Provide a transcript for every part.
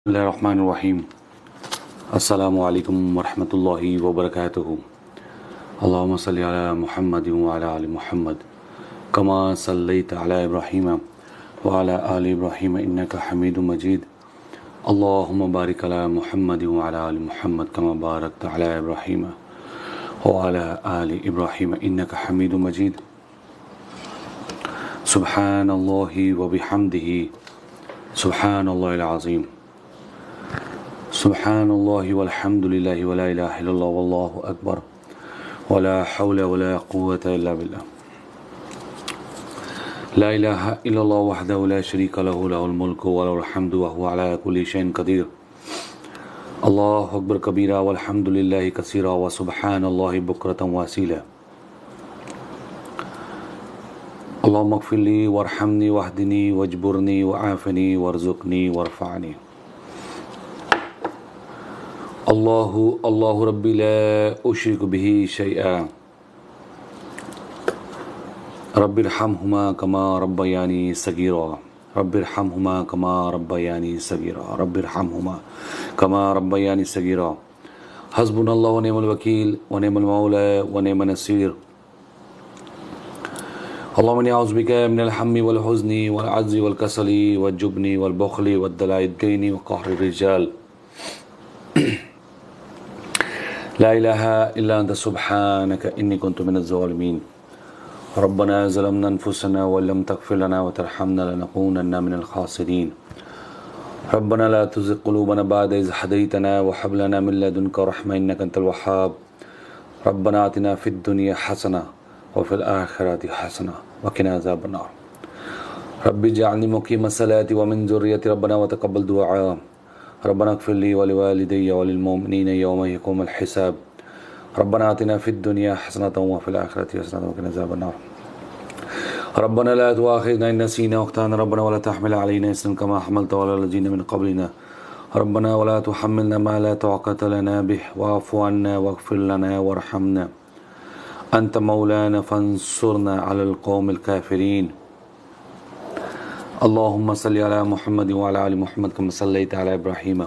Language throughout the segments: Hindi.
बिस्मिल्लाहिर्रहमानिर्रहीम। अस्सलामु अलैकुम वरहमतुल्लाहि वबरकातुहू। अल्लाहुम्मा सल्लि अला मुहम्मद व अला आलि मुहम्मद कमा सल्लैता अला इब्राहीम व अला आलि इब्राहीम इन्नका हमीदुम मजीद। अल्लाहुम्मा बारिक अला मुहम्मद व अला आलि मुहम्मद कमा बारकता अला इब्राहीम व अला आलि इब्राहीम इन्नका हमीदुम मजीद। सुब्हानल्लाहि व बिहम्दिही सुब्हानल्लाहिल अज़ीम। सुब्हानल्लाहि वल्हम्दुलिल्लाहि वला इलाहा इल्लल्लाह वल्लाहु अकबर वला हौला वला कुव्वता इल्ला बिल्लाह। ला इलाहा इल्लल्लाह वहदहु ला शरीका लहु लहुल मुल्कु व लहुल हम्दु व हुवा अला कुल्लि शैइन कदीर। अल्लाहु अकबर कबीरा वल्हम्दुलिल्लाहि कसीरा व सुब्हानल्लाहि बुक्रतन व असीला। अल्लाहुम्मा इग़फिरली वरहमनी वहदिनी वजबुरनी वआफ़िनी वरज़ुक़नी वरफ़अनी। अल्लाहु रब्बी ला उश्रिकु बिही शैआ रब्बिरहमहुमा कमा रब्बयानी सगीरा रब्बिरहमहुमा कमा रब्बयानी सगीरा रब्बिरहमहुमा कमा रब्बयानी सगीरा। हस्बुनल्लाहु व निअमल वकील व निअमल मौला व निअमन नसीर। अल्लाहुम्मा इन्नी अऊज़ु बिका मिनल हम्मी वल हुज़्नी वल अज्ज़ि वल कसली वल जुब्नी वल बुख़्ली वद दलाइद दैनी व क़हरि रिजाल। ला इलाहा इल्ला अंत सुब्हानक इन्नी कुन्तु मिनज़ ज़ालिमीन। रब्बना ज़लमना अनफुसना व लम तग़फ़िर लना व तरहमना लनकूनन्ना मिनल ख़ासिरीन। रब्बना ला तुज़िग़ क़ुलूबना बअद इज़ हदैतना व हब लना मिन लदुनका रहमह इन्नका अंतल वह्हाब। रब्बना आतिना फ़िद दुनिया हसना व फ़िल आख़िरति हसना व क़िना अज़ाबन नार। रब्बि इजअलनी मुक़ीमस सलाति व मिन ज़ुर्रियति रब्बना व तक़ब्बल दुआ। रब्बना इग़फ़िर ली व लिवालिदैया व लिलमुमिनीन यौम यक़ूमुल हिसाब। रब्बना आतिना फ़िद दुनिया हसनतन व फ़िल आख़िरति हसनतन व क़िना अज़ाबन नार। रब्बना ला तुआख़िज़ना इन नसीना व अख़्ताअना रब्बना व ला तहमिल अलैना इसरन कमा हमलतहु अला लज़ीना मिन क़ब्लिना। रब्बना व ला तुहम्मिलना मा ला ताक़त लना बिहि वाअफ़ु अन्ना वग़फ़िर लना वरहमना अंत मौलाना फ़ंसुरना अलल क़ौमिल काफ़िरीन। अल्लाहुम्मा सल्लि अला मुहम्मद व अला आलि मुहम्मद कमा सल्लैता अला इब्राहीम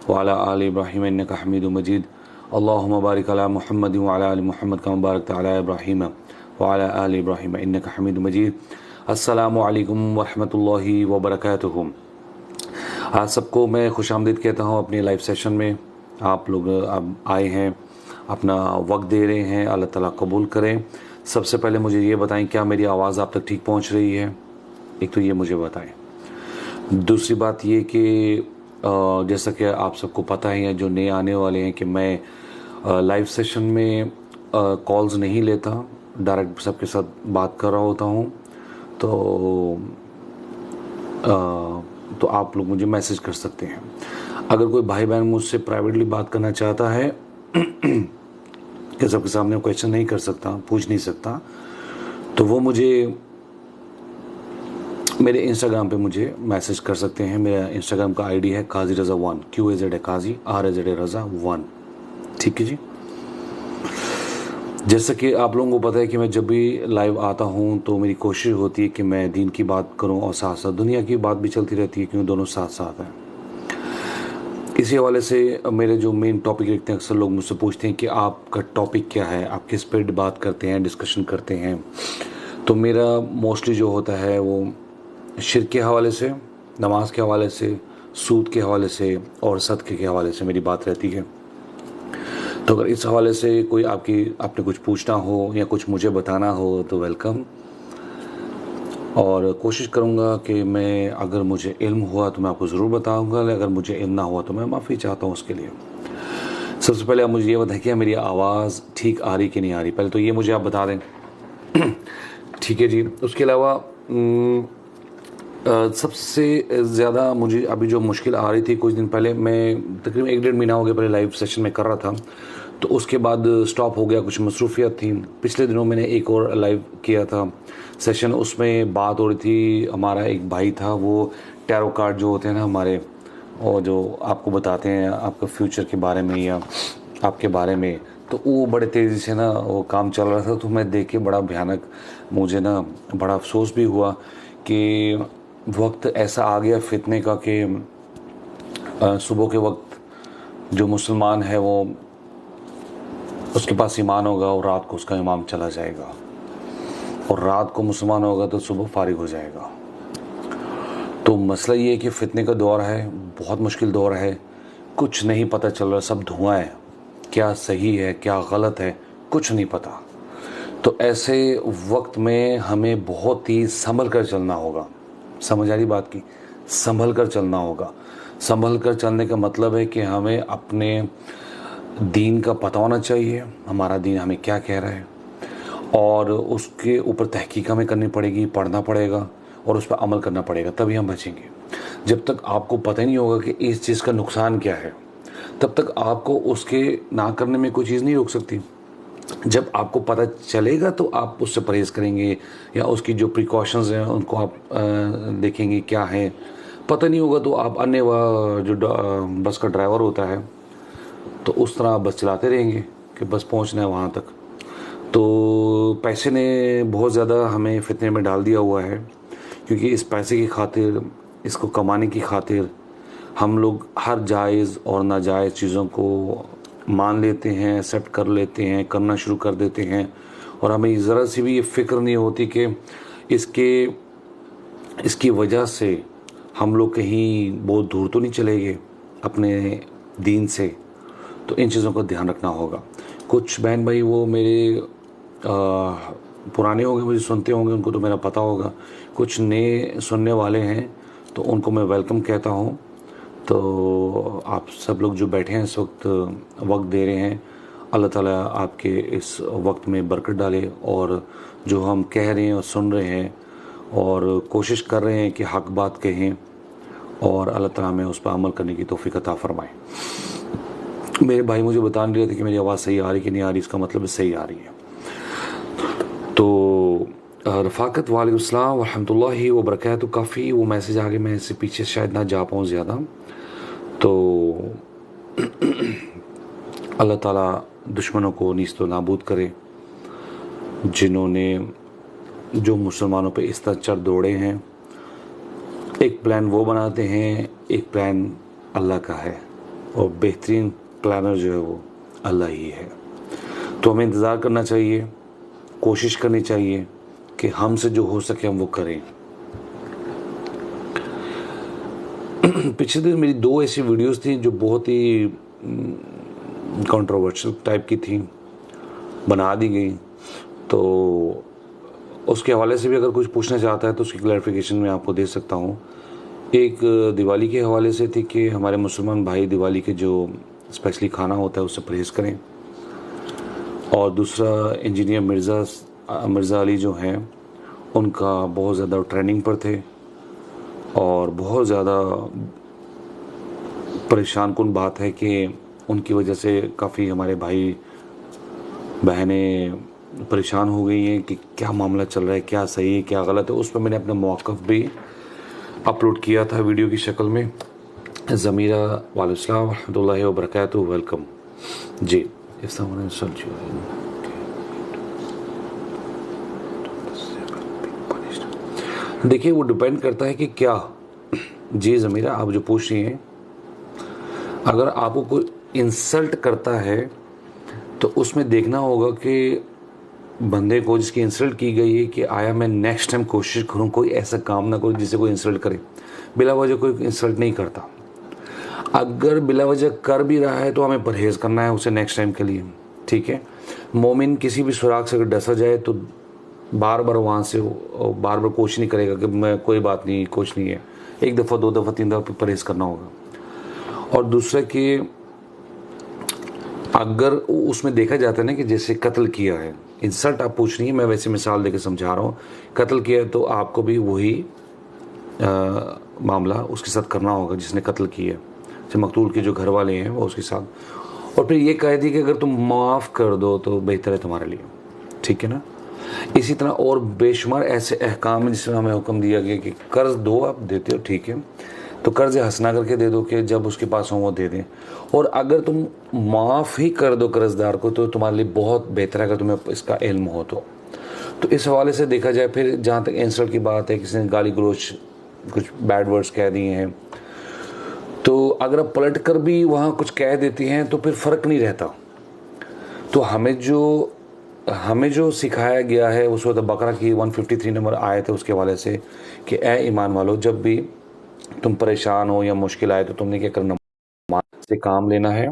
व अला आलि इब्राहीम इन्नका हमीदुम मजीद। अल्लाहुम्मा बारिक अला मुहम्मद व अला आलि मुहम्मद कमा बारकता अला इब्राहीम व अला आलि इब्राहीम इन्नका हमीदुम मजीद। अस्सलामु अलैकुम वरहमतुल्लाहि वबरकातुहू। आज सबको मैं खुशामदीद कहता हूँ अपने लाइव सेशन में। आप लोग अब आए हैं, अपना वक्त दे रहे हैं, अल्लाह ताला कबूल करें। सबसे पहले मुझे ये बताएं, क्या मेरी आवाज़ आप तक ठीक पहुँच रही है? एक तो ये मुझे बताएं। दूसरी बात ये कि जैसा कि आप सबको पता है, जो नए आने वाले हैं, कि मैं लाइव सेशन में कॉल्स नहीं लेता, डायरेक्ट सबके साथ बात कर रहा होता हूँ। तो आप लोग मुझे मैसेज कर सकते हैं। अगर कोई भाई बहन मुझसे प्राइवेटली बात करना चाहता है कि सबके सामने क्वेश्चन नहीं कर सकता, पूछ नहीं सकता, तो वो मुझे मेरे इंस्टाग्राम पे मुझे मैसेज कर सकते हैं। मेरा इंस्टाग्राम का आईडी है काजी रज़ा 1, QAZ काजी RAZ रज़ा 1। ठीक है जी। जैसा कि आप लोगों को पता है कि मैं जब भी लाइव आता हूँ तो मेरी कोशिश होती है कि मैं दीन की बात करूँ और साथ साथ दुनिया की बात भी चलती रहती है, क्योंकि दोनों साथ साथ हैं। इसी हवाले से मेरे जो मेन टॉपिक रखते हैं, अक्सर लोग मुझसे पूछते हैं कि आपका टॉपिक क्या है, आप किस पे बात करते हैं, डिस्कशन करते हैं। तो मेरा मोस्टली जो होता है वो शिर्क के हवाले से, नमाज के हवाले से, सूद के हवाले से और सदक़े के हवाले से मेरी बात रहती है। तो अगर इस हवाले से कोई आपने कुछ पूछना हो या कुछ मुझे बताना हो तो वेलकम। और कोशिश करूँगा कि मैं, अगर मुझे इल्म हुआ तो मैं आपको ज़रूर बताऊँगा, अगर मुझे इल्म ना हुआ तो मैं माफ़ी चाहता हूँ उसके लिए। सबसे पहले आप मुझे ये बताएं कि मेरी आवाज़ ठीक आ रही कि नहीं आ रही, पहले तो ये मुझे आप बता दें। ठीक है जी। उसके अलावा सबसे ज़्यादा मुझे अभी जो मुश्किल आ रही थी, कुछ दिन पहले, मैं तकरीबन 1-1.5 महीना हो गया पहले लाइव सेशन में कर रहा था, तो उसके बाद स्टॉप हो गया, कुछ मसरूफियत थी। पिछले दिनों मैंने एक और लाइव किया था सेशन, उसमें बात हो रही थी, हमारा एक भाई था, वो टैरो कार्ड जो होते हैं ना हमारे, और जो आपको बताते हैं आपका फ्यूचर के बारे में या आपके बारे में, तो वो बड़े तेज़ी से ना वो काम चल रहा था। तो मैं देख के बड़ा भयानक, मुझे ना बड़ा अफसोस भी हुआ कि वक्त ऐसा आ गया फितने का कि सुबह के वक्त जो मुसलमान है वो उसके पास ईमान होगा और रात को उसका इमाम चला जाएगा, और रात को मुसलमान होगा तो सुबह फारिग हो जाएगा। तो मसला ये है कि फितने का दौर है, बहुत मुश्किल दौर है, कुछ नहीं पता चल रहा, सब धुआं है, क्या सही है क्या गलत है कुछ नहीं पता। तो ऐसे वक्त में हमें बहुत ही संभल कर चलना होगा। समझ आ रही बात की? संभल कर चलना होगा। संभल कर चलने का मतलब है कि हमें अपने दीन का पता होना चाहिए, हमारा दीन हमें क्या कह रहा है, और उसके ऊपर तहकीक हमें करनी पड़ेगी, पढ़ना पड़ेगा और उस पर अमल करना पड़ेगा, तभी हम बचेंगे। जब तक आपको पता ही नहीं होगा कि इस चीज़ का नुकसान क्या है, तब तक आपको उसके ना करने में कोई चीज़ नहीं रोक सकती। जब आपको पता चलेगा तो आप उससे परहेज़ करेंगे, या उसकी जो प्रिकॉशंस हैं उनको आप देखेंगे क्या है। पता नहीं होगा तो आप अन्य जो बस का ड्राइवर होता है तो उस तरह आप बस चलाते रहेंगे कि बस पहुंचना है वहाँ तक। तो पैसे ने बहुत ज़्यादा हमें फितने में डाल दिया हुआ है, क्योंकि इस पैसे की खातिर, इसको कमाने की खातिर हम लोग हर जायज़ और नाजायज़ चीज़ों को मान लेते हैं, एक्सेप्ट कर लेते हैं, करना शुरू कर देते हैं, और हमें ज़रा सी भी ये फ़िक्र नहीं होती कि इसकी वजह से हम लोग कहीं बहुत दूर तो नहीं चले गए अपने दीन से। तो इन चीज़ों का ध्यान रखना होगा। कुछ बहन भाई वो मेरे पुराने होंगे, मुझे सुनते होंगे, उनको तो मेरा पता होगा। कुछ नए सुनने वाले हैं तो उनको मैं वेलकम कहता हूँ। तो आप सब लोग जो बैठे हैं इस वक्त दे रहे हैं, अल्लाह ताला आपके इस वक्त में बरकत डाले, और जो हम कह रहे हैं और सुन रहे हैं और कोशिश कर रहे हैं कि हक बात कहें, और अल्लाह ताला हमें उस पर अमल करने की तौफीक अता फरमाए। मेरे भाई मुझे बता नहीं रहे थे कि मेरी आवाज़ सही आ रही कि नहीं आ रही, इसका मतलब सही आ रही है। तो रफ़ाकत वालेकुम अस्सलाम व रहमतुल्लाहि व बरकातहू, काफ़ी वो मैसेज आ गए, मैं इससे पीछे शायद ना जा पाऊँ ज़्यादा। तो अल्लाह ताला दुश्मनों को नीस्त व नाबूद करे, जिन्होंने जो मुसलमानों पे इस तरह चढ़ दौड़े हैं। एक प्लान वो बनाते हैं, एक प्लान अल्लाह का है, और बेहतरीन प्लानर जो है वो अल्लाह ही है। तो हमें इंतज़ार करना चाहिए, कोशिश करनी चाहिए कि हमसे जो हो सके हम वो करें। पिछले दिन मेरी 2 ऐसी वीडियोस थी जो बहुत ही कंट्रोवर्शियल टाइप की थी, बना दी गई। तो उसके हवाले से भी अगर कुछ पूछना चाहता है तो उसकी क्लैरिफिकेशन मैं आपको दे सकता हूँ। एक दिवाली के हवाले से थी कि हमारे मुसलमान भाई दिवाली के जो स्पेशली खाना होता है उससे परहेज़ करें, और दूसरा इंजीनियर मिर्ज़ा अली जो हैं उनका बहुत ज़्यादा ट्रेनिंग पर थे, और बहुत ज़्यादा परेशान कुन बात है कि उनकी वजह से काफ़ी हमारे भाई बहनें परेशान हो गई हैं कि क्या मामला चल रहा है, क्या सही है क्या गलत है। उस पर मैंने अपना मौक़िफ़ भी अपलोड किया था वीडियो की शक्ल में। ज़मीरा वालेकुम अस्सलाम व रहमतुल्लाहि व बरकातहू, वेलकम जी। देखिए वो डिपेंड करता है कि क्या, जी ज़मीरा आप जो पूछ रही हैं, अगर आपको कोई इंसल्ट करता है तो उसमें देखना होगा कि बंदे को जिसकी इंसल्ट की गई है कि आया मैं नेक्स्ट टाइम कोशिश करूं कोई ऐसा काम ना करूं जिससे कोई इंसल्ट करे। बिला वजह कोई इंसल्ट नहीं करता। अगर बिला वजह कर भी रहा है तो हमें परहेज़ करना है उसे नेक्स्ट टाइम के लिए, ठीक है। मोमिन किसी भी सुराग से अगर डसा जाए तो बार बार वहाँ से बार बार कोशिश नहीं करेगा कि मैं कोई बात नहीं, कुछ नहीं है। 1 दफ़ा 2 दफ़ा 3 दफ़ा परहेज़ करना होगा। और दूसरा कि अगर उसमें देखा जाता है ना कि जैसे कत्ल किया है, इंसल्ट आप पूछ रही हैं, मैं वैसे मिसाल देकर समझा रहा हूँ। कत्ल किया है तो आपको भी वही मामला उसके साथ करना होगा जिसने कत्ल किया है, जैसे मकतूल के जो घर वाले हैं वो उसके साथ। और फिर ये कह दी कि अगर तुम माफ़ कर दो तो बेहतर है तुम्हारे लिए, ठीक है ना। इसी तरह और बेशुमार ऐसे अहकाम हैं जिसमें हमें हुक्म दिया गया कि कर्ज़ दो, आप देते हो ठीक है, तो कर्ज़ हंसना करके दे दो कि जब उसके पास हो वो दे दें। और अगर तुम माफ़ ही कर दो कर्ज़दार को तो तुम्हारे लिए बहुत बेहतर है, अगर तुम्हें इसका इल्म हो तो इस हवाले से देखा जाए। फिर जहाँ तक इंसल्ट की बात है, किसी ने गाली गलोच कुछ बैड वर्ड्स कह दिए हैं तो अगर आप पलट कर भी वहाँ कुछ कह देती हैं तो फिर फ़र्क नहीं रहता। तो हमें जो सिखाया गया है उस वक्त बकरा की 153 नंबर आए थे उसके वाले से कि ए ईमान वालो, जब भी तुम परेशान हो या मुश्किल आए तो तुमने क्या करना, नमाज से काम लेना है,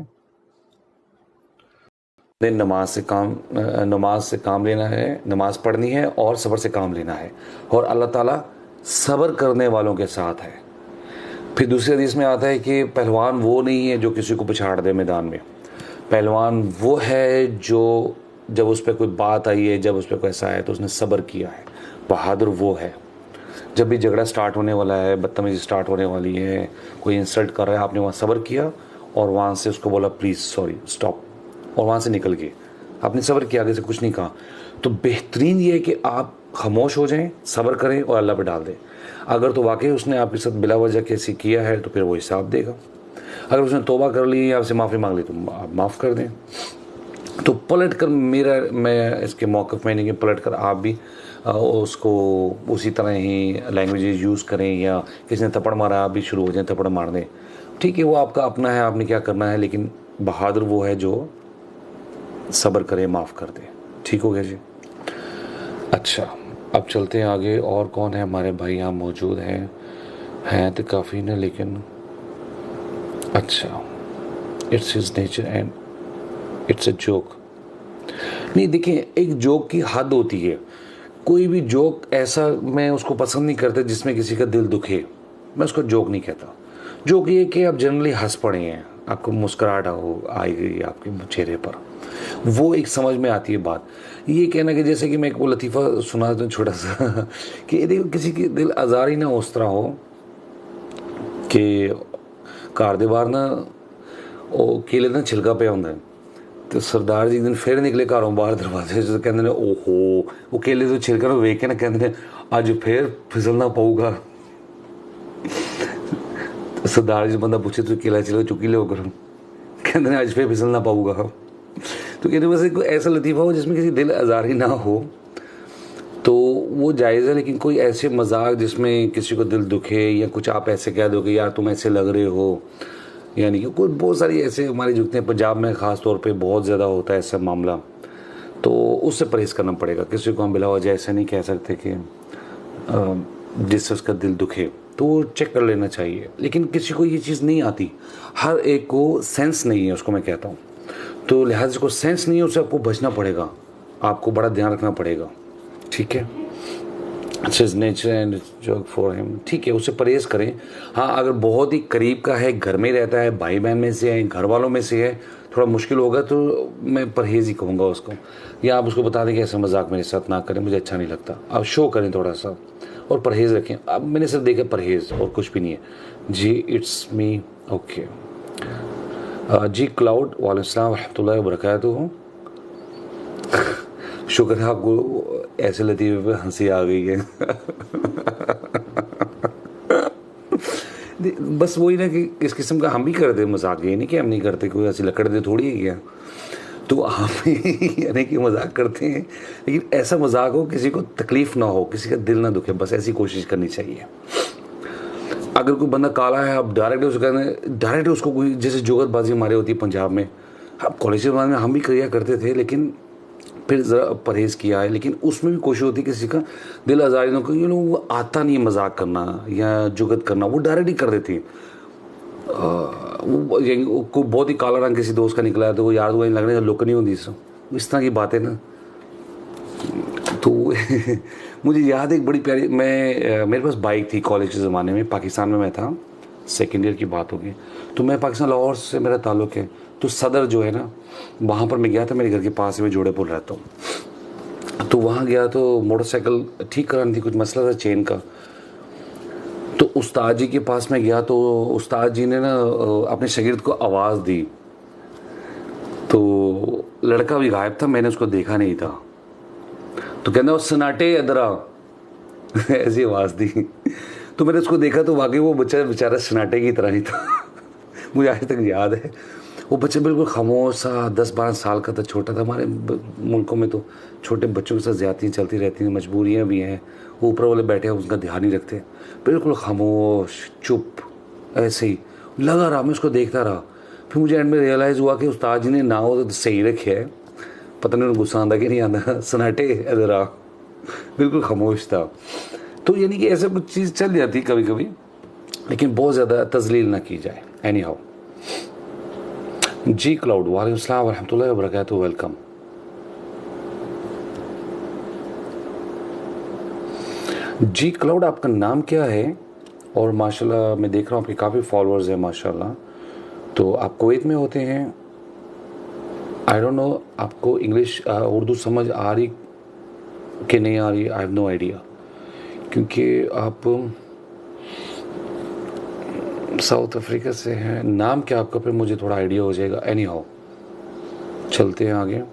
नमाज से काम लेना है, नमाज पढ़नी है और सब्र से काम लेना है, और अल्लाह ताला सब्र करने वालों के साथ है। फिर दूसरे हदीस में आता है कि पहलवान वो नहीं है जो किसी को पिछाड़ दे मैदान में, पहलवान वो है जो जब उस पर कोई बात आई है, जब उस पर कोई ऐसा है तो उसने सब्र किया है। बहादुर वो है, जब भी झगड़ा स्टार्ट होने वाला है, बदतमीजी स्टार्ट होने वाली है, कोई इंसल्ट कर रहा है, आपने वहाँ सब्र किया और वहाँ से उसको बोला प्लीज़ सॉरी स्टॉप, और वहाँ से निकल गए, आपने सब्र किया, आगे से कुछ नहीं कहा। तो बेहतरीन ये है कि आप खामोश हो जाएं, सब्र करें और अल्लाह पे डाल दें। अगर तो वाकई उसने आपके साथ बिला वजह कैसे किया है तो फिर वो हिसाब देगा। अगर उसने तौबा कर ली या आपसे माफ़ी मांग ली तो आप माफ़ कर दें। तो पलट कर मैं इसके मौक़िफ़ में नहीं कि पलट कर आप भी उसको उसी तरह ही लैंग्वेज यूज़ करें, या किसी ने थप्पड़ मारा आप भी शुरू हो जाएं थप्पड़ मारने। ठीक है, वो आपका अपना है, आपने क्या करना है, लेकिन बहादुर वो है जो सब्र करे, माफ़ कर दे। ठीक हो गया जी। अच्छा, अब चलते हैं आगे। और कौन है हमारे भाई यहाँ मौजूद हैं तो काफ़ी ना, लेकिन अच्छा, it's his nature and it's a joke. नहीं देखिए, एक जोक की हद होती है। कोई भी जोक ऐसा मैं उसको पसंद नहीं करता जिसमें किसी का दिल दुखे, मैं उसको जोक नहीं कहता। जोक ये कि आप जनरली हंस पड़े हैं, आपको मुस्कुराहट आई गई आपके चेहरे पर, वो एक समझ में आती है बात। ये कहना कि जैसे कि मैं एक वो लतीफ़ा सुना दूँ छोटा सा कि देखो किसी की दिल आज़ार ही ना उस तरह हो कि घर दे बाहर ना ਉਹ केले ਦਾ छिलका ਪਿਆ ਹੁੰਦਾ ਤੇ ਸਰਦਾਰ ਜੀ ਦਿਨ ਫਿਰ ਨਿਕਲੇ ਘਰੋਂ ਬਾਹਰ ਦਰਵਾਜ਼ੇ 'ਚ ਕਹਿੰਦੇ ਨੇ ਓਹੋ, ਉਹ केले ਤੋਂ छिलका ਨੂੰ ਵੇਖ ਕੇ ਨਾ ਕਹਿੰਦੇ ਨੇ ਅੱਜ ਫਿਰ ਫਿਸਲਣਾ ਪਊਗਾ। सरदार जी बंदा पूछे तो केला छिलका चुकी ले होकर, कहते हैं आज फिर फिसलना पाऊंगा। तो कहते बस कोई ऐसा लतीफ़ा हो जिसमें किसी दिल आज़ार ही ना हो तो वो जायज़ है, लेकिन कोई ऐसे मजाक जिसमें किसी को दिल दुखे या कुछ आप ऐसे कह दो कि यार तुम ऐसे लग रहे हो, यानी कि कोई बहुत सारी ऐसे हमारे जुगते हैं, पंजाब में ख़ास तौर पे बहुत ज़्यादा होता है ऐसा मामला, तो उससे परहेज़ करना पड़ेगा। किसी को हम बिला वजह ऐसे नहीं कह सकते कि जिससे उसका दिल दुखे, तो वो चेक कर लेना चाहिए। लेकिन किसी को ये चीज़ नहीं आती, हर एक को सेंस नहीं है, उसको मैं कहता हूँ, तो लिहाजा को सेंस नहीं है उससे आपको बचना पड़ेगा, आपको बड़ा ध्यान रखना पड़ेगा। ठीक है, it's nature and joke for him, ठीक है, उससे परहेज़ करें। हाँ, अगर बहुत ही करीब का है, घर में रहता है, भाई बहन में से है, घर वालों में से है, थोड़ा मुश्किल होगा तो मैं परहेज़ ही कहूँगा उसको, या आप उसको बता दें कि ऐसा मजाक मेरे साथ ना करें, मुझे अच्छा नहीं लगता। आप शो करें थोड़ा सा और परहेज़ रखें। अब मैंने सिर्फ देखा परहेज़ और कुछ भी नहीं है जी। इट्स मी ओके जी। क्लाउड वालेकुम रहमतुल्लाहि व बरकातुहू। शुक्र है आपको ऐसे लतीफ़े पे हंसी आ गई है। बस वही ना कि इस किस्म का हम भी करते हैं मजाक, ये नहीं कि हम नहीं करते, कोई ऐसी लकड़ दे थोड़ी है क्या, तो हम यानी कि मजाक करते हैं, लेकिन ऐसा मजाक हो किसी को तकलीफ़ ना हो, किसी का दिल ना दुखे, बस ऐसी कोशिश करनी चाहिए। अगर कोई बंदा काला है, आप डायरेक्ट उसको कोई जैसे जुगतबाजी हमारे होती है पंजाब में, अब कॉलेज में हम भी किया करते थे, लेकिन फिर ज़रा परहेज़ किया है, लेकिन उसमें भी कोशिश होती है किसी का दिल आज़ारी ना हो, वो आता नहीं है मजाक करना या जुगत करना, वो डायरेक्ट ही कर देती है। को बहुत ही काला रंग किसी दोस्त का निकला है तो वो यार वो लगने का लुक नहीं होती, इस तरह की बातें ना। तो मुझे याद है एक बड़ी प्यारी, मेरे पास बाइक थी कॉलेज के ज़माने में, पाकिस्तान में मैं था, सेकेंड ईयर की बात होगी, तो मैं पाकिस्तान लाहौर से मेरा ताल्लुक़ है, तो सदर जो है ना वहाँ पर मैं गया था, मेरे घर के पास में जोड़े पुल रहता हूँ, तो वहाँ गया तो मोटरसाइकिल ठीक करानी थी, कुछ मसला था चेन का, तो उस्ताद जी के पास में गया, तो उस्ताद जी ने ना अपने शागिर्द को आवाज़ दी, तो लड़का भी गायब था, मैंने उसको देखा नहीं था, तो कहना वो सन्नाटे अदरा ऐसी आवाज़ दी, तो मैंने उसको देखा तो वाकई वो बच्चा बेचारा सन्नाटे की तरह ही था। मुझे आज तक याद है, वो बच्चा बिल्कुल खामोश सा, 10-12 साल का था, छोटा था। हमारे मुल्कों में तो छोटे बच्चों के साथ ज़्यादतियाँ चलती रहती हैं, मजबूरियाँ भी हैं, वो ऊपर वाले बैठे हैं उसका ध्यान नहीं रखते, बिल्कुल खामोश चुप ऐसे ही, लगा रहा, मैं उसको देखता रहा। फिर मुझे एंड में रियलाइज़ हुआ कि उस्ताद जी ने ना हो तो सही रखे है, पता नहीं उन्हें गुस्सा आंदा कि नहीं आंदा। सन्नाटे इधर आ, बिल्कुल खामोश था। तो यानी कि ऐसा कुछ चीज़ चल जाती कभी कभी, लेकिन बहुत ज़्यादा तजलील ना की जाए। एनी हाउ जी क्लाउड, वालेकुम अस्सलाम वरहमतुल्लाहि वबरकातुहू, वेलकम। जी क्लाउड, आपका नाम क्या है? और माशाल्लाह मैं देख रहा हूँ आपके काफ़ी फॉलोअर्स हैं माशाल्लाह। तो आप कुवैत में होते हैं? आई डोंट नो आपको इंग्लिश उर्दू समझ आ रही कि नहीं आ रही, आई हैव नो आइडिया, क्योंकि आप साउथ अफ्रीका से हैं। नाम क्या आपका, फिर मुझे थोड़ा आइडिया हो जाएगा। एनी हाउ चलते हैं आगे।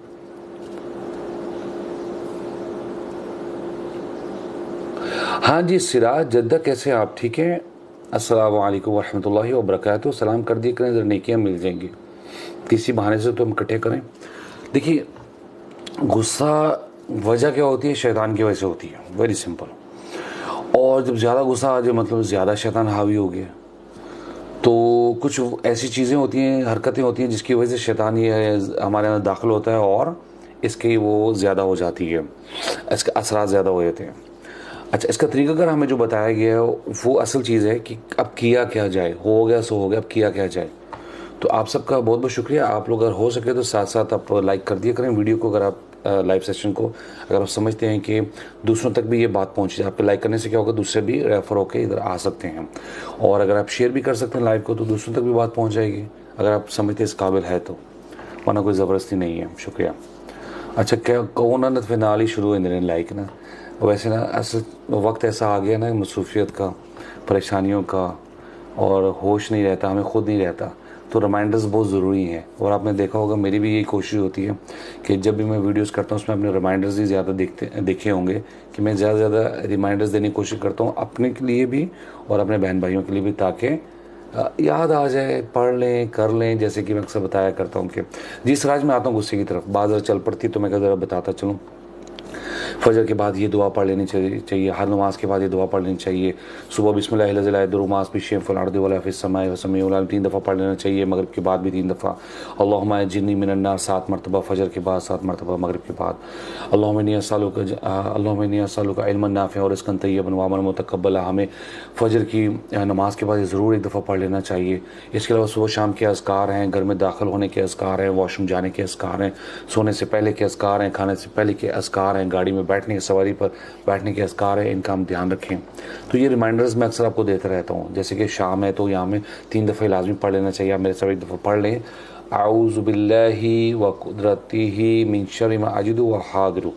हाँ जी सिराज जद्दा, कैसे हैं आप? ठीक हैं? अस्सलाम वालेकुम वरहमतुल्लाहि वबरकातुहू। सलाम कर दिए करें, ज़रा नेकियां मिल जाएंगी किसी बहाने से तो हम इकट्ठे करें। देखिए गुस्सा वजह क्या होती है? शैतान की वजह से होती है, वेरी सिंपल। और जब ज़्यादा गुस्सा आ जाए मतलब ज़्यादा शैतान हावी हो गया, तो कुछ ऐसी चीज़ें होती हैं, हरकतें होती हैं जिसकी वजह से शैतान ये हमारे अंदर दाखिल होता है और इसकी वो ज़्यादा हो जाती है, इसके असरात ज़्यादा हो जाते हैं। अच्छा, इसका तरीकाकार हमें जो बताया गया है वो असल चीज़ है कि अब किया क्या जाए। हो गया सो हो गया, अब किया क्या जाए। तो आप सबका बहुत बहुत शुक्रिया। आप लोग अगर हो सके तो साथ साथ आप लाइक कर दिया करें वीडियो को, अगर आप लाइव सेशन को अगर आप समझते हैं कि दूसरों तक भी ये बात पहुंचे। आपके लाइक करने से क्या होगा, दूसरे भी रेफर होकर इधर आ सकते हैं। और अगर आप शेयर भी कर सकते हैं लाइव को, तो दूसरों तक भी बात पहुंच जाएगी, अगर आप समझते इस काबिल है तो, वरना कोई ज़बरदस्ती नहीं है। शुक्रिया। अच्छा, क्या कौन ना फिनाल ही शुरू हो लाइक ना, वैसे ना असल वक्त ऐसा आ गया ना मसरूफियत का, परेशानियों का, और होश नहीं रहता, हमें खुद नहीं रहता। तो रिमाइंडर्स बहुत ज़रूरी हैं। और आपने देखा होगा मेरी भी यही कोशिश होती है कि जब भी मैं वीडियोस करता हूँ उसमें अपने रिमाइंडर्स ही ज़्यादा देखे होंगे कि मैं ज़्यादा से ज़्यादा रिमाइंडर्स देने की कोशिश करता हूँ अपने के लिए भी और अपने बहन भाइयों के लिए भी, ताकि याद आ जाए, पढ़ लें, कर लें। जैसे कि मैं अक्सर बताया करता हूँ कि जी सिराज, मैं आता हूँ गुस्से की तरफ, बात ज़रा चल पड़ती तो मैं ज़रा बताता चलूँ। फजर के बाद ये दुआ पढ़ लेनी चाहिए, हर नमाज के बाद ये दुआ पढ़ लेनी चाहिए। सुबह बिस्मिल्लाहिर्रहमानिर्रहीम फिश फ़िल अर्दि वला फिस समाई व समीउल अलीम 3 दफ़ा पढ़ लेना चाहिए। मगरिब के बाद भी 3 दफ़ा। अल्लाहुम्मा अज्जिरनी मिनन नार 7 मरतबा फजर के बाद, 7 मरतबा मगरिब के बाद। अल्लाहुम्मा इन्नी अस्सअलुका इल्मन नाफ़िअ व रिज़्क़न तय्यबन व अमलन मुतक़ब्बला। हमें फजर की नमाज के बाद ज़रूर एक दफ़ा पढ़ लेना चाहिए। इसके अलावा सुबह शाम के अज़कार हैं, घर में दाखिल होने के अज़कार हैं, वॉशरूम जाने के अज़कार हैं, सोने से पहले के अज़कार हैं, खाने से पहले के अज़कार हैं, गाड़ी में बैठने की सवारी पर बैठने के अज़कार है, इनका हम ध्यान रखें। तो ये रिमाइंडर्स मैं अक्सर आपको देता रहता हूँ। जैसे कि शाम है तो यहाँ में 3 दफ़े लाजमी पढ़ लेना चाहिए। आप मेरे साथ एक दफ़ा पढ़ लें, आऊज़ु बिल्लाहि व कुदरतिही मिन शर्रि मा अजिदु व हादिरु,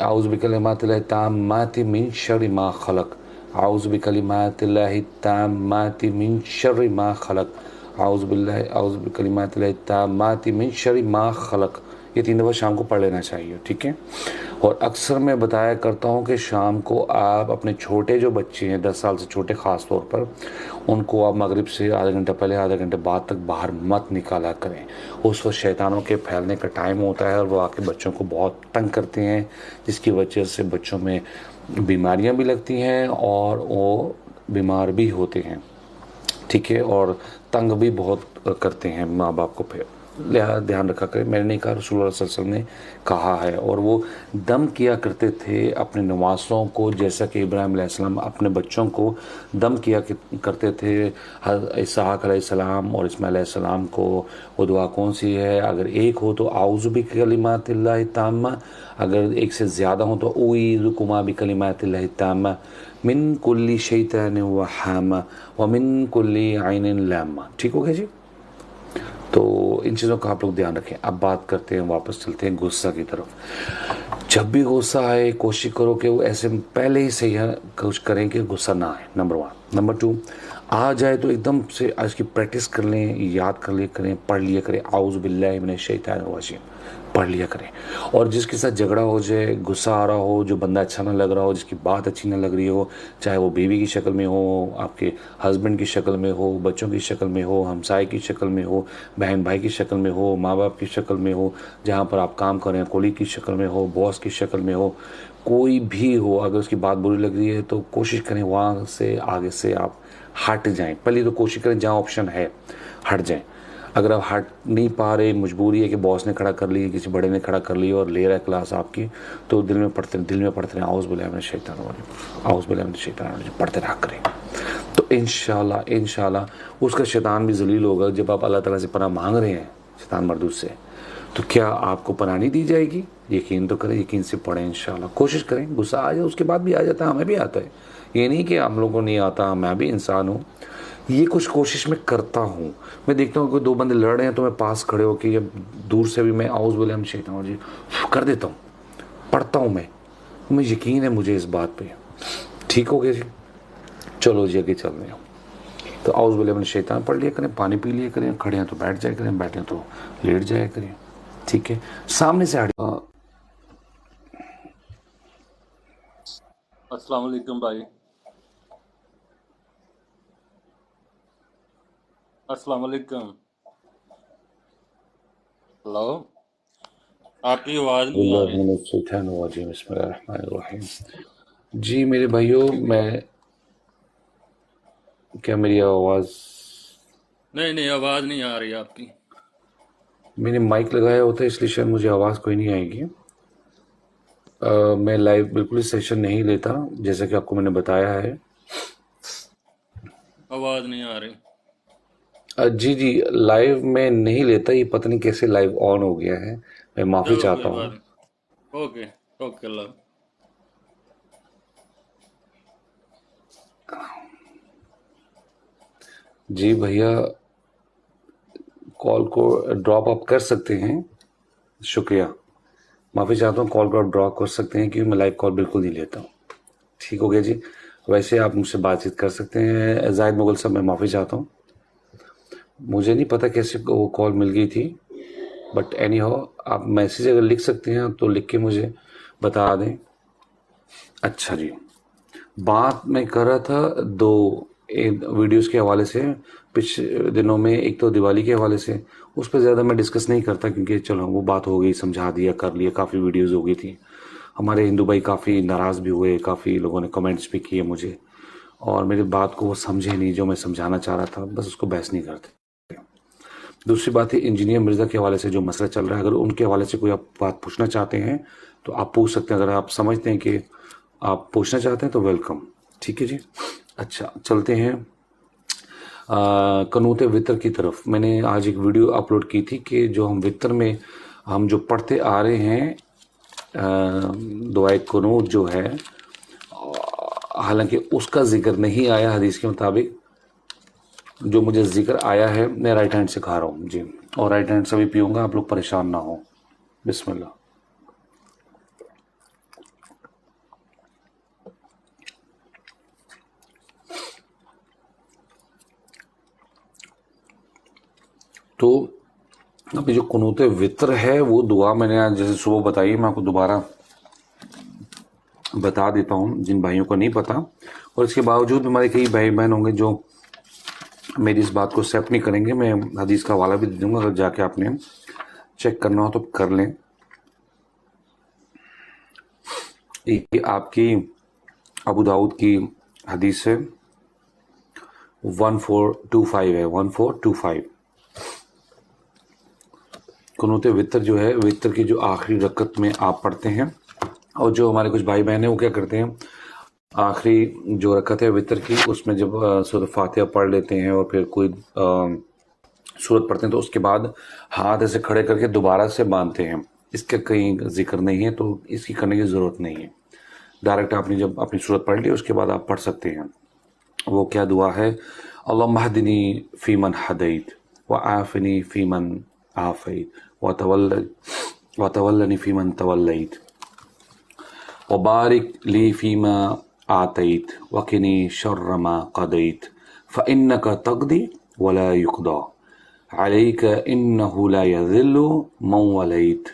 आऊज़ु बिकलिमातिल्लाहि ताम्माति मिन शर्रि मा खलक, आऊज़ु बिकलिमातिल्लाहि ताम्माति मिन शर्रि मा खलक, आऊज़ु बिकलिमातिल्लाहि ताम्माति मिन शर्रि मा खलक। ये 3 दफ़ा शाम को पढ़ लेना चाहिए, ठीक है। और अक्सर मैं बताया करता हूँ कि शाम को आप अपने छोटे जो बच्चे हैं 10 साल से छोटे ख़ास तौर पर, उनको आप मगरिब से आधा घंटा पहले आधा घंटे बाद तक बाहर मत निकाला करें। उस वक्त शैतानों के फैलने का टाइम होता है और वो आके बच्चों को बहुत तंग करते हैं, जिसकी वजह से बच्चों में बीमारियाँ भी लगती हैं और वो बीमार भी होते हैं, ठीक है। और तंग भी बहुत करते हैं माँ बाप को। फिर ध्यान रखा करें, मैंने नहीं कहा, रसूलुल्लाह सल्लल्लाहु अलैहि वसल्लम ने कहा है। और वो दम किया करते थे अपने नवासों को, जैसा कि इब्राहिम अलैहिस्सलाम अपने बच्चों को दम किया करते थे। इसहाक अलैहिस्सलाम और इस्माइल अलैहिस्सलाम को वो दुआ कौन सी है? अगर एक हो तो आऊज़ु बिकलिमातिल्लाहि ताम्मा, अगर एक से ज़्यादा हो तो उईज़ुकुमा बिकलिमातिल्लाहि ताम्मा मिन कुल्ली शैतानिन व हामा व मिन कुल्ली ऐनिन लाम्मा। ठीक हो गया जी। तो इन चीज़ों का आप लोग ध्यान रखें। अब बात करते हैं, वापस चलते हैं गुस्सा की तरफ। जब भी गुस्सा आए कोशिश करो कि वो ऐसे पहले ही सही है कुछ करें कि गुस्सा ना आए, नंबर 1। नंबर 2, आ जाए तो एकदम से आज की प्रैक्टिस कर लें, याद कर लिया करें, पढ़ लिया करें, आऊज़ु बिल्लाहि मिनश शैतानिर रजीम पढ़ लिया करें। और जिसके साथ झगड़ा हो जाए, गुस्सा आ रहा हो, जो बंदा अच्छा ना लग रहा हो, जिसकी बात अच्छी ना लग रही हो, चाहे वो बीवी की शक्ल में हो, आपके हस्बैंड की शक्ल में हो, बच्चों की शक्ल में हो, हमसाए की शक्ल में हो, बहन भाई की शक्ल में हो, माँ बाप की शक्ल में हो, जहाँ पर आप काम कर रहे हैं कोलीग की शक्ल में हो, बॉस की शक्ल में हो, कोई भी हो, अगर उसकी बात बुरी लग रही है तो कोशिश करें वहाँ से आगे से आप हट जाएं। पहले तो कोशिश करें जहाँ ऑप्शन है हट जाएं। अगर आप हट नहीं पा रहे, मजबूरी है कि बॉस ने खड़ा कर ली, किसी बड़े ने खड़ा कर लिया और ले रहा है क्लास आपकी, तो दिल में पढ़ते रहे आउज़ बिल्लाहि मिनश शैतानिर रजीम, आउज़ बिल्लाहि मिनश शैतानिर रजीम पढ़ते रहा करें। तो इंशाल्लाह उसका शैतान भी जलील होगा। जब आप अल्लाह ताला से पनाह मांग रहे हैं शैतान मरदूद से, तो क्या आपको पनाह नहीं दी जाएगी? यकीन तो करें, यकीन से पढ़ें, इंशाल्लाह कोशिश करें। गुस्सा आ जाए उसके बाद भी आ जाता है, हमें भी आता है, ये नहीं कि हम लोगों को नहीं आता, मैं भी इंसान हूँ। ये कुछ कोशिश मैं करता हूँ। मैं देखता हूँ कि दो बंदे लड़ रहे हैं तो मैं पास खड़े होकर या दूर से भी मैं आउज़ बिल्लाहि मिनश शैतानिर रजीम कर देता हूँ, पढ़ता हूँ। मैं यकीन है मुझे इस बात पे। ठीक हो गया जी, चलो जी आगे चल रहे हैं। तो आउज़ बिल्लाहि मिनश शैतान पढ़ लिया करें, पानी पी लिया करें, खड़े हैं तो बैठ जाया करें, बैठे हैं तो लेट जाया करें। ठीक है, सामने से अस्सलाम वालेकुम भाई। अस्सलाम वालेकुम। हेलो, आपकी आवाज़ नहीं आ रही। बिस्मिल्लाहिर्रहमानिर्रहीम। जी मेरे भाइयों, मैं क्या मेरी आवाज़, नहीं नहीं, आवाज़ नहीं आ रही आपकी। मैंने माइक लगाया होता है इसलिए शायद मुझे आवाज़ कोई नहीं आएगी। मैं लाइव बिल्कुल ही सेशन नहीं लेता जैसा कि आपको मैंने बताया है। आवाज़ नहीं आ रही। जी जी, लाइव में नहीं लेता, ये पता नहीं कैसे लाइव ऑन हो गया है, मैं माफ़ी चलो चाहता कोई बात हूँ। नहीं। ओके। ओके अल्लाह। जी भैया, कॉल को ड्रॉप आप कर सकते हैं, शुक्रिया। माफ़ी चाहता हूँ, कॉल को आप ड्रॉप कर सकते हैं क्योंकि मैं लाइव कॉल बिल्कुल नहीं लेता हूँ। ठीक हो गया जी। वैसे आप मुझसे बातचीत कर सकते हैं। जाहिद मुगल साहब, मैं माफ़ी चाहता हूँ, मुझे नहीं पता कैसे वो कॉल मिल गई थी, बट एनी हाउ आप मैसेज अगर लिख सकते हैं तो लिख के मुझे बता दें। अच्छा जी, बात मैं कर रहा था दो वीडियोस के हवाले से पिछले दिनों में। एक तो दिवाली के हवाले से, उस पर ज़्यादा मैं डिस्कस नहीं करता क्योंकि चलो वो बात हो गई, समझा दिया, कर लिया, काफ़ी वीडियोस हो गई थी। हमारे हिंदू भाई काफ़ी नाराज़ भी हुए, काफ़ी लोगों ने कमेंट्स भी किए मुझे, और मेरी बात को वो समझे नहीं जो मैं समझाना चाह रहा था, बस उसको बहस नहीं करते। दूसरी बात है इंजीनियर मिर्ज़ा के हवाले से जो मसला चल रहा है, अगर उनके हवाले से कोई आप बात पूछना चाहते हैं तो आप पूछ सकते हैं। अगर आप समझते हैं कि आप पूछना चाहते हैं तो वेलकम। ठीक है जी। अच्छा, चलते हैं कनूत वितर की तरफ। मैंने आज एक वीडियो अपलोड की थी कि जो हम वितर में हम जो पढ़ते आ रहे हैं दुआए कुनूत जो है, हालांकि उसका जिक्र नहीं आया हदीस के मुताबिक। जो मुझे जिक्र आया है मैं राइट हैंड से खा रहा हूँ जी, और राइट हैंड से भी पीऊँगा, आप लोग परेशान ना हो। बिस्मिल्लाह। तो अभी जो कुनूत वितर है वो दुआ मैंने आज जैसे सुबह बताई, मैं आपको दोबारा बता देता हूँ जिन भाइयों को नहीं पता, और इसके बावजूद हमारे कई भाई बहन होंगे जो मेरी इस बात को एक्सेप्ट नहीं करेंगे। मैं हदीस का हवाला भी दे दूंगा, अगर जाके आपने चेक करना हो तो कर लें। ये आपकी अबू दाऊद की हदीस है, 1425 है, 1425। कुनूत वितर जो है, वितर की जो आखिरी रकत में आप पढ़ते हैं, और जो हमारे कुछ भाई बहन हैं वो क्या करते हैं, आखिरी जो रकत है वितर की उसमें जब सूरत फातिहा पढ़ लेते हैं और फिर कोई सूरत पढ़ते हैं तो उसके बाद हाथ ऐसे खड़े करके दोबारा से बांधते हैं। इसका कहीं जिक्र नहीं है तो इसकी करने की ज़रूरत नहीं है। डायरेक्ट आपने जब अपनी सूरत पढ़ ली उसके बाद आप पढ़ सकते हैं। वो क्या दुआ है, अल्लाहुम्मा हदिनी फ़ीमन हदैत व आफ़िनी फ़ीमन आफ़ैत व तवल्लनी फ़ीमन तवल्लैत व बारिक ली फ़ीमा आतैत व क़िनी शर्र मा क़दैत फ़इन्नका तक़दी व ला युक़दा अलैका इन्नहु ला यज़िल्लु मन वलैत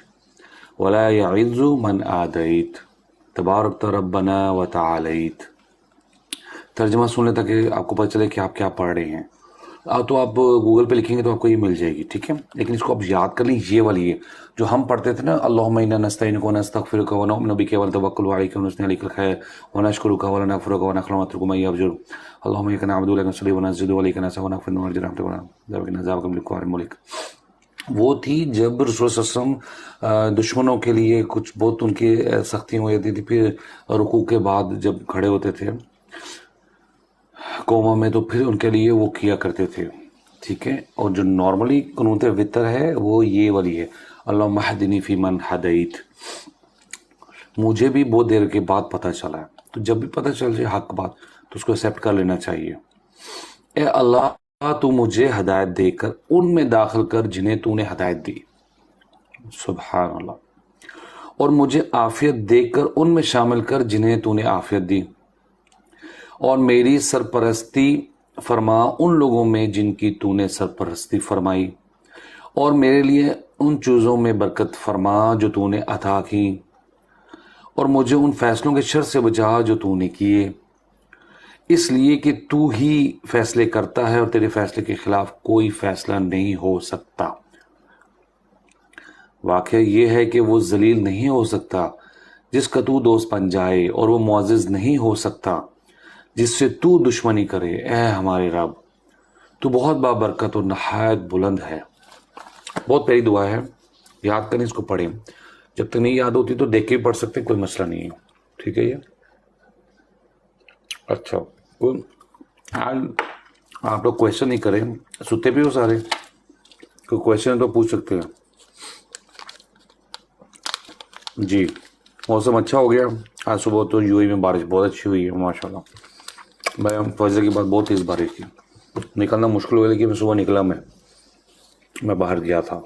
व ला यइज़्ज़ु मन आदैत तबारकत रब्बना व तआलैत। तर्जुमा सुन लें ताकि आपको पता चले कि आप क्या पढ़ रहे हैं। तो आप गूगल पे लिखेंगे तो आपको ये मिल जाएगी, ठीक है। लेकिन इसको आप याद कर लें, ये वाली है जो हम पढ़ते थे ना, अल्लाहुम्मा इन्ना नस्तईनुका व नस्तगफिरुका व नु'मिनु बिका व नतवक्कलु अलैका व नुस्नी अलैकल खैर व नशकुरुका व नगफिरुका व नखलु व नत्रुकु मा यफजुर अल्लाहुम्मा इय्याका नअबुदु व इय्याका नस्तईनु व नस्जुदु व इलैका नसअु व नगफिरु व नरजु रहमतक व नज़ाबक मिनल कुफारिल मुलिक। वो थी जब रसूल सल्लल्लाहु अलैहि वसल्लम दुश्मनों के लिए कुछ बहुत उनकी सख्तियाँ हो जाती थी, फिर रुकू के बाद जब खड़े होते थे कोमा में, तो फिर उनके लिए वो किया करते थे, ठीक है। और जो नॉर्मली कुनूत वितर है वो ये वाली है, अल्लाहुम्मा हदिनी फीमन हदैत। मुझे भी बहुत देर के बाद पता चला है, तो जब भी पता चल जाए हक बात तो उसको एक्सेप्ट कर लेना चाहिए। ए अल्लाह, तू मुझे हदायत देकर उनमें दाखिल कर जिन्हें तूने हदायत दी, सुभान अल्लाह। और मुझे आफियत देकर उनमें शामिल कर जिन्हें तूने आफियत दी। और मेरी सरपरस्ती फरमा उन लोगों में जिनकी तूने सरपरस्ती फरमाई। और मेरे लिए उन चीज़ों में बरकत फरमा जो तूने अता की। और मुझे उन फैसलों के शर से बचा जो तूने किए, इसलिए कि तू ही फैसले करता है और तेरे फैसले के खिलाफ कोई फैसला नहीं हो सकता। वाक़या ये है कि वो जलील नहीं हो सकता जिसका तू दोस्त बन जाए, और वो मुअज़्ज़िज़ नहीं हो सकता जिससे तू दुश्मनी करे। ए हमारे रब, तू बहुत बाबरकत और नहायत बुलंद है। बहुत प्यारी दुआ है, याद करें, इसको पढ़ें। जब तक नहीं याद होती तो देख के भी पढ़ सकते, कोई मसला नहीं है, ठीक है। ये अच्छा, कोई आज आप लोग क्वेश्चन नहीं करें, सुते भी हो सारे, कोई क्वेश्चन तो पूछ सकते हैं जी। मौसम अच्छा हो गया आज सुबह, तो यूएई में बारिश बहुत अच्छी हुई है माशाल्लाह। भाई हम फजर के बाद बहुत तेज़ बारिश थी, निकलना मुश्किल हो गया, लेकिन सुबह निकला मैं बाहर गया था।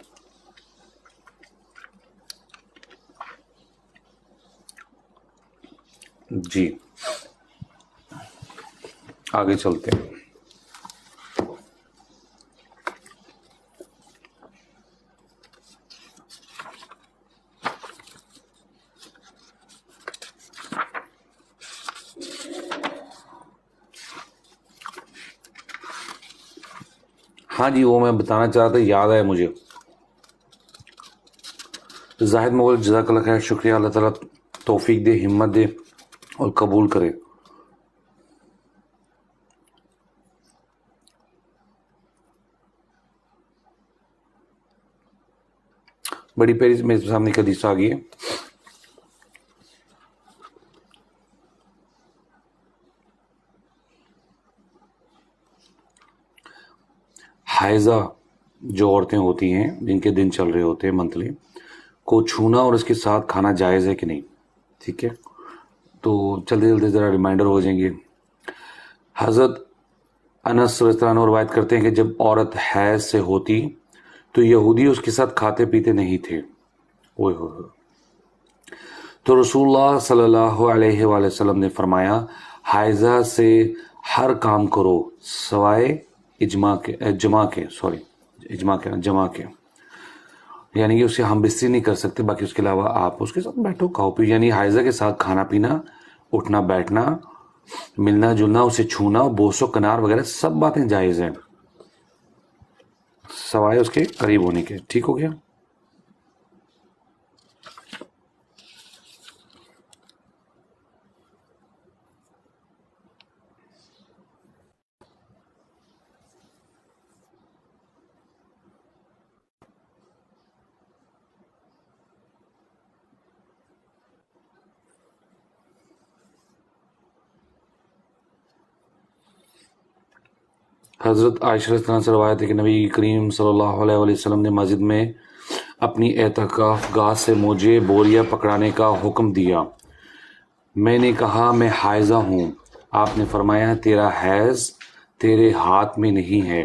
जी आगे चलते हैं। हाँ जी, वो मैं बताना चाह रहा था, याद आया मुझे। जाहिद मोगल, जज़ाकल्लाह खैर, शुक्रिया। अल्लाह ताला तौफीक दे, हिम्मत दे और कबूल करे। बड़ी प्यारी मेरे सामने एक हदीस आ गई है। हाइजा जो औरतें होती हैं जिनके दिन चल रहे होते हैं मंथली, को छूना और उसके साथ खाना जायज़ है कि नहीं, ठीक है। तो चलते चलते ज़रा रिमाइंडर हो जाएंगे। हज़रत अनस रज़ियल्लाहु अन्हु रवायत करते हैं कि जब औरत हैज से होती तो यहूदी उसके साथ खाते पीते नहीं थे। ओए हो। तो रसूलुल्लाह सल्लल्लाहु अलैहि वसल्लम ने फरमाया, हाइजा से हर काम करो सवाए जमा के, यानी कि उसे हम बिस्तरी नहीं कर सकते, बाकी उसके अलावा आप उसके साथ बैठो खाओ पियो। यानी हाइजा के साथ खाना पीना, उठना बैठना, मिलना जुलना, उसे छूना, बोसो कनार वगैरह सब बातें जायज़ हैं सवाए उसके करीब होने के। ठीक हो गया। हज़रत आयशा रज़ियल्लाहु अन्हा से रवायत है कि नबी करीम सल्लल्लाहु अलैहि वसल्लम ने मस्जिद में अपनी एतकाफ गाह से मुझे बोरिया पकड़ाने का हुक्म दिया। मैंने कहा मैं हाइजा हूँ। आपने फरमाया तेरा हैज़ तेरे हाथ में नहीं है।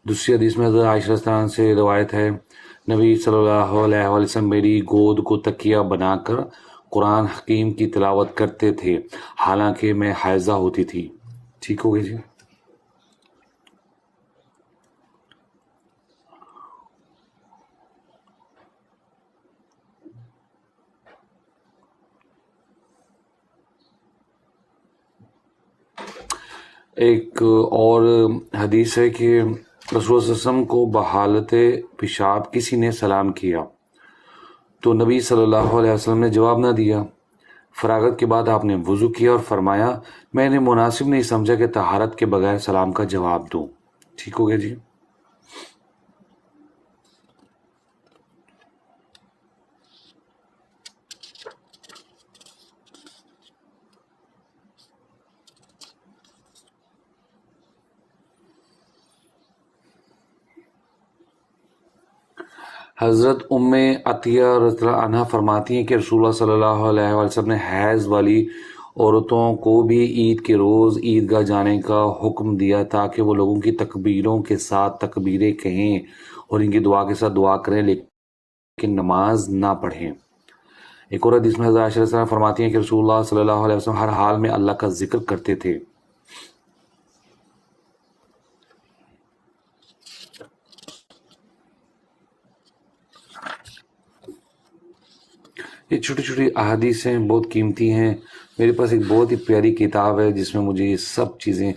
दूसरी हदीस में हज़रत आयशा रज़ियल्लाहु अन्हा से रवायत है, नबी सल्लल्लाहु अलैहि वसल्लम मेरी गोद को तकिया बनाकर कुरान हकीम की तिलावत करते थे, हालांकि मैं हाइजा होती थी। ठीक हो गई जी। एक और हदीस है कि रसूल सल्लल्लाहु अलैहि वसल्लम को बहालत पेशाब किसी ने सलाम किया तो नबी सल्लल्लाहु अलैहि वसल्लम ने जवाब ना दिया। फरागत के बाद आपने वुज़ू किया और फरमाया, मैंने मुनासिब नहीं समझा कि तहारत के बगैर सलाम का जवाब दूं। ठीक हो गया जी। हज़रत उम्मे अतिया रज़ियल्लाहु अन्हा फरमाती हैं कि रसूलुल्लाह सल्लल्लाहु अलैहि वसल्लम ने हैज़ वाली औरतों को भी ईद के रोज़ ईदगाह जाने का हुक्म दिया ताकि वो लोगों की तकबीरों के साथ तकबीरें कहें और इनकी दुआ के साथ दुआ करें, लेकिन नमाज ना पढ़ें। एक और हदीस में हज़रत आयशा रज़ियल्लाहु अन्हा फरमाती हैं कि रसूलुल्लाह सल्लल्लाहु अलैहि वसल्लम हर हाल में अल्लाह का जिक्र करते थे। ये छोटी छोटी अहादीसें बहुत कीमती हैं। मेरे पास एक बहुत ही प्यारी किताब है जिसमें मुझे ये सब चीज़ें,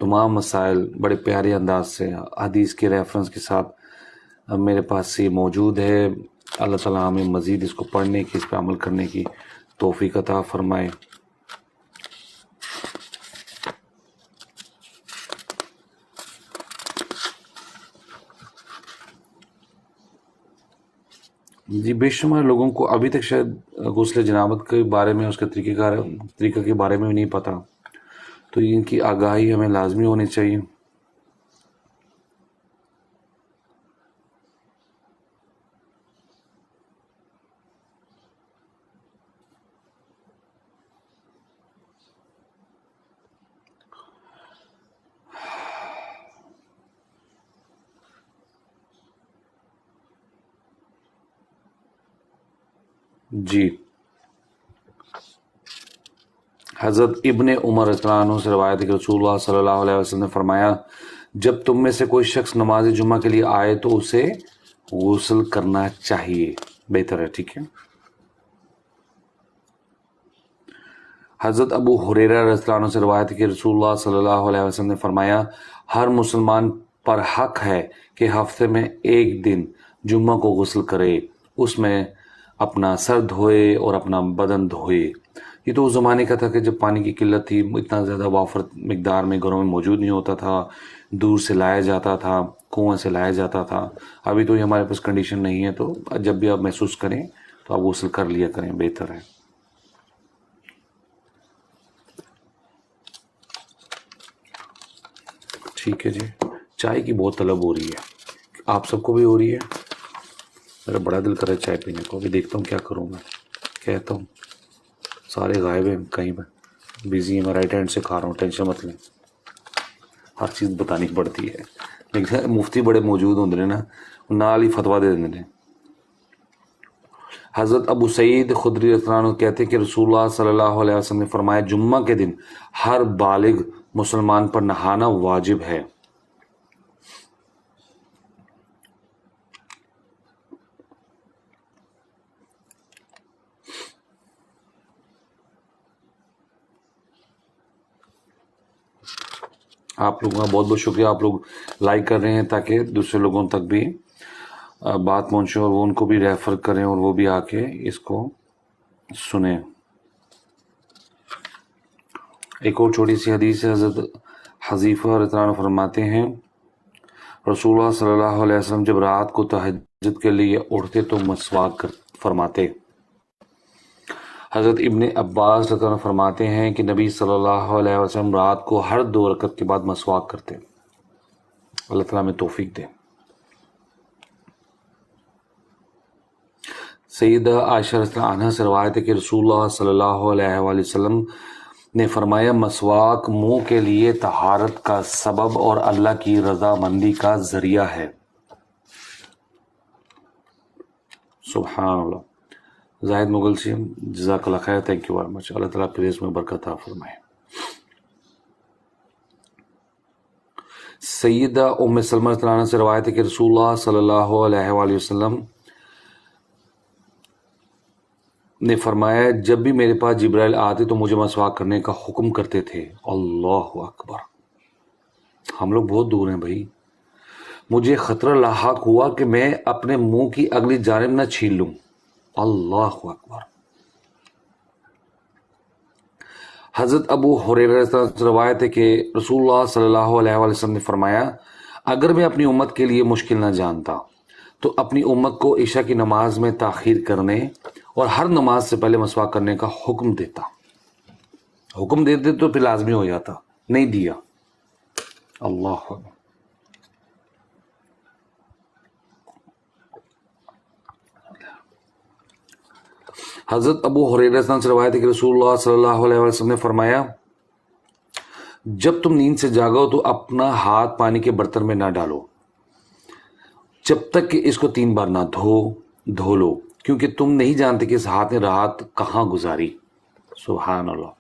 तमाम मसाइल बड़े प्यारे अंदाज से हदीस के रेफरेंस के साथ मेरे पास ये मौजूद है। अल्लाह ताला हमें मज़ीद इसको पढ़ने की, इस पर अमल करने की तौफीक अता फरमाए। जी, बेशुमार लोगों को अभी तक शायद गुस्ल जनाबत के बारे में, उसके तरीक़ा के बारे में भी नहीं पता, तो इनकी आगाही हमें लाजमी होनी चाहिए। जी, हज़रत इब्ने उमर रज़ियल्लाहु अन्हु से रवायत है कि रसूलुल्लाह सल्लल्लाहु अलैहि वसल्लम ने फरमाया, जब तुम में से कोई शख्स नमाज जुम्मा के लिए आए तो उसे गुस्ल करना चाहिए, बेहतर है। ठीक है। हज़रत अबू हुरैरा रज़ियल्लाहु अन्हु से रवायत है कि रसूलुल्लाह सल्लल्लाहु अलैहि वसल्लम ने फरमाया, हर मुसलमान पर हक है कि हफ्ते में एक दिन जुम्मा को गुस्ल करे, उसमें अपना सर धोए और अपना बदन धोए। ये तो उस ज़माने का था कि जब पानी की किल्लत थी, इतना ज़्यादा वाफर मिकदार में घरों में मौजूद नहीं होता था, दूर से लाया जाता था, कुएं से लाया जाता था। अभी तो ये हमारे पास कंडीशन नहीं है, तो जब भी आप महसूस करें तो आप गुस्ल कर लिया करें, बेहतर है। ठीक है जी। चाय की बहुत तलब हो रही है, आप सबको भी हो रही है? मेरा बड़ा दिल कर रहा है चाय पीने को। अभी देखता हूँ क्या करूँ मैं। कहता हूँ सारे गायब हैं, कहीं पर बिजी है। मैं राइट हैंड से खा रहा हूँ, टेंशन मत लें, हर चीज़ बतानी पड़ती है। लेकिन मुफ्ती बड़े मौजूद होंगे ने ना, नाल ही फतवा दे देंगे ने। हज़रत अबू सईद खुदरी रज़ियल्लाहु अन्हु कहते हैं कि रसूलुल्लाह सल्लल्लाहु अलैहि वसल्लम ने फरमाया, जुम्मा के दिन हर बालिग मुसलमान पर नहाना वाजिब है। आप लोगों का बहुत बहुत शुक्रिया, आप लोग लाइक कर रहे हैं ताकि दूसरे लोगों तक भी बात पहुंचे और वो उनको भी रेफर करें और वो भी आके इसको सुने। एक और छोटी सी हदीस है। हज़रत हज़ीफ़ा रज़ियल्लाहु अन्हु फरमाते हैं, रसूलुल्लाह सल्लल्लाहु अलैहि वसल्लम जब रात को तहज्जुद के लिए उठते तो मसवाक फरमाते। हज़रत इब्ने अब्बास रज़ियल्लाहु अन्हु फरमाते हैं कि नबी सल्लल्लाहु अलैहि वसल्लम रात को हर 2 रकत के बाद मसवाक करते। अल्लाह ताला में तौफीक दे। सैयदा आयशा रज़ियल्लाहु अन्हा से रवायत है कि रसूलुल्लाह सल्लल्लाहु अलैहि वसल्लम ने फरमाया, मसवाक मुंह के लिए तहारत का सबब और अल्लाह की रज़ामंदी का जरिया है। सुभान अल्लाह। जाहिद मुगल से जज़ाकल्लाह खैर, थैंक यू वेरी मच। अल्लाह ताला फिर इसमें बरकत अता फरमाए। सैयदा उम्मे सलमा रज़ियल्लाहु अन्हा से रवायत है कि रसूलुल्लाह सल्लल्लाहु अलैहि वसल्लम ने फरमाया, जब भी मेरे पास जिब्राइल आते तो मुझे मसवाक करने का हुक्म करते थे। अल्लाहु अकबर। हम लोग बहुत दूर हैं भाई। मुझे खतरा लाहक हुआ कि मैं अपने मुंह की अगली जानिब न छीन लूं। अल्लाह अकबर। हजरत अबू हुरैरा से रवायत है कि रसूलुल्लाह सल्लल्लाहु अलैहि वसल्लम ने फरमाया, अगर मैं अपनी उम्मत के लिए मुश्किल न जानता तो अपनी उम्मत को ईशा की नमाज में ताखीर करने और हर नमाज से पहले मसवाक करने का हुक्म देता। हुक्म देते तो फिर लाजमी हो जाता, नहीं दिया। अल्लाह अकबर। हजरत अबू हुरैरा से रवायत है कि रसूलुल्लाह सल्लल्लाहु अलैहि वसल्लम ने फरमाया, जब तुम नींद से जागो तो अपना हाथ पानी के बर्तन में ना डालो जब तक कि इसको 3 बार ना धो लो, क्योंकि तुम नहीं जानते कि इस हाथ ने रात कहाँ गुजारी। सुभान अल्लाह।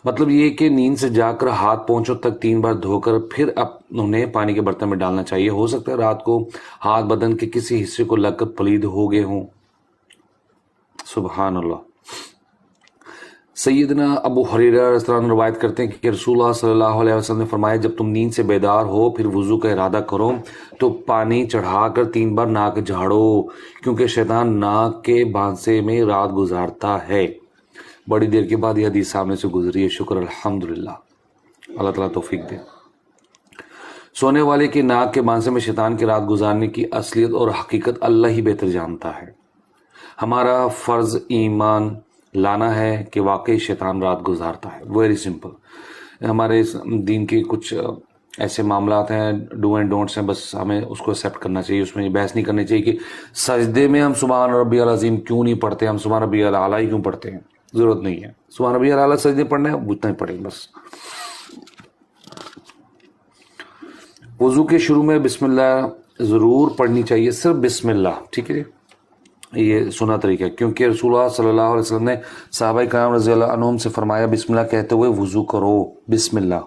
मतलब ये कि नींद से जाकर हाथ पहुंचों तक 3 बार धोकर फिर अब उन्हें पानी के बर्तन में डालना चाहिए। हो सकता है रात को हाथ बदन के किसी हिस्से को लगकर पलीद हो गए हों। सुभान अल्लाह। सैयदना अबू हुरैरा रवायत करते हैं कि रसूलुल्लाह सल्लल्लाहु अलैहि वसल्लम ने फरमाया, जब तुम नींद से बेदार हो फिर वुजू का इरादा करो तो पानी चढ़ाकर 3 बार नाक झाड़ो, क्योंकि शैतान नाक के बांसे में रात गुजारता है। बड़ी देर के बाद यह हदीस सामने से गुजरी है। शुक्र अल्हम्दुलिल्लाह, अल्लाह ताला तौफीक दे। सोने वाले के नाक के बांसे में शैतान की रात गुजारने की असलियत और हकीकत अल्लाह ही बेहतर जानता है। हमारा फर्ज ईमान लाना है कि वाकई शैतान रात गुजारता है। Very simple. हमारे दीन के कुछ ऐसे मामलात हैं, डू एंड डोंट्स हैं, बस हमें उसको एक्सेप्ट करना चाहिए। उसमें बहस नहीं करनी चाहिए कि सजदे में हम सुभान रब्बियल अज़ीम क्यों नहीं पढ़ते, हम सुभान रब्बियल आला ही क्यों पढ़ते हैं। जरूरत नहीं है। सुभान रब्बियल आला सजदे पढ़ना है उतना ही पढ़ें बस। वुजू के शुरू में बिस्मिल्लाह जरूर पढ़नी चाहिए, सिर्फ बिस्मिल्लाह, ठीक है। ये सुना तरीका है, क्योंकि रसूलुल्लाह सल्लल्लाहु अलैहि वसल्लम ने सहाबाए किराम रज़ियल्लाहु अन्हुम से फरमाया, बिस्मिल्लाह कहते हुए वुजू करो। बिस्मिल्लाह,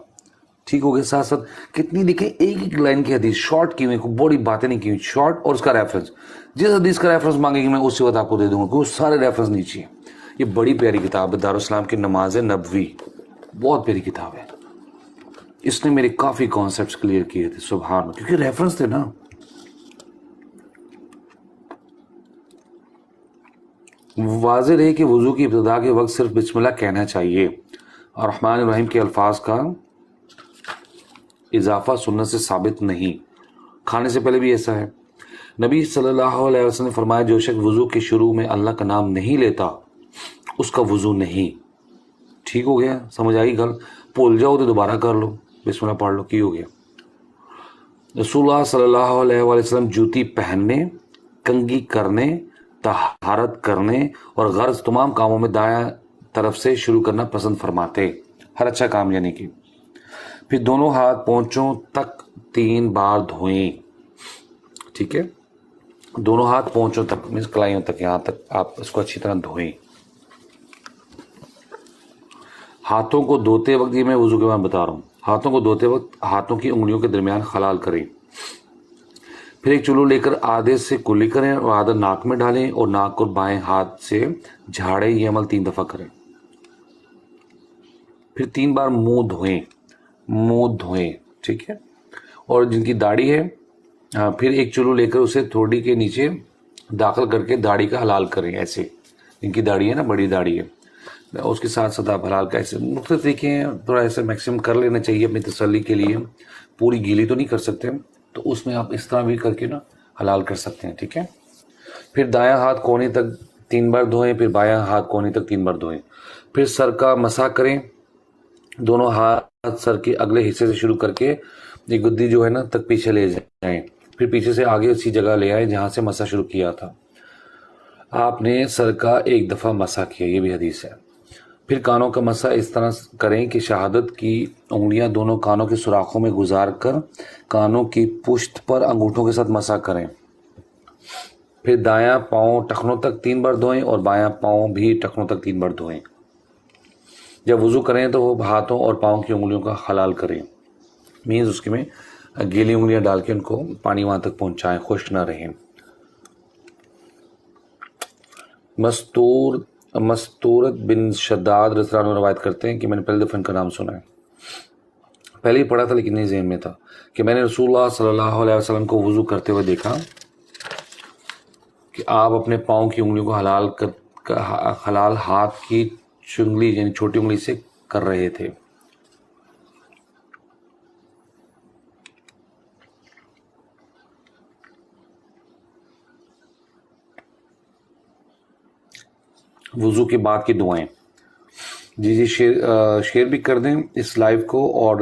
ठीक हो गया। साथ साथ कितनी देखें, एक एक लाइन की हदीस शॉर्ट की हुई, बड़ी बातें नहीं की हुई, शॉर्ट, और उसका रेफरेंस। जिस हदीस का रेफरेंस मांगेगी मैं उसी वक्त आपको दे दूंगा, क्योंकि सारे रेफरेंस नीचे हैं। ये बड़ी प्यारी किताब है, दारुल इस्लाम की नमाज नबवी, बहुत प्यारी किताब है। इसने मेरे काफी कॉन्सेप्ट्स क्लियर किए थे, सुभान, क्योंकि रेफरेंस थे ना। वाज़ेह रहे कि वुजू की इब्तिदा के वक्त सिर्फ बिस्मिल्लाह कहना चाहिए और रहमान रहीम के अल्फाज का इजाफा सुन्नत से साबित नहीं। खाने से पहले भी ऐसा है। नबी सल्लल्लाहु अलैहि वसल्लम ने फरमाया, जो शख्स वुजू के शुरू में अल्लाह का नाम नहीं लेता उसका वुजू नहीं। ठीक हो गया, समझ आई गल। भूल जाओ तो दोबारा कर लो, बिस्मिल्लाह पढ़ लो, की हो गया। रसूलुल्लाह सल्लल्लाहु अलैहि वसल्लम जूती पहनने, कंघी करने, तहारत करने और गर्ज तमाम कामों में दायां तरफ से शुरू करना पसंद फरमाते। हर अच्छा काम यानी कि। फिर दोनों हाथ पोंचों तक 3 बार धोएं, ठीक है। दोनों हाथ पोंचों तक मीन्स कलाइयों तक, यहां तक आप इसको अच्छी तरह धोएं। हाथों को धोते वक्त, ये मैं वुजू के बाद बता रहा हूं, हाथों को धोते वक्त हाथों की उंगलियों के दरमियान खलाल करें। फिर एक चुल्लू लेकर आधे से कुल्ली करें और आधा नाक में डालें और नाक को बाएं हाथ से झाड़ें। ये अमल 3 दफा करें। फिर 3 बार मुंह धोएं, ठीक है। और जिनकी दाढ़ी है, फिर एक चुल्लू लेकर उसे थोड़ी के नीचे दाखिल करके दाढ़ी का हलाल करें। ऐसे जिनकी दाढ़ी है ना, बड़ी दाढ़ी है, उसके साथ साथ आप हलाल का ऐसे मुख्तलिफ तरीके हैं। थोड़ा ऐसे मैक्सिमम कर लेना चाहिए अपनी तसल्ली के लिए। पूरी गीली तो नहीं कर सकते, तो उसमें आप इस तरह भी करके ना हलाल कर सकते हैं, ठीक है। फिर दायां हाथ कोने तक 3 बार धोएं, फिर बायां हाथ कोने तक 3 बार धोएं। फिर सर का मसा करें। दोनों हाथ सर के अगले हिस्से से शुरू करके ये गुद्दी जो है ना तक पीछे ले जाएं। फिर पीछे से आगे उसी जगह ले आए जहां से मसा शुरू किया था। आपने सर का 1 दफा मसा किया, ये भी हदीस है। फिर कानों का मसा इस तरह करें कि शहादत की उंगलियां दोनों कानों के सुराखों में गुजार कर कानों की पुश्त पर अंगूठों के साथ मसा करें। फिर दायां पांव टखनों तक 3 बार धोएं और बायां पांव भी टखनों तक 3 बार धोएं। जब वुजू करें तो वो हाथों और पांव की उंगलियों का हलाल करें, मीन्स उसके में गीली उंगलियां डाल के उनको पानी वहां तक पहुंचाएं, खुश्क ना रहें। मस्तूरत बिन शद्दाद रज़ियल्लाहु अन्हु रवायत करते हैं कि मैंने पहले दफा इनका नाम सुना है। पहले ही पढ़ा था लेकिन नहीं ज़हन में था कि मैंने रसूलुल्लाह सल्लल्लाहु अलैहि वसल्लम को वज़ू करते हुए देखा कि आप अपने पाँव की उंगलियों को हलाल हाथ की चुंगली यानी छोटी उंगली से कर रहे थे। वज़ू के बाद की दुआएं। जी शेयर भी कर दें इस लाइव को और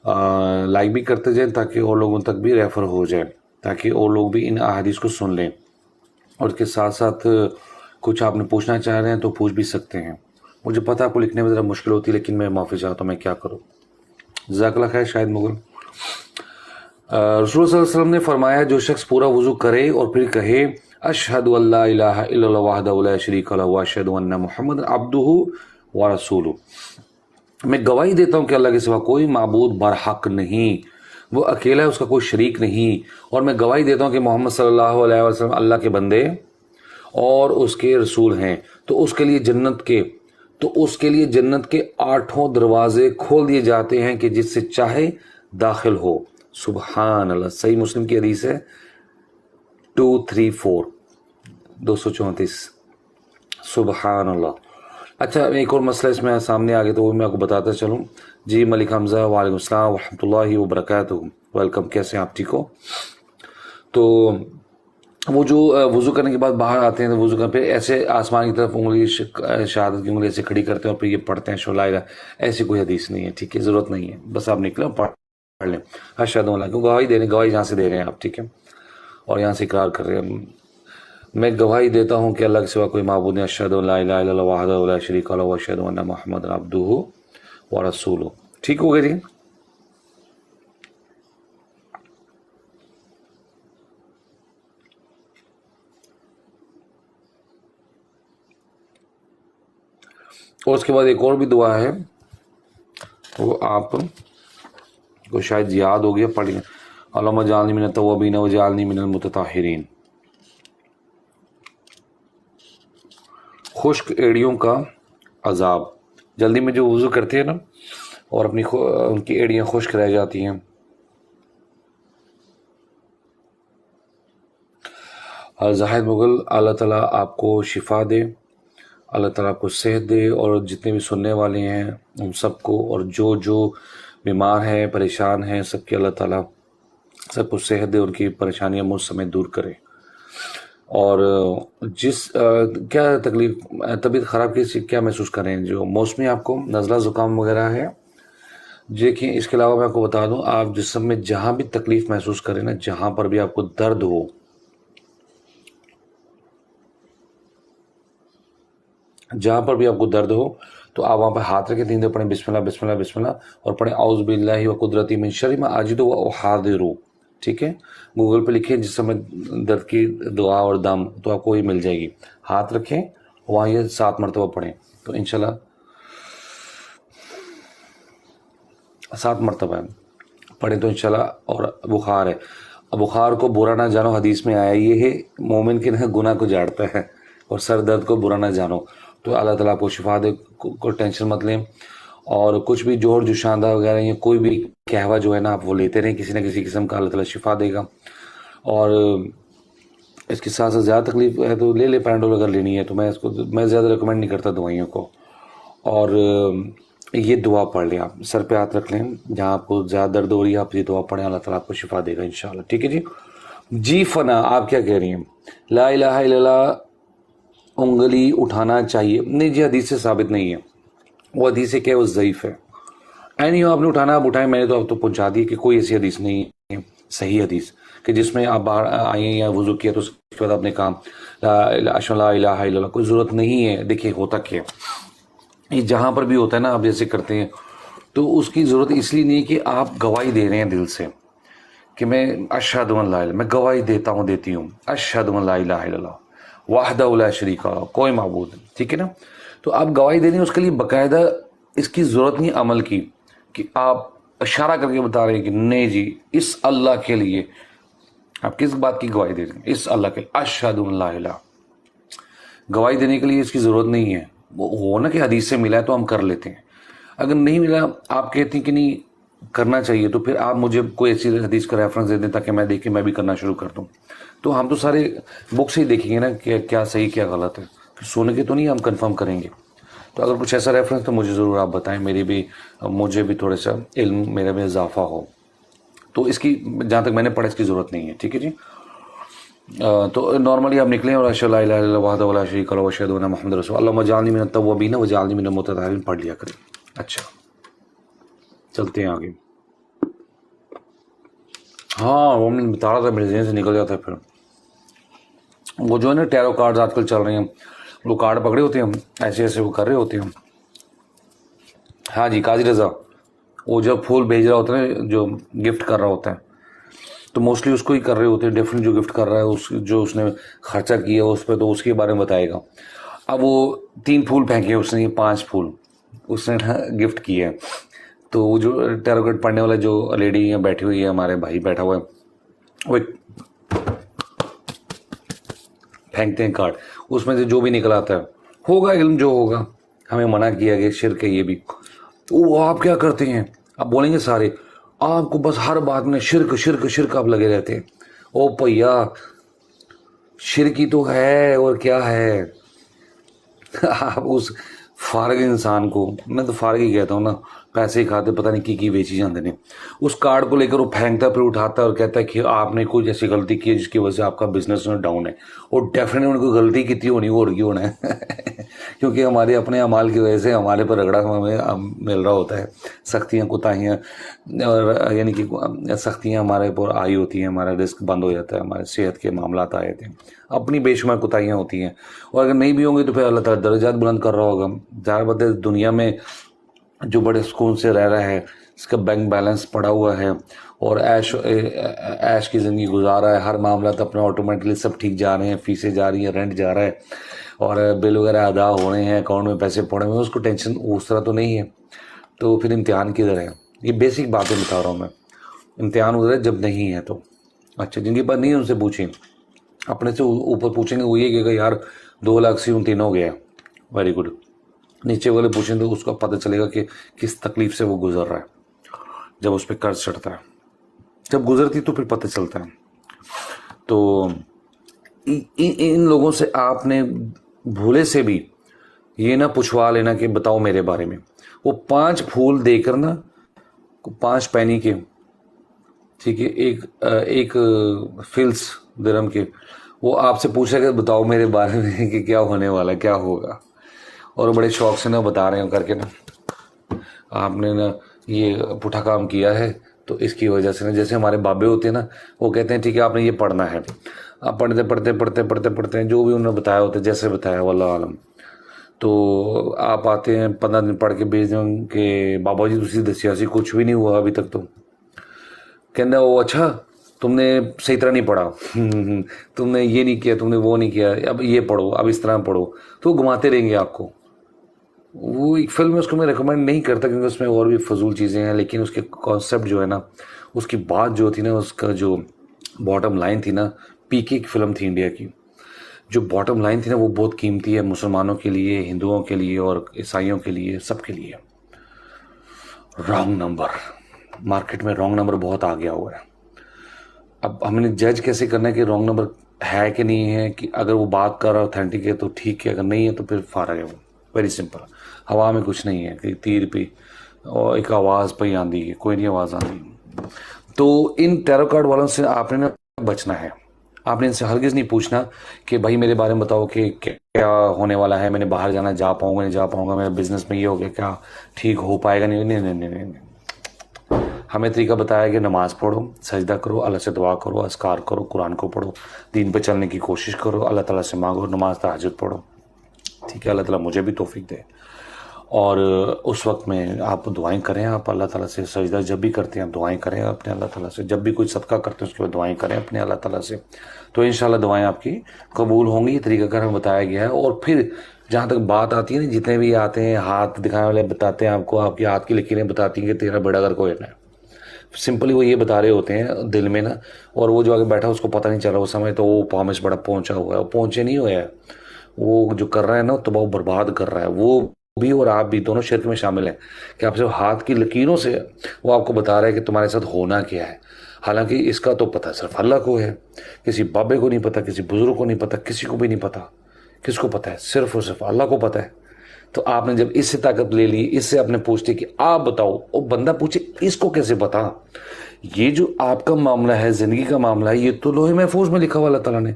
लाइक भी करते जाएं ताकि और लोगों तक भी रेफर हो जाए, ताकि और लोग भी इन अहादीस को सुन लें। और इसके साथ साथ कुछ आपने पूछना चाह रहे हैं तो पूछ भी सकते हैं। मुझे पता है आपको लिखने में ज़रा मुश्किल होती है लेकिन मैं माफ़ी चाहता हूँ, मैं क्या करूँ। जज़ाकल्लाह खैर। शायद मुगल रसूल सल्लल्लाहु अलैहि वसल्लम ने फरमाया, जो शख्स पूरा वज़ू करे और फिर कहे अशहदु अल्ला इलाहा इल्लल्लाह वहदहु ला शरीका लहू व अशहदु अन्ना मुहम्मदन अब्दुहु व रसूलुहु, मैं गवाही देता हूँ कि अल्लाह के सिवा कोई माबूद बरहक नहीं, वो अकेला है, उसका कोई शरीक नहीं, और मैं गवाही देता हूँ कि मोहम्मद सल्लल्लाहु अलैहि वसल्लम अल्लाह के बंदे और उसके रसूल हैं, तो उसके लिए जन्नत के 8 दरवाजे खोल दिए जाते हैं कि जिससे चाहे दाखिल हो। सुबहान अल्लाह। सही मुस्लिम की हदीस है 234। सुबहान अल्लाह। अच्छा, एक और मसला इसमें सामने आ गया तो वो मैं आपको बताता चलूँ। जी मलिक हमज़ा, वालेकुम अस्सलाम वरहमतुल्लाहि वबरकातुहू, वेलकम, कैसे हैं आप, ठीक हो? तो वो जो वज़ू करने के बाद बाहर आते हैं तो वज़ू करने पे ऐसे आसमान की तरफ उंगली शहादत की उंगली ऐसे खड़ी करते हैं और फिर ये पढ़ते हैं शुलाइला, ऐसी कोई हदीस नहीं है, ठीक है, ज़रूरत नहीं है, बस आप निकले और पढ़ लें अशहदु अल्ला, क्यों गवाही दे रहे हैं, गवाही यहाँ से दे रहे हैं आप, ठीक है, और यहाँ से इकरार कर रहे हैं, मैं गवाही देता हूँ कि अल्लाह के सिवा कोई माबूद नहीं, अशहदु अल्ला इलाहा इल्लल्लाह वहदहु ला शरीका लहू व अशहदु अन्ना मुहम्मदन अब्दुहु व रसूलुहु। ठीक हो गया जी? और उसके बाद एक और भी दुआ है, वो आप को शायद याद हो गया, पढ़िए। अल्लाहुम्मा जअलनी मिनत तव्वाबीन व जअलनी मिनल मुतताहिरीन। खुश्क एड़ियों का अजाब। जल्दी में जो वज़ू करते हैं ना और उनकी एड़ियाँ खुश्क रह जाती हैं, जाहिद मुगल, अल्लाह ताला आपको शिफा दे, अल्लाह ताला आपको सेहत दे, और जितने भी सुनने वाले हैं उन सबको, और जो जो बीमार हैं परेशान हैं सबके अल्लाह ताला सबको सेहत दे, उनकी परेशानियां मुझ समेत दूर करे। और क्या तकलीफ तबीयत ख़राब की क्या महसूस कर रहे हैं, जो मौसमी आपको नज़ला ज़ुकाम वगैरह है, देखिए इसके अलावा मैं आपको बता दूं, आप जिस्म में जहाँ भी तकलीफ महसूस करें ना, जहाँ पर भी आपको दर्द हो, जहाँ पर भी आपको दर्द हो तो आप वहाँ पर हाथ रखें, 3 दफ़ा पढ़ें बिस्मिल्लाह बिस्मिल्लाह बिस्मिल्लाह, और पढ़ें औज़ु बिल्लाहि व कुदरती मिन शर्रि मा अजिदु व उहादिरु, ठीक है। गूगल पे लिखिए जिस समय दर्द की दुआ और दम, तो आपको ये मिल जाएगी। हाथ रखें, वहाँ ये 7 मरतबा पढ़ें तो इंशाल्लाह 7 मरतबा पढ़ें तो इंशाल्लाह। और बुखार है, बुखार को बुरा ना जानो, हदीस में आया ये है मोमिन के ना गुनाह को झाड़ता है, और सर दर्द को बुरा ना जानो, तो अल्लाह ताला आपको शिफा दे, को टेंशन मत लें। और कुछ भी जोर जुशांदा वगैरह या कोई भी कहवा जो है ना, आप वो लेते रहें किसी न किसी किस्म का, अल्लाह ताला शिफा देगा। और इसके साथ साथ ज़्यादा तकलीफ है तो ले ले पैराडोल अगर लेनी है, तो मैं ज़्यादा रिकमेंड नहीं करता दवाइयों को। और ये दुआ पढ़ लें, आप सर पे हाथ रख लें, जहाँ आपको ज़्यादा दर्द हो रही है आप ये दुआ पढ़ें, अल्लाह ताला आपको शिफा देगा इंशाल्लाह, ठीक है जी। जी फना, आप क्या कह रही हैं? ला इलाहा इल्लल्लाह उंगली उठाना चाहिए? नहीं जी, हदीस से साबित नहीं है, वो हदीस क्या है, वो ज़ईफ़ है। एनी आपने उठाना, आप उठाएं, मैंने तो अब तो पहुंचा दी कि कोई ऐसी हदीस नहीं है सही हदीस कि जिसमें आप बाहर आए या वज़ू किया तो उसके बाद आपने कहा ला इलाहा इल्लल्लाह, कोई ज़रूरत नहीं है। देखिए होता क्या, ये जहाँ पर भी होता है ना, आप जैसे करते हैं तो उसकी ज़रूरत इसलिए नहीं है कि आप गवाही दे रहे हैं दिल से कि मैं अशहदु अन ला इलाहा, मैं गवाही देता हूँ, देती हूँ, अशहदु अन ला इलाहा इल्लल्लाह वहदहु ला शरीका लहू, कोई माबूद नहीं, ठीक है ना। तो आप गवाही दे रहे हैं, उसके लिए बाकायदा इसकी ज़रूरत नहीं अमल की, कि आप इशारा करके बता रहे हैं कि नहीं जी इस अल्लाह के लिए, आप किस बात की गवाही दे रहे हैं? इस अल्लाह के, अशहदु अन ला इलाहा। गवाही देने के लिए इसकी ज़रूरत नहीं है, वो हो ना कि हदीस से मिला है तो हम कर लेते हैं। अगर नहीं मिला, आप कहते हैं कि नहीं करना चाहिए तो फिर आप मुझे कोई ऐसी हदीस का रेफरेंस दे दें ताकि मैं देख के मैं भी करना शुरू कर दूँ। तो हम तो सारे बुक से ही देखेंगे ना कि क्या सही क्या गलत है, फिर सुन के तो नहीं हम कंफर्म करेंगे। तो अगर कुछ ऐसा रेफरेंस तो मुझे ज़रूर आप बताएं, मुझे भी थोड़ा सा इल्म मेरे में इजाफा हो। तो इसकी जहाँ तक मैंने पढ़ा इसकी ज़रूरत नहीं है, ठीक है जी। तो नॉर्मली आप निकलें और अशहदु अल्ला इलाहा इल्लल्लाह वहदहु ला शरीका लहु व अशहदु अन्ना मुहम्मदन रसूलुल्लाह अल्लाहुम्मा जअलनी मिनत तव्वाबीन व जअलनी मिनल मुततहहिरीन पढ़ लिया करें। अच्छा, चलते हैं आगे। हाँ, वो मैंने बता रहा था, मेरे जहन से निकल जाता है फिर। वो जो है ना टैरो कार्ड्स आजकल चल रहे हैं, वो कार्ड पकड़े होते हैं, ऐसे ऐसे वो कर रहे होते हैं। हाँ जी, काजी रज़ा, वो जब फूल भेज रहा होता है, जो गिफ्ट कर रहा होता है, तो मोस्टली उसको ही कर रहे होते हैं, डिफरेंट जो गिफ्ट कर रहा है उस जो उसने खर्चा किया उस पर, तो उसके बारे में बताएगा। अब वो 3 फूल फेंके उसने, 5 फूल उसने गिफ्ट किए हैं। तो वो जो टैरो कार्ड पढ़ने वाला जो लेडी यहाँ बैठी हुई है, हमारे भाई बैठा हुआ है, वो फेंकते हैं कार्ड, उसमें से जो भी निकल आता है होगा इल्म जो होगा, हमें मना किया गया, शिर्क है ये भी। वो आप क्या करते हैं, आप बोलेंगे सारे आपको बस हर बात में शिर्क शिर्क शिर्क आप लगे रहते हैं। ओ भैया, शिर्क ही तो है और क्या है। आप उस फारग इंसान को, मैं तो फारग ही कहता हूँ ना, पैसे ही खाते पता नहीं की बेची जाते ने, उस कार्ड को लेकर वो फेंकता है, फिर उठाता है और कहता है कि आपने कोई ऐसी गलती की है जिसकी वजह से आपका बिजनेस में डाउन है। और डेफिनेटली उनको गलती कितनी होनी वो और की होना है क्योंकि हमारे अपने अमाल की वजह से हमारे पर रगड़ा हमें मिल रहा होता है, सख्तियाँ कोताहियाँ, और यानी कि सख्तियाँ हमारे पर आई होती हैं, हमारा रिस्क बंद हो जाता है, हमारे सेहत के मामला आए थे, अपनी बेशुमार कोताहियाँ होती हैं। और अगर नहीं भी होंगी तो फिर अल्लाह ताला दर्जात बुलंद कर रहा होगा। ज़ाहिर बात है, दुनिया में जो बड़े सुकून से रह रहा है, इसका बैंक बैलेंस पड़ा हुआ है और ऐश की ज़िंदगी गुजार रहा है, हर मामला तो अपना ऑटोमेटिकली सब ठीक जा रहे हैं, फीसें जा रही हैं, रेंट जा रहा है और बिल वगैरह अदा हो रहे हैं, अकाउंट में पैसे पड़े हुए हैं, उसको टेंशन उस तरह तो नहीं है। तो फिर इम्तिहान किधर है? ये बेसिक बातें बता रहा हूँ मैं। इम्तिहान उधर है जब नहीं है तो। अच्छा, जिनके पास नहीं है उनसे पूछें, अपने से ऊपर पूछेंगे वो ये कहेगा यार 2 लाख से 3 हो गया, वेरी गुड। नीचे वाले पूछें तो उसका पता चलेगा कि किस तकलीफ से वो गुजर रहा है। जब उस पर कर्ज चढ़ता है, जब गुजरती तो फिर पता चलता है। तो इन लोगों से आपने भूले से भी ये ना पूछवा लेना कि बताओ मेरे बारे में। वो 5 फूल देकर ना, 5 पैनी के, ठीक है, एक फिल्स दिरहम के, वो आपसे पूछेगा बताओ मेरे बारे में कि क्या होने वाला है, क्या होगा। और बड़े शौक से ना बता रहे हो करके ना, आपने ना ये पुठा काम किया है तो इसकी वजह से ना, जैसे हमारे बाबे होते हैं ना, वो कहते हैं ठीक है आपने ये पढ़ना है, आप पढ़ते पढ़ते पढ़ते पढ़ते पढ़ते हैं जो भी उन्होंने बताया होता है, जैसे बताया वल्लाह आलम। तो आप आते हैं 15 दिन पढ़ के भेज दें कि बाबा जी तुसी दसिया सी कुछ भी नहीं हुआ अभी तक। तो कहना वो अच्छा तुमने सही तरह नहीं पढ़ा तुमने ये नहीं किया, तुमने वो नहीं किया, अब ये पढ़ो, अब इस तरह पढ़ो, तो घुमाते रहेंगे आपको। वो एक फिल्म है, उसको मैं रिकमेंड नहीं करता क्योंकि उसमें और भी फजूल चीज़ें हैं, लेकिन उसके कॉन्सेप्ट जो है ना, उसकी बात जो थी ना, उसका जो बॉटम लाइन थी ना, पीके की फिल्म थी इंडिया की, जो बॉटम लाइन थी ना वो बहुत कीमती है मुसलमानों के लिए, हिंदुओं के लिए और ईसाइयों के लिए, सबके लिए। रॉन्ग नंबर, मार्केट में रॉन्ग नंबर बहुत आ गया हुआ है। अब हमने जज कैसे करना है कि रॉन्ग नंबर है कि नहीं है, कि अगर वो बात कर रहा है ऑथेंटिक है तो ठीक है, अगर नहीं है तो फिर फारग है वो। वेरी सिंपल, हवा में कुछ नहीं है कि तीर पे और एक आवाज़ पे ही आंदी है, कोई नहीं आवाज़ आंदी। तो इन टैरो कार्ड वालों से आपने ना बचना है। आपने इनसे हरगिज़ नहीं पूछना कि भाई मेरे बारे में बताओ कि क्या होने वाला है, मैंने बाहर जाना, जा पाऊंगा नहीं जा पाऊंगा, मेरा बिजनेस में ये हो गया, क्या ठीक हो पाएगा, नहीं नहीं नहीं नहीं नहीं, नहीं। हमें तरीका बताया कि नमाज़ पढ़ो, सजदा करो, अल्लाह से दुआ करो, अस्कार करो, कुरान को पढ़ो, दीन पे चलने की कोशिश करो, अल्लाह ताला से मांगो, नमाज तहज्जुद पढ़ो, ठीक है, अल्लाह ताला मुझे भी तौफीक दे। और उस वक्त में आप दुआएं करें, आप अल्लाह ताला से सजदा जब भी करते हैं आप दुआएं करें अपने अल्लाह ताला से, जब भी कोई सदका करते हैं उसके बाद दुआएं करें अपने अल्लाह ताला से, तो इंशाल्लाह दुआएं आपकी कबूल होंगी। ये तरीकाकार हमें बताया गया है। और फिर जहाँ तक बात आती है ना, जितने भी आते हैं हाथ दिखाने वाले बताते हैं आपको, आपकी हाथ की लकीरें बताती हैं कि तेरा बेड़ा गर्क हो जाना है, सिंपली वो ये बता रहे होते हैं दिल में ना, और वो जो आगे बैठा उसको पता नहीं चल रहा उस समय, तो वो पाँव बड़ा पहुंचा हुआ है, वो पहुंचे नहीं हुआ है, वो जो कर रहा है ना तो बहुत बर्बाद कर रहा है वो। भी और आप भी दोनों शिरक में शामिल हैं कि आप सिर्फ हाथ की लकीरों से वो आपको बता रहा है कि तुम्हारे साथ होना क्या है। हालांकि इसका तो पता सिर्फ अल्लाह को है, किसी बाबे को नहीं पता, किसी बुजुर्ग को नहीं पता, किसी को भी नहीं पता। किसको पता है? सिर्फ और सिर्फ अल्लाह को पता है। तो आपने जब इससे ताकत ले ली, इससे आपने पूछ ली कि आप बताओ, और बंदा पूछे इसको कैसे पता? ये जो आपका मामला है, जिंदगी का मामला है, ये तो लोहे महफूज में लिखा हुआ अल्लाह ताला ने।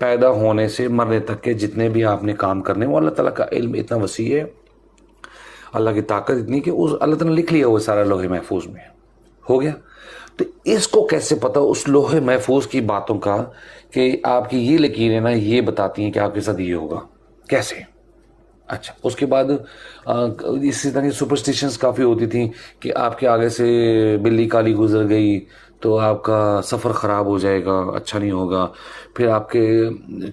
पैदा होने से मरने तक के जितने भी आपने काम करने, वो अल्लाह ताला का इल्म इतना वसी है, अल्लाह की ताकत इतनी कि उस अल्लाह ताला ने लिख लिया वो सारा लोहे महफूज में। हो गया। तो इसको कैसे पता उस लोहे महफूज की बातों का कि आपकी ये लकीरें ना ये बताती हैं कि आपके साथ ये होगा? कैसे? अच्छा, उसके बाद इसी तरह की सुपरस्टिशंस काफ़ी होती थी कि आपके आगे से बिल्ली काली गुजर गई तो आपका सफ़र ख़राब हो जाएगा, अच्छा नहीं होगा। फिर आपके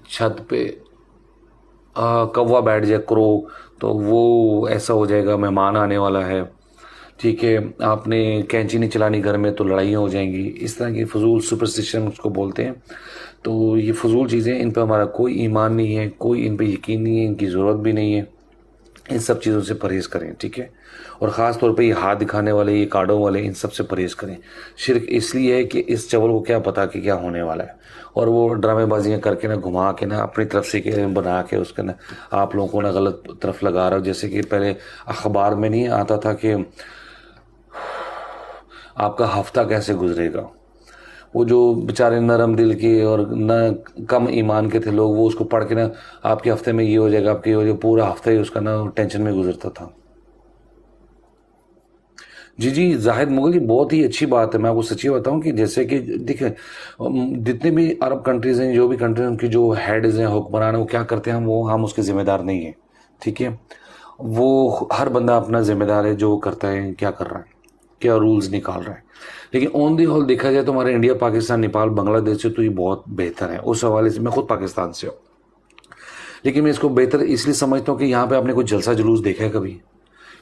छत पे कौवा बैठ जाए, क्रो, तो वो ऐसा हो जाएगा, मेहमान आने वाला है। ठीक है, आपने कैंची नहीं चलानी घर में तो लड़ाइयाँ हो जाएंगी। इस तरह की फजूल सुपरस्टिशन उसको बोलते हैं। तो ये फजूल चीज़ें, इन पर हमारा कोई ईमान नहीं है, कोई इन पर यकीन नहीं है, इनकी ज़रूरत भी नहीं है। इन सब चीज़ों से परहेज़ करें, ठीक है। और ख़ास तौर पे ये हाथ दिखाने वाले, ये कार्डों वाले, इन सब से परहेज़ करें। शिरक इसलिए है कि इस चवल को क्या पता कि क्या होने वाला है, और वो ड्रामेबाजियाँ करके ना, घुमा के ना, अपनी तरफ से बना के उसके ना आप लोगों को ना गलत तरफ लगा रहा हो। जैसे कि पहले अखबार में नहीं आता था कि आपका हफ्ता कैसे गुजरेगा, वो जो बेचारे नरम दिल के और न कम ईमान के थे लोग, वो उसको पढ़ के ना आपके हफ्ते में ये हो जाएगा, आपके ये हो जाएगा, पूरा हफ्ता ही उसका ना टेंशन में गुजरता था। जी जी, जाहिद मुगल जी, बहुत ही अच्छी बात है। मैं आपको सच्ची बताऊं कि जैसे कि देखिए, जितने भी अरब कंट्रीज हैं, जो भी कंट्रीज, उनकी जो हेड्स हैं, हुक्मरान हैं, वो क्या करते हैं, हम उसके जिम्मेदार नहीं हैं, ठीक है। वो हर बंदा अपना जिम्मेदार है, जो करता है क्या कर रहा है, क्या रूल्स निकाल रहा है। लेकिन ऑन दी होल देखा जाए तो हमारे इंडिया, पाकिस्तान, नेपाल, बांग्लादेश से तो ये बहुत बेहतर है उस हवाले से। मैं खुद पाकिस्तान से हूँ, लेकिन मैं इसको बेहतर इसलिए समझता हूँ कि यहाँ पे आपने कोई जलसा जुलूस देखा है कभी?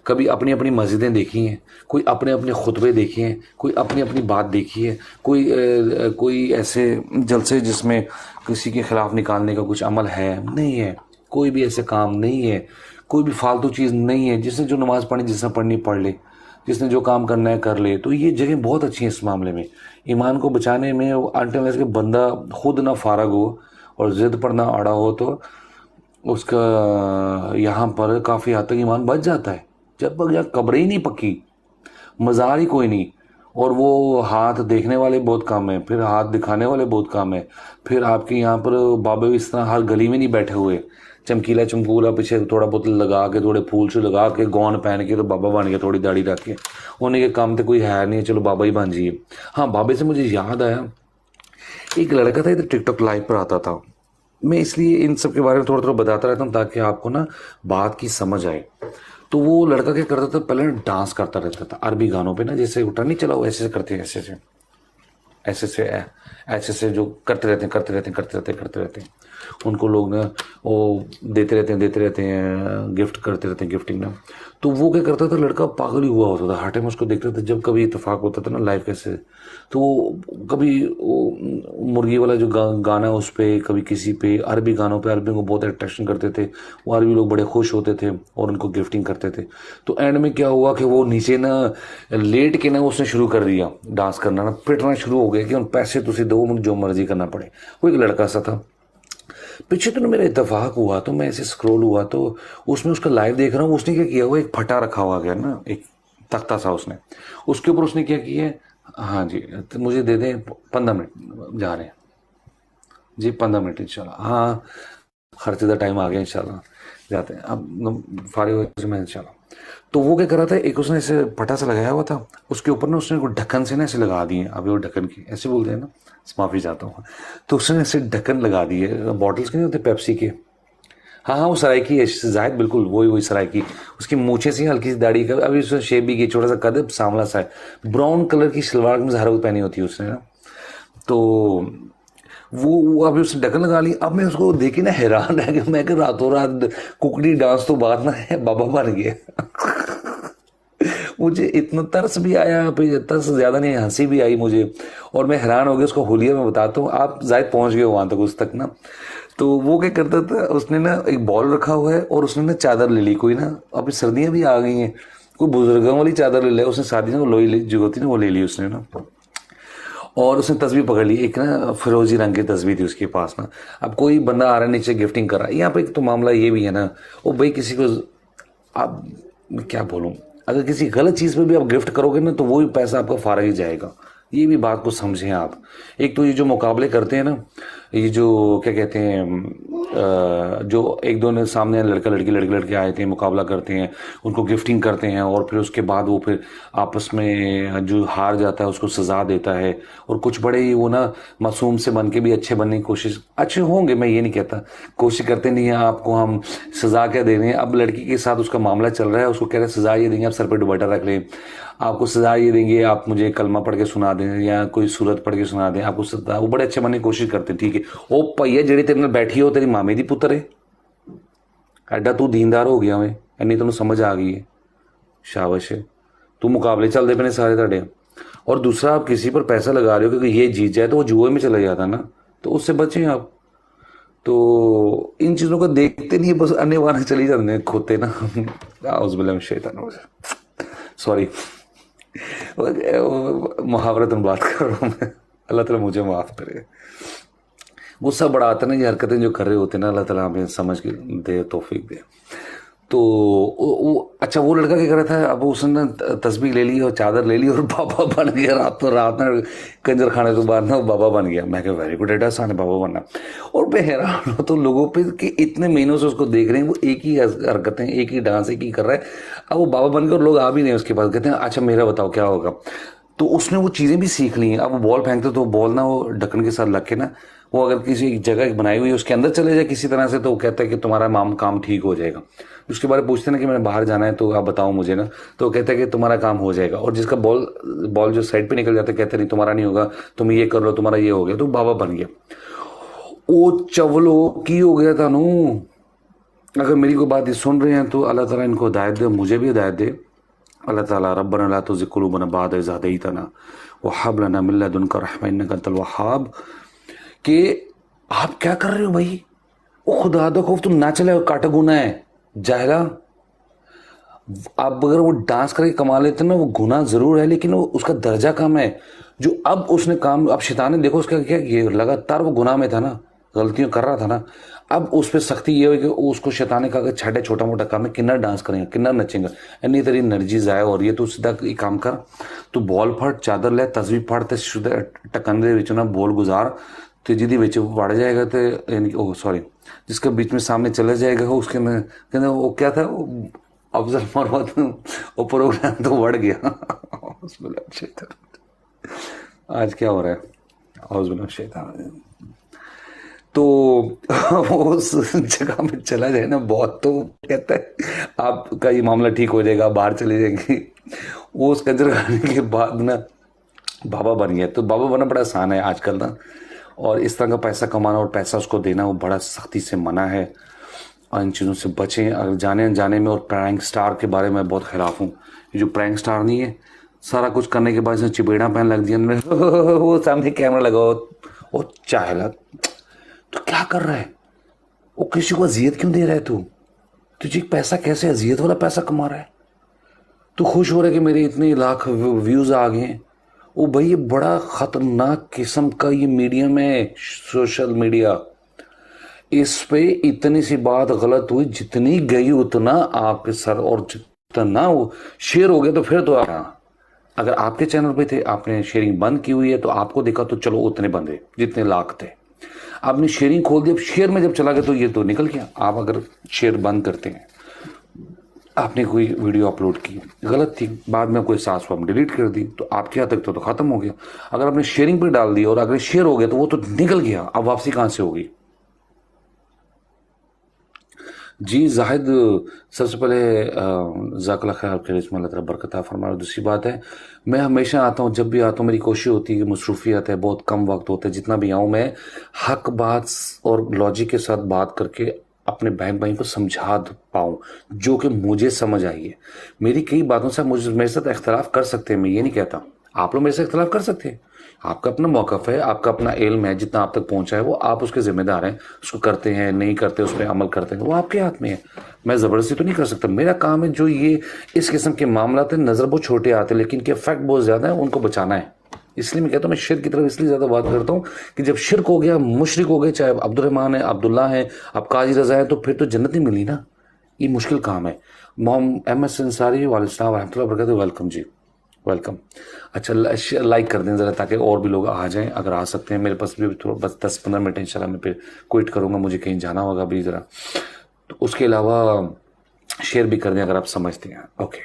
कभी अपनी अपनी मस्जिदें देखी हैं, कोई अपने अपने खुतबे देखे हैं, कोई अपनी अपनी बात देखी है, कोई ऐसे जलसे जिसमें किसी के खिलाफ निकालने का कुछ अमल है? नहीं है। कोई भी ऐसे काम नहीं है, कोई भी फालतू चीज़ नहीं है। जिसने जो नमाज़ पढ़नी, जिसने पढ़नी पढ़ ले, जिसने जो काम करना है कर ले। तो ये जगह बहुत अच्छी है इस मामले में, ईमान को बचाने में। अनटिल कि बंदा खुद ना फारग हो और ज़िद पर ना अड़ा हो, तो उसका यहाँ पर काफ़ी हद तक ईमान बच जाता है। जब तक यहाँ कब्र ही नहीं पक्की, मज़ार ही कोई नहीं, और वो हाथ देखने वाले बहुत कम हैं, फिर हाथ दिखाने वाले बहुत कम हैं, फिर आपके यहाँ पर बाबे इस तरह हर गली में नहीं बैठे हुए, चमकीला चमकूला पीछे थोड़ा बहुत लगा के, थोड़े फूल से लगा के, गौन पहन के तो बाबा बन गया, थोड़ी दाढ़ी रख के। उन्हीं के काम तो कोई है नहीं, चलो बाबा ही बन जाइए। हाँ, बाबे से मुझे याद आया, एक लड़का था इधर टिकटॉक लाइव पर आता था। मैं इसलिए इन सब के बारे में थोड़ा थोड़ा बताता रहता हूँ ताकि आपको ना बात की समझ आए। तो वो लड़का क्या करता था, पहले डांस करता रहता था अरबी गानों पे ना, जैसे उठा नहीं चला, वो ऐसे करते हैं, ऐसे से जो करते रहते हैं। उनको लोग ना वो देते रहते हैं, गिफ्ट करते रहते हैं, गिफ्टिंग ना। तो वो क्या करता था, लड़का पागल ही हुआ होता था, हर टाइम उसको देखते थे। जब कभी इत्तेफाक होता था ना लाइव कैसे, तो कभी वो मुर्गी वाला जो गाना उस पर, कभी किसी पे, अरबी गानों पे, अरबी को बहुत अट्रैक्शन करते थे। वो अरबी लोग बड़े खुश होते थे और उनको गिफ्टिंग करते थे। तो एंड में क्या हुआ कि वो नीचे ना लेट के ना उसने शुरू कर दिया डांस करना, ना पिटना शुरू हो गया कि उन पैसे तुझे दो, मुझे जो मर्जी करना पड़े। वो एक लड़का सा था। पीछे तो मेरा इत्तेफाक हुआ, तो मैं ऐसे स्क्रॉल हुआ तो उसमें उसका लाइव देख रहा हूँ। उसने क्या किया, वो एक फटा रखा हुआ गया ना, एक तख्ता सा, उसने उसके ऊपर उसने क्या किया, हाँ जी तो मुझे दे दें 15 मिनट, जा रहे हैं जी, 15 मिनट इंशाल्लाह। हाँ, खर्चे का टाइम आ गया, इंशाल्लाह जाते हैं अब, फारिग हो मैं इंशाल्लाह। तो वो क्या कर रहा था, एक उसने ऐसे फटा सा लगाया हुआ था, उसके ऊपर ना उसने ढक्कन से ना ऐसे लगा दिए, अभी वो ढक्कन की ऐसे बोलते हैं ना, माफ़ी चाहता हूँ। तो उसने ऐसे ढक्कन लगा दिए, बॉटल्स के नहीं होते पेप्सी के, हाँ हाँ वो सराइकी है जाहिद, बिल्कुल वही सराइकी। उसकी मूछें सी, हल्की सी दाढ़ी का, अभी उसने शेप भी की, छोटा सा कद, सांवला सा है, ब्राउन कलर की सलवार में हर पहनी होती है उसने ना। तो वो अभी उसने ढक्कन लगा ली। अब मैं उसको देखी ना हैरान है कि मैं रातों रात कुकड़ी डांस तो बात ना है, बाबा बन गया। मुझे इतना तरस भी आया, फिर तरस ज्यादा नहीं, हंसी भी आई मुझे, और मैं हैरान हो गया। उसको हुलिया में बताता हूँ, आप जायद पहुंच गए वहां तक उस तक ना। तो वो क्या करता था, उसने ना एक बॉल रखा हुआ है और उसने ना चादर ले ली कोई ना, अभी सर्दियां भी आ गई हैं, कोई बुजुर्गों वाली चादर ले ली उसने, शादी में लोई जो होती है ना वो ले ली उसने ना। और उसने तस्वीर पकड़ ली, एक ना फिरोजी रंग की तस्वीर थी उसके पास ना। अब कोई बंदा आ रहा है नीचे गिफ्टिंग कर रहा है, यहाँ पे एक तो मामला ये भी है ना, वो भाई किसी को, आप, मैं क्या बोलूँ, अगर किसी गलत चीज़ पे भी आप गिफ्ट करोगे ना तो वो भी पैसा आपका फारा ही जाएगा। ये भी बात को समझें आप। एक तो ये जो मुकाबले करते हैं ना, ये जो क्या कहते हैं, जो एक दो ने सामने लड़का लड़की लड़के लड़के आए थे, मुकाबला करते हैं, उनको गिफ्टिंग करते हैं, और फिर उसके बाद वो फिर आपस में जो हार जाता है उसको सजा देता है। और कुछ बड़े ही वो ना मासूम से बन के भी अच्छे बनने की कोशिश, अच्छे होंगे मैं ये नहीं कहता, कोशिश करते नहीं है, आपको हम सजा क्या दे रहे हैं। अब लड़की के साथ उसका मामला चल रहा है, उसको कह रहे हैं सजा ये देंगे, आप सर पे दुपट्टा रख लें, आपको सजा ये देंगे, आप मुझे कलमा पढ़ के सुना दें या कोई सूरत पढ़ के सुना दें, आपको सजा, वो बड़े अच्छे बनने की कोशिश करते हैं। ठीक है, ओ भैया जेड़ी तेरे नाल बैठी हो तेरी मामे दी पुत्र है, एडा तू दीनदार हो गया वे, इन्नी तेन समझ आ गई है, शाबाश है। तू मुकाबले चलते पे ने सारे ਤੁਹਾਡੇ। और दूसरा, आप किसी पर पैसा लगा रहे हो क्योंकि ये जीत जाए तो वो जुए में चला जाता ना, तो उससे बचें आप। तो इन चीज़ों को देखते नहीं, बस अन्य वाने चली जाते हैं खोते ना। औज़ुबिल्लाहि मिनश शैतानिर रजीम, सॉरी, मुहावरतन बात कर रहा हूँ मैं, अल्लाह ताला मुझे माफ़ करे। गुस्सा बड़ा आता है ना, ये हरकतें जो कर रहे होते हैं ना, अल्लाह ताला हमें समझ के दे, तौफीक दे। तो अच्छा, वो लड़का क्या कर रहा था, अब उसने तस्बीह ले ली और चादर ले ली और बाबा बन गया। रात में कंजर खाने के बाद ना वो बाबा बन गया। मैं क्या, वेरी गुड एडा, साने बाबा बनना। और मैं हैरान हो तो लोगों पे कि इतने महीनों से उसको देख रहे हैं, वो एक ही हरकतें, एक ही डांस, एक ही कर रहा है। अब वो बाबा बन गया और लोग आ भी नहीं उसके पास, कहते हैं अच्छा मेरा बताओ क्या होगा। तो उसने वो चीज़ें भी सीख ली हैं। अब वो बॉल फेंकते तो बॉल ना वो ढक्कन के साथ लग के ना, वो अगर किसी जगह बनाई हुई है उसके अंदर चले जाए किसी तरह से, तो वो कहता है कि तुम्हारा काम ठीक हो जाएगा। उसके बारे में पूछते ना कि मैंने बाहर जाना है तो आप बताओ मुझे ना, तो वो कहता है कि तुम्हारा काम हो जाएगा। और जिसका बॉल जो साइड पे निकल जाता है, कहते नहीं तुम्हारा नहीं होगा, तुम ये कर लो, तुम्हारा ये हो गया, तो बाबा बन गया। ओ चवलो की हो गया था नू। अगर मेरी कोई बात सुन रहे हैं तो अल्लाह ताला इनको हिदायत दे, मुझे भी हिदायत दे। अल्लाह ताला रब्बना ला तुज़िग़ क़ुलूबना बअद इज़ हदैतना व हब लना मिन लदुनका रहमह इन्नका अंतल वहाब। कि आप क्या कर रहे हो भाई, वो खुदा दा खौफ, तुम ना चले काटा गुना है जाहिला। आप अगर वो डांस करके कमा लेते ना, वो गुना जरूर है लेकिन वो उसका दर्जा कम है। जो अब उसने काम, अब शैतान ने देखो उसका क्या, ये लगातार वो गुनाह में था ना, गलतियां कर रहा था ना। अब उस पर सख्ती ये हुई कि उसको शैतान ने कहा छाटे छोटा मोटा काम है, किन्ना डांस करेंगे, किन्ना नचेंगे, इन्नी तेरी एनर्जी ज़ाया हो रही है, तो सीधा एक काम कर, तू बॉल फट, चादर ले, तस्वीर फट, ते शुद्ध टकन दे विच ना बॉल गुजार, तो जिदी विच वड़ जाएगा, तो यानी ओ सॉरी, जिसका बीच में सामने चला जाएगा उसके में कहते वो क्या था, अफजल मरवत, वो प्रोग्राम तो बढ़ गया। आज क्या हो रहा है, औज़ुबिल्लाहि मिनश शैतानिर रजीम। तो उस जगह में चला जाए ना बहुत, तो कहता है आपका ये मामला ठीक हो जाएगा, बाहर चले जाएंगे। वो उस कंजर खाने के बाद ना बाबा बन गया। तो बाबा बनना बड़ा आसान है आजकल ना, और इस तरह का पैसा कमाना और पैसा उसको देना वो बड़ा सख्ती से मना है। और इन चीज़ों से बचें अगर जाने अनजाने में। और प्रैंक स्टार के बारे में बहुत खिलाफ हूँ। ये जो प्रैंक स्टार नहीं है, सारा कुछ करने के बाद इसने चिपेड़ा पहन लग दिया, वो सामने कैमरा लगाओ, वो चाहेला तो क्या कर रहा है, वो किसी को अजियत क्यों दे रहा है, तू तुझे पैसा कैसे अजियत वाला पैसा कमा रहा है, तू खुश हो रहा है कि मेरे इतने लाख व्यूज आ गए हैं। वो भाई ये बड़ा खतरनाक किस्म का ये मीडियम है, सोशल मीडिया। इस पे इतनी सी बात गलत हुई, जितनी गई उतना आपके सर, और जितना वो शेयर हो गया तो फिर तो अगर आपके चैनल पे थे, आपने शेयरिंग बंद की हुई है तो आपको देखा तो चलो उतने बंदे जितने लाख थे, आपने शेयरिंग खोल दी, अब शेयर में जब चला गया तो ये तो निकल गया। आप अगर शेयर बंद करते हैं, आपने कोई वीडियो अपलोड की गलत थी, बाद में कोई एहसास हुआ, डिलीट कर दी, तो आपके यहाँ तक तो खत्म हो गया। अगर आपने शेयरिंग पे डाल दी और अगर शेयर हो गया तो वो तो निकल गया, अब वापसी कहाँ से होगी। जी जाहिद, सबसे पहले ज़ाकल्लाह खैर आपके रिज़्क़ में अल्लाह ताला बरकत फरमाए। दूसरी बात है, मैं हमेशा आता हूँ, जब भी आता हूँ मेरी कोशिश होती है कि मसरूफियत है, बहुत कम वक्त होता है, जितना भी आऊँ मैं हक बात और लॉजिक के साथ बात करके अपने बहन भाई को समझा पाऊँ जो कि मुझे समझ आई है। मेरी कई बातों से आप मुझे मेरे साथ इख्तलाफ कर सकते हैं, मैं ये नहीं कहता, आप लोग मेरे से इख्तलाफ कर सकते हैं, आपका अपना मौक़िफ़ है, आपका अपना इल्म है, जितना आप तक पहुंचा है वो आप उसके ज़िम्मेदार हैं, उसको करते हैं नहीं करते उस पर अमल करते हैं वो आपके हाथ में है, मैं ज़बरदस्ती तो नहीं कर सकता। मेरा काम है जो ये इस किस्म के मामला हैं, नज़र बहुत छोटे आते हैं लेकिन के फैक्ट बहुत ज़्यादा है, उनको बचाना है। इसलिए मैं कहता हूँ, मैं शिर्क की तरफ इसलिए ज़्यादा बात करता हूँ कि जब शिर्क हो गया, मुशरिक हो गए, चाहे अब्दुर्रहमान है, अब्दुल्ला है, अब काजी रज़ा है, तो फिर तो जन्नत नहीं मिली ना। ये मुश्किल काम है। मोहम्मद अहमद अंसारी वालेकुम रहमतुल्लाह वबरकातुहू, वेलकम जी, वेलकम। अच्छा, लाइक कर दें ज़रा ताकि और भी लोग आ जाएं, अगर आ सकते हैं। मेरे पास भी थोड़ा बस 10-15 मिनट इंशाल्लाह मैं फिर क्विट करूँगा, मुझे कहीं जाना होगा भी ज़रा, तो उसके अलावा शेयर भी कर दें अगर आप समझते हैं। ओके,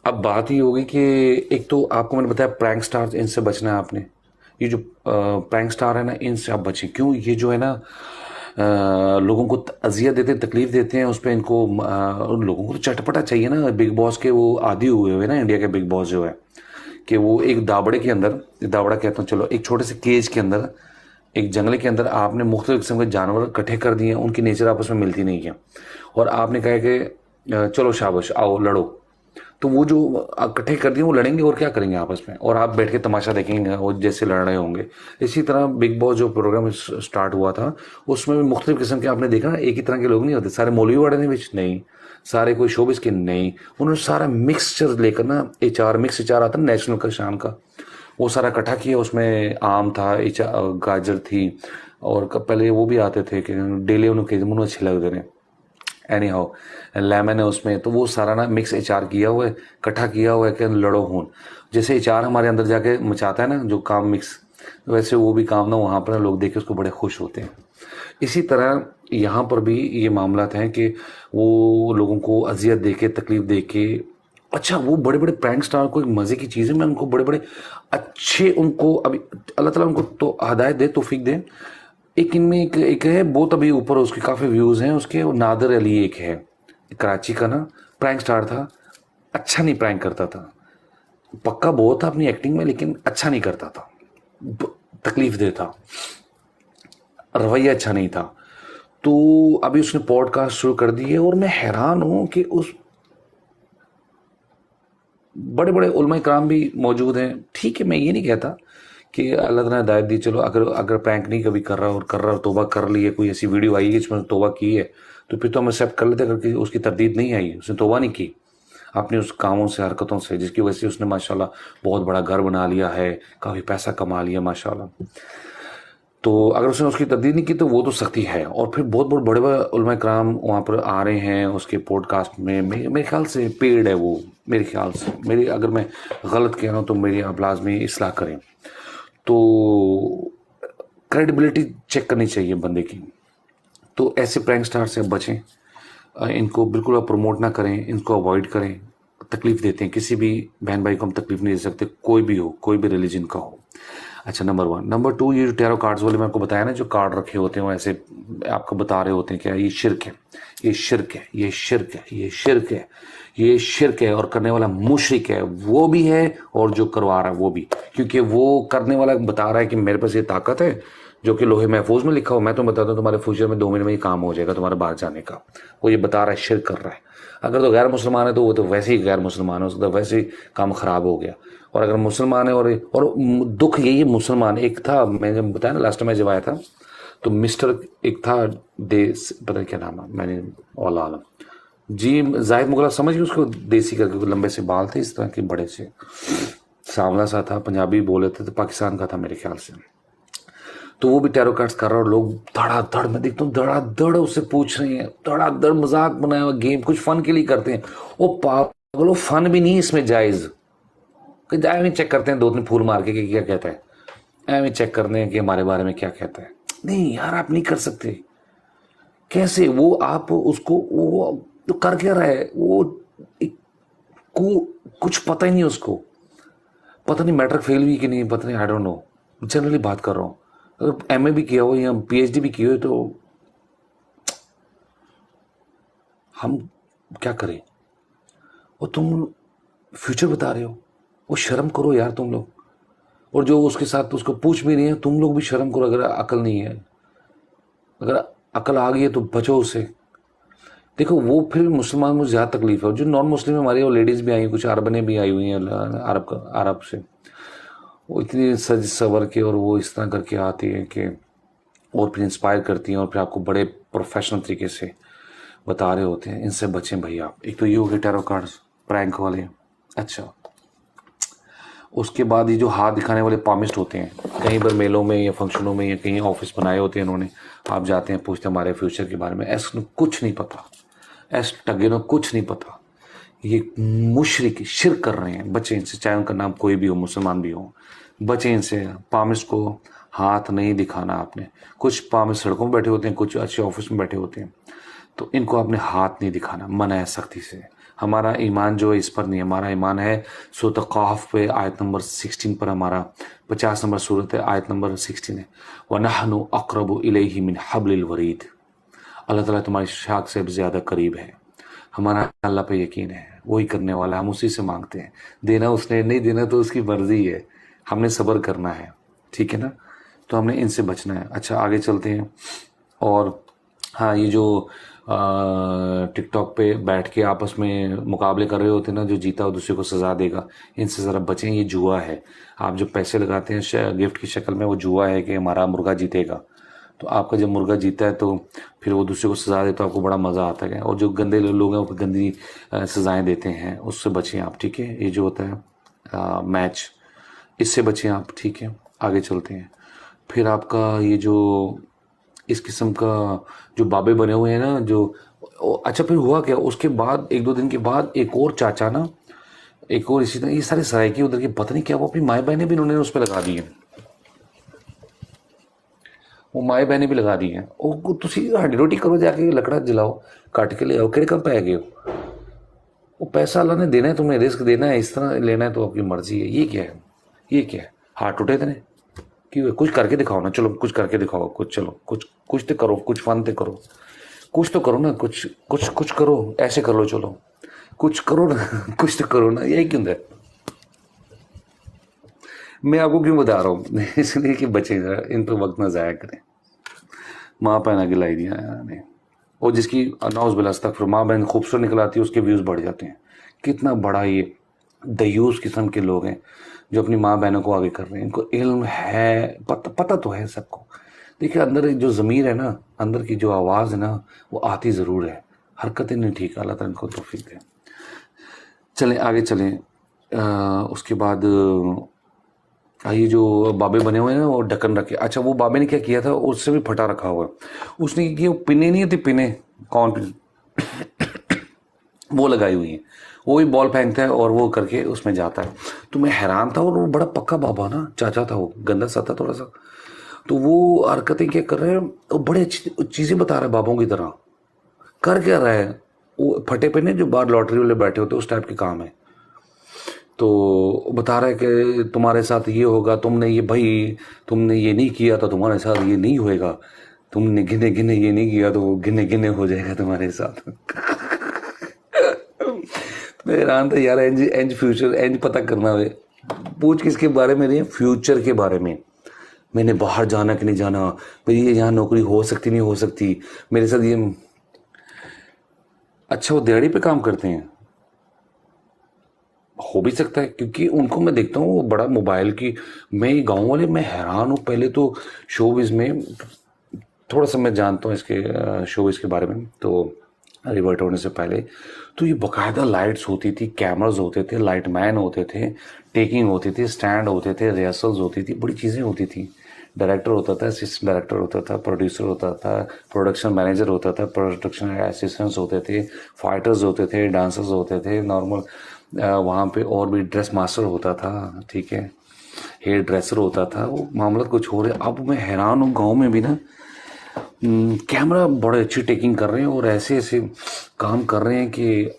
अब बात ये होगी कि एक तो आपको मैंने बताया प्रैंक स्टार, इनसे बचना है आपने। ये जो प्रैंक स्टार है ना, इनसे आप बचें। क्यों? ये जो है ना लोगों को अजियत देते हैं, तकलीफ देते हैं, उस पर इनको उन लोगों को तो चटपटा चाहिए ना। बिग बॉस के वो आदी हुए हुए ना, इंडिया के बिग बॉस जो है, कि वो एक दावड़े के अंदर, दावड़ा कहता हूँ चलो, एक छोटे से केज के अंदर, एक जंगले के अंदर आपने मुख्तलिफ किस्म के जानवर इकट्ठे कर दिए, उनकी नेचर आपस में मिलती नहीं है, और आपने कहा कि चलो शाबाश आओ लड़ो, तो वो जो इकट्ठे कर दिए वो लड़ेंगे और क्या करेंगे आपस में, और आप बैठ के तमाशा देखेंगे वो जैसे लड़ रहे होंगे। इसी तरह बिग बॉस जो प्रोग्राम स्टार्ट हुआ था उसमें भी मुख्तलिफ किस्म के आपने देखा ना, एक ही तरह के लोग नहीं होते, सारे मौलवी वाले ने बीच नहीं, सारे कोई शोबिस के नहीं, उन्होंने सारा मिक्सचर लेकर ना, एचआर मिक्स एचआर आता है नेशनल का शान का, वो सारा इकट्ठा किया। उसमें आम था, गाजर थी, और पहले वो भी आते थे कि डेली उनके मुँह अच्छे लग रहे, एनी हाउ लेमन है उसमें, तो वो सारा ना मिक्स एचआर किया हुआ है, इकट्ठा किया हुआ है कि लड़ो खून। जैसे एचआर हमारे अंदर जाके मचाता है ना जो काम मिक्स, वैसे वो भी काम ना वहाँ पर लोग देख के उसको बड़े खुश होते हैं। इसी तरह यहाँ पर भी ये मामला है कि वो लोगों को अजियत दे के, तकलीफ दे के, अच्छा वो बड़े बड़े प्रैंक स्टार को एक मज़े की चीज़ है, मैं उनको बड़े बड़े अच्छे, उनको अभी अल्लाह ताला उनको तो हदायत दे, तौफीक दे। एक इनमें एक है बहुत अभी ऊपर, उसके काफ़ी व्यूज़ हैं उसके, वो नादिर अली एक है, कराची का ना, प्रैंक स्टार था, अच्छा नहीं प्रैंक करता था, पक्का बहुत था अपनी एक्टिंग में लेकिन अच्छा नहीं करता था, तकलीफ देता, रवैया अच्छा नहीं था। तो अभी उसने पॉडकास्ट शुरू कर दी है और मैं हैरान हूँ कि उस बड़े बड़े उलमा इकराम भी मौजूद हैं। ठीक है, मैं ये नहीं कहता कि अल्लाह ताला ने हिदायत दी, चलो अगर अगर प्रैंक नहीं कभी कर रहा और कर रहा, तौबा कर ली है, कोई ऐसी वीडियो आई है जिसमें तौबा की है, तो फिर तो हम एक्सेप्ट कर लेते, अगर उसकी तरदीद नहीं आई, उसने तौबा नहीं की अपने उस कामों से, हरकतों से, जिसकी वजह से उसने माशाल्लाह बहुत बड़ा घर बना लिया है, काफ़ी पैसा कमा लिया माशाल्लाह। तो अगर उसने उसकी तरदीद नहीं की तो वो तो सख्ती है। और फिर बहुत बहुत बड़े बड़े उलमा इकराम वहाँ पर आ रहे हैं उसके पॉडकास्ट में, मेरे ख्याल से पेड है वो, मेरे ख्याल से, मेरी अगर मैं गलत कह रहा हूँ तो मेरी आप लाजमी इस्लाह करें। तो क्रेडिबिलिटी चेक करनी चाहिए बंदे की। तो ऐसे प्रैंक स्टार से बचें, इनको बिल्कुल आप प्रमोट ना करें, इनको अवॉइड करें, तकलीफ़ देते हैं, किसी भी बहन भाई को हम तकलीफ़ नहीं दे सकते, कोई भी हो, कोई भी रिलीजन का हो। अच्छा, नंबर 1। नंबर 2, ये जो टैरो कार्ड्स वाले मैं आपको बताया ना, जो कार्ड रखे होते हैं वो ऐसे आपको बता रहे होते हैं क्या ये शिर्क है, ये शिर्क है, ये शिर्क है, ये शिर्क है, ये शिर्क है, और करने वाला मुशरिक है, वो भी है और जो करवा रहा है वो भी, क्योंकि वो करने वाला बता रहा है कि मेरे पास ये ताकत है जो कि लोहे महफूज में लिखा हो, मैं तो बताता हूँ तुम्हारे फ्यूचर में 2 महीने में ही काम हो जाएगा तुम्हारे बाहर जाने का, वो ये बता रहा है, शिर्क कर रहा है। अगर तो गैर मुसलमान है तो वो तो वैसे ही गैर मुसलमान हो सकता है, वैसे ही काम ख़राब हो गया। और अगर मुसलमान है, और दुख यही है, मुसलमान एक था, मैंने बताया ना लास्ट टाइम मैं जब आया था, तो मिस्टर एक था पता नहीं क्या नाम है, मैंने अल्लाह आलम जी, जाहिद मुगला, समझ गए उसको, देसी करके लंबे से बाल थे इस तरह के बड़े से, सांवला सा था, पंजाबी बोले थे, तो पाकिस्तान का था मेरे ख्याल से। तो वो भी टैरो कार्ड्स कर रहा है और लोग धड़ाधड़, मैं देखता हूँ धड़ाधड़ उससे पूछ रहे हैं, धड़ाधड़ मजाक बनाया हुआ गेम, कुछ फन के लिए करते हैं। वो पागलो, फन भी नहीं इसमें जायज़, कि एवं चेक करते हैं 2-3 फूल मार के कि क्या कहता है, एवं चेक करते हैं कि हमारे बारे में क्या कहता है। नहीं यार, आप नहीं कर सकते। कैसे? वो आप उसको, वो तो कर क्या रहा है, वो कुछ पता ही नहीं उसको, पता नहीं मैट्रिक फेल हुई कि नहीं, पता नहीं, आई डोंट नो, जनरली बात कर रहा हूँ। अगर एमए भी किया हो या पीएचडी भी की हो तो हम क्या करें। और तुम फ्यूचर बता रहे हो, वो शर्म करो यार तुम लोग। और जो उसके साथ उसको पूछ भी नहीं है, तुम लोग भी शर्म करो। अगर अकल नहीं है, अगर अकल आ गई है तो बचो उससे, देखो वो फिर मुसलमान मुझे ज़्यादा तकलीफ है, जो नॉन मुस्लिम हमारी और लेडीज़ भी आई हैं, कुछ अरबने भी आई हुई हैं अरब से, वो इतनी सज सवर के और वो इस तरह करके आती है कि और फिर इंस्पायर करती हैं और फिर आपको बड़े प्रोफेशनल तरीके से बता रहे होते हैं। इनसे बचें भाई आप। एक तो ये हो गए टैरो कार्ड्स प्रैंक वाले। अच्छा, उसके बाद ये जो हाथ दिखाने वाले पामिस्ट होते हैं, कहीं पर मेलों में या फंक्शनों में या कहीं ऑफिस बनाए होते हैं इन्होंने, आप जाते हैं पूछते हैं हमारे फ्यूचर के बारे में, ऐसा कुछ नहीं पता, ऐसे टगे ने कुछ नहीं पता, ये मुशरिक शिरक कर रहे हैं। बचें इनसे, चाहे उनका नाम कोई भी हो, मुसलमान भी हो, बचें इनसे। पामिस्ट को हाथ नहीं दिखाना आपने। कुछ पामिस्ट सड़कों में बैठे होते हैं, कुछ अच्छे ऑफिस में बैठे होते हैं, तो इनको आपने हाथ नहीं दिखाना, मना है सख्ती से। हमारा ईमान जो है इस पर नहीं, हमारा ईमान है सूरत क़ाफ पे आयत नंबर 16 पर, हमारा 50 नंबर सूरत है, आयत नंबर 16 है, वनहनु अक़रबु इलैहि मिन हब्लिल वरीद। अल्लाह ताला तुम्हारी शाख से भी ज़्यादा करीब है। हमारा अल्लाह पे यकीन है, वही करने वाला है, हम उसी से मांगते हैं। देना उसने, नहीं देना तो उसकी मर्जी है, हमने सब्र करना है, ठीक है ना। तो हमने इनसे बचना है। अच्छा आगे चलते हैं। और हाँ, ये जो टिकटॉक पे बैठ के आपस में मुकाबले कर रहे होते हैं ना, जो जीता वो दूसरे को सजा देगा, इनसे ज़रा बचें। ये जुआ है। आप जो पैसे लगाते हैं गिफ्ट की शक्ल में, वो जुआ है कि हमारा मुर्गा जीतेगा। तो आपका जब मुर्गा जीता है तो फिर वो दूसरे को सजा देता है, आपको बड़ा मज़ा आता है। और जो गंदे लोग हैं वो गंदी सजाएं देते हैं, उससे बचें आप, ठीक है। ये जो होता है मैच, इससे बचें आप, ठीक है। आगे चलते हैं। फिर आपका ये जो इस किस्म का जो बाबे बने हुए हैं ना, जो अच्छा, फिर हुआ क्या उसके बाद, एक दो दिन के बाद एक और चाचा ना, एक और इसी तरह ये सारे सराइकी उधर के, पता नहीं क्या, वो अपनी माए बहनें भी इन्होंने उस पर लगा दी हैं। वो माए बहनें भी लगा दी हैं। ਉਹ ਤੁਸੀਂ हड्डी रोटी करो, जाके लकड़ा जलाओ, काट के ले आओ, किहड़े काम पै गए हो। वो पैसा अल्लाह ने देना है, तुम्हें रिस्क देना है, इस तरह लेना है तो आपकी मर्जी है। ये क्या है, ये क्या है, हाथ टूटे थे क्यों, कुछ करके दिखाओ ना, चलो कुछ करके दिखाओ, कुछ चलो कुछ तो करो, कुछ फन तो करो, कुछ तो करो ना, कुछ कुछ कुछ करो, ऐसे कर लो, चलो कुछ करो ना कुछ तो करो ना। यही क्यों है, मैं आपको क्यों बता रहा हूँ इसलिए कि बचे जरा, इन पर वक्त ना ज़ाया करें। माँ पहना के लाई दिया ने, और जिसकी नौज बिलास तक फिर माँ बहन खूबसूरत निकल आती है, उसके व्यूज़ बढ़ जाते हैं। कितना बड़ा ये दयूस किस्म के लोग हैं जो अपनी माँ बहनों को आगे कर रहे हैं। इनको इल्म है, पता तो है सबको। देखिए अंदर एक जो ज़मीर है ना, अंदर की जो आवाज़ है ना, वो आती ज़रूर है, हरकतें नहीं ठीक। अल्लाह ताला इनको तौफीक दे। चलें आगे चलें। उसके बाद ये जो बाबे बने हुए हैं ना, वो ढक्कन रखे। अच्छा, वो बाबे ने क्या किया था, उससे भी फटा रखा हुआ है। उसने क्या किया, पिने नहीं होती, पिने कौन पिन वो लगाई हुई है, वो भी बॉल फेंकता है और वो करके उसमें जाता है। तो मैं हैरान था, और वो बड़ा पक्का बाबा ना, चाचा था, वो गंदा सा था थोड़ा सा। तो वो हरकतें क्या कर रहे हैं, वो बड़े अच्छी चीज़ें बता रहा है बाबों की तरह। कर क्या रहा है, वो फटे पे नहीं जो बाहर लॉटरी वाले बैठे होते, उस टाइप के काम है। तो बता रहा है कि तुम्हारे साथ ये होगा, तुमने ये भाई तुमने ये नहीं किया तो तुम्हारे साथ ये नहीं होएगा, तुमने गिने गिने ये नहीं किया तो वो गिने गिने हो जाएगा तुम्हारे साथ मैं हैरान था यार। एंज एंज फ्यूचर एंज पता करना है, पूछ किसके बारे में नहीं, फ्यूचर के बारे में। मैंने बाहर जाना कि नहीं जाना, मेरी ये यहाँ नौकरी हो सकती नहीं हो सकती, मेरे साथ ये। अच्छा, वो दिहाड़ी पे काम करते हैं, हो भी सकता है, क्योंकि उनको मैं देखता हूँ वो बड़ा मोबाइल की। मैं गांव वाले मैं हैरान हूँ। पहले तो शोबिज़ में थोड़ा सा मैं जानता हूँ इसके शोबिज़ के बारे में, तो रिवर्ट होने से पहले तो ये बाकायदा लाइट्स होती थी, कैमराज होते थे, लाइट मैन होते थे, टेकिंग होती थी, स्टैंड होते थे, रिहर्सल्स होती थी, बड़ी चीज़ें होती थी। डायरेक्टर होता था, असिस्टेंट डायरेक्टर होता था, प्रोड्यूसर होता था, प्रोडक्शन मैनेजर होता था, प्रोडक्शन असिस्टेंट्स होते थे, फाइटर्स होते थे, डांसर्स होते थे, नॉर्मल वहाँ पे और भी ड्रेस मास्टर होता था, ठीक है, हेयर ड्रेसर होता था। वो मामला कुछ हो रहा है। अब मैं हैरान हूँ, गाँव में भी ना कैमरा बड़े अच्छी टेकिंग कर रहे हैं और ऐसे ऐसे काम कर रहे हैं कि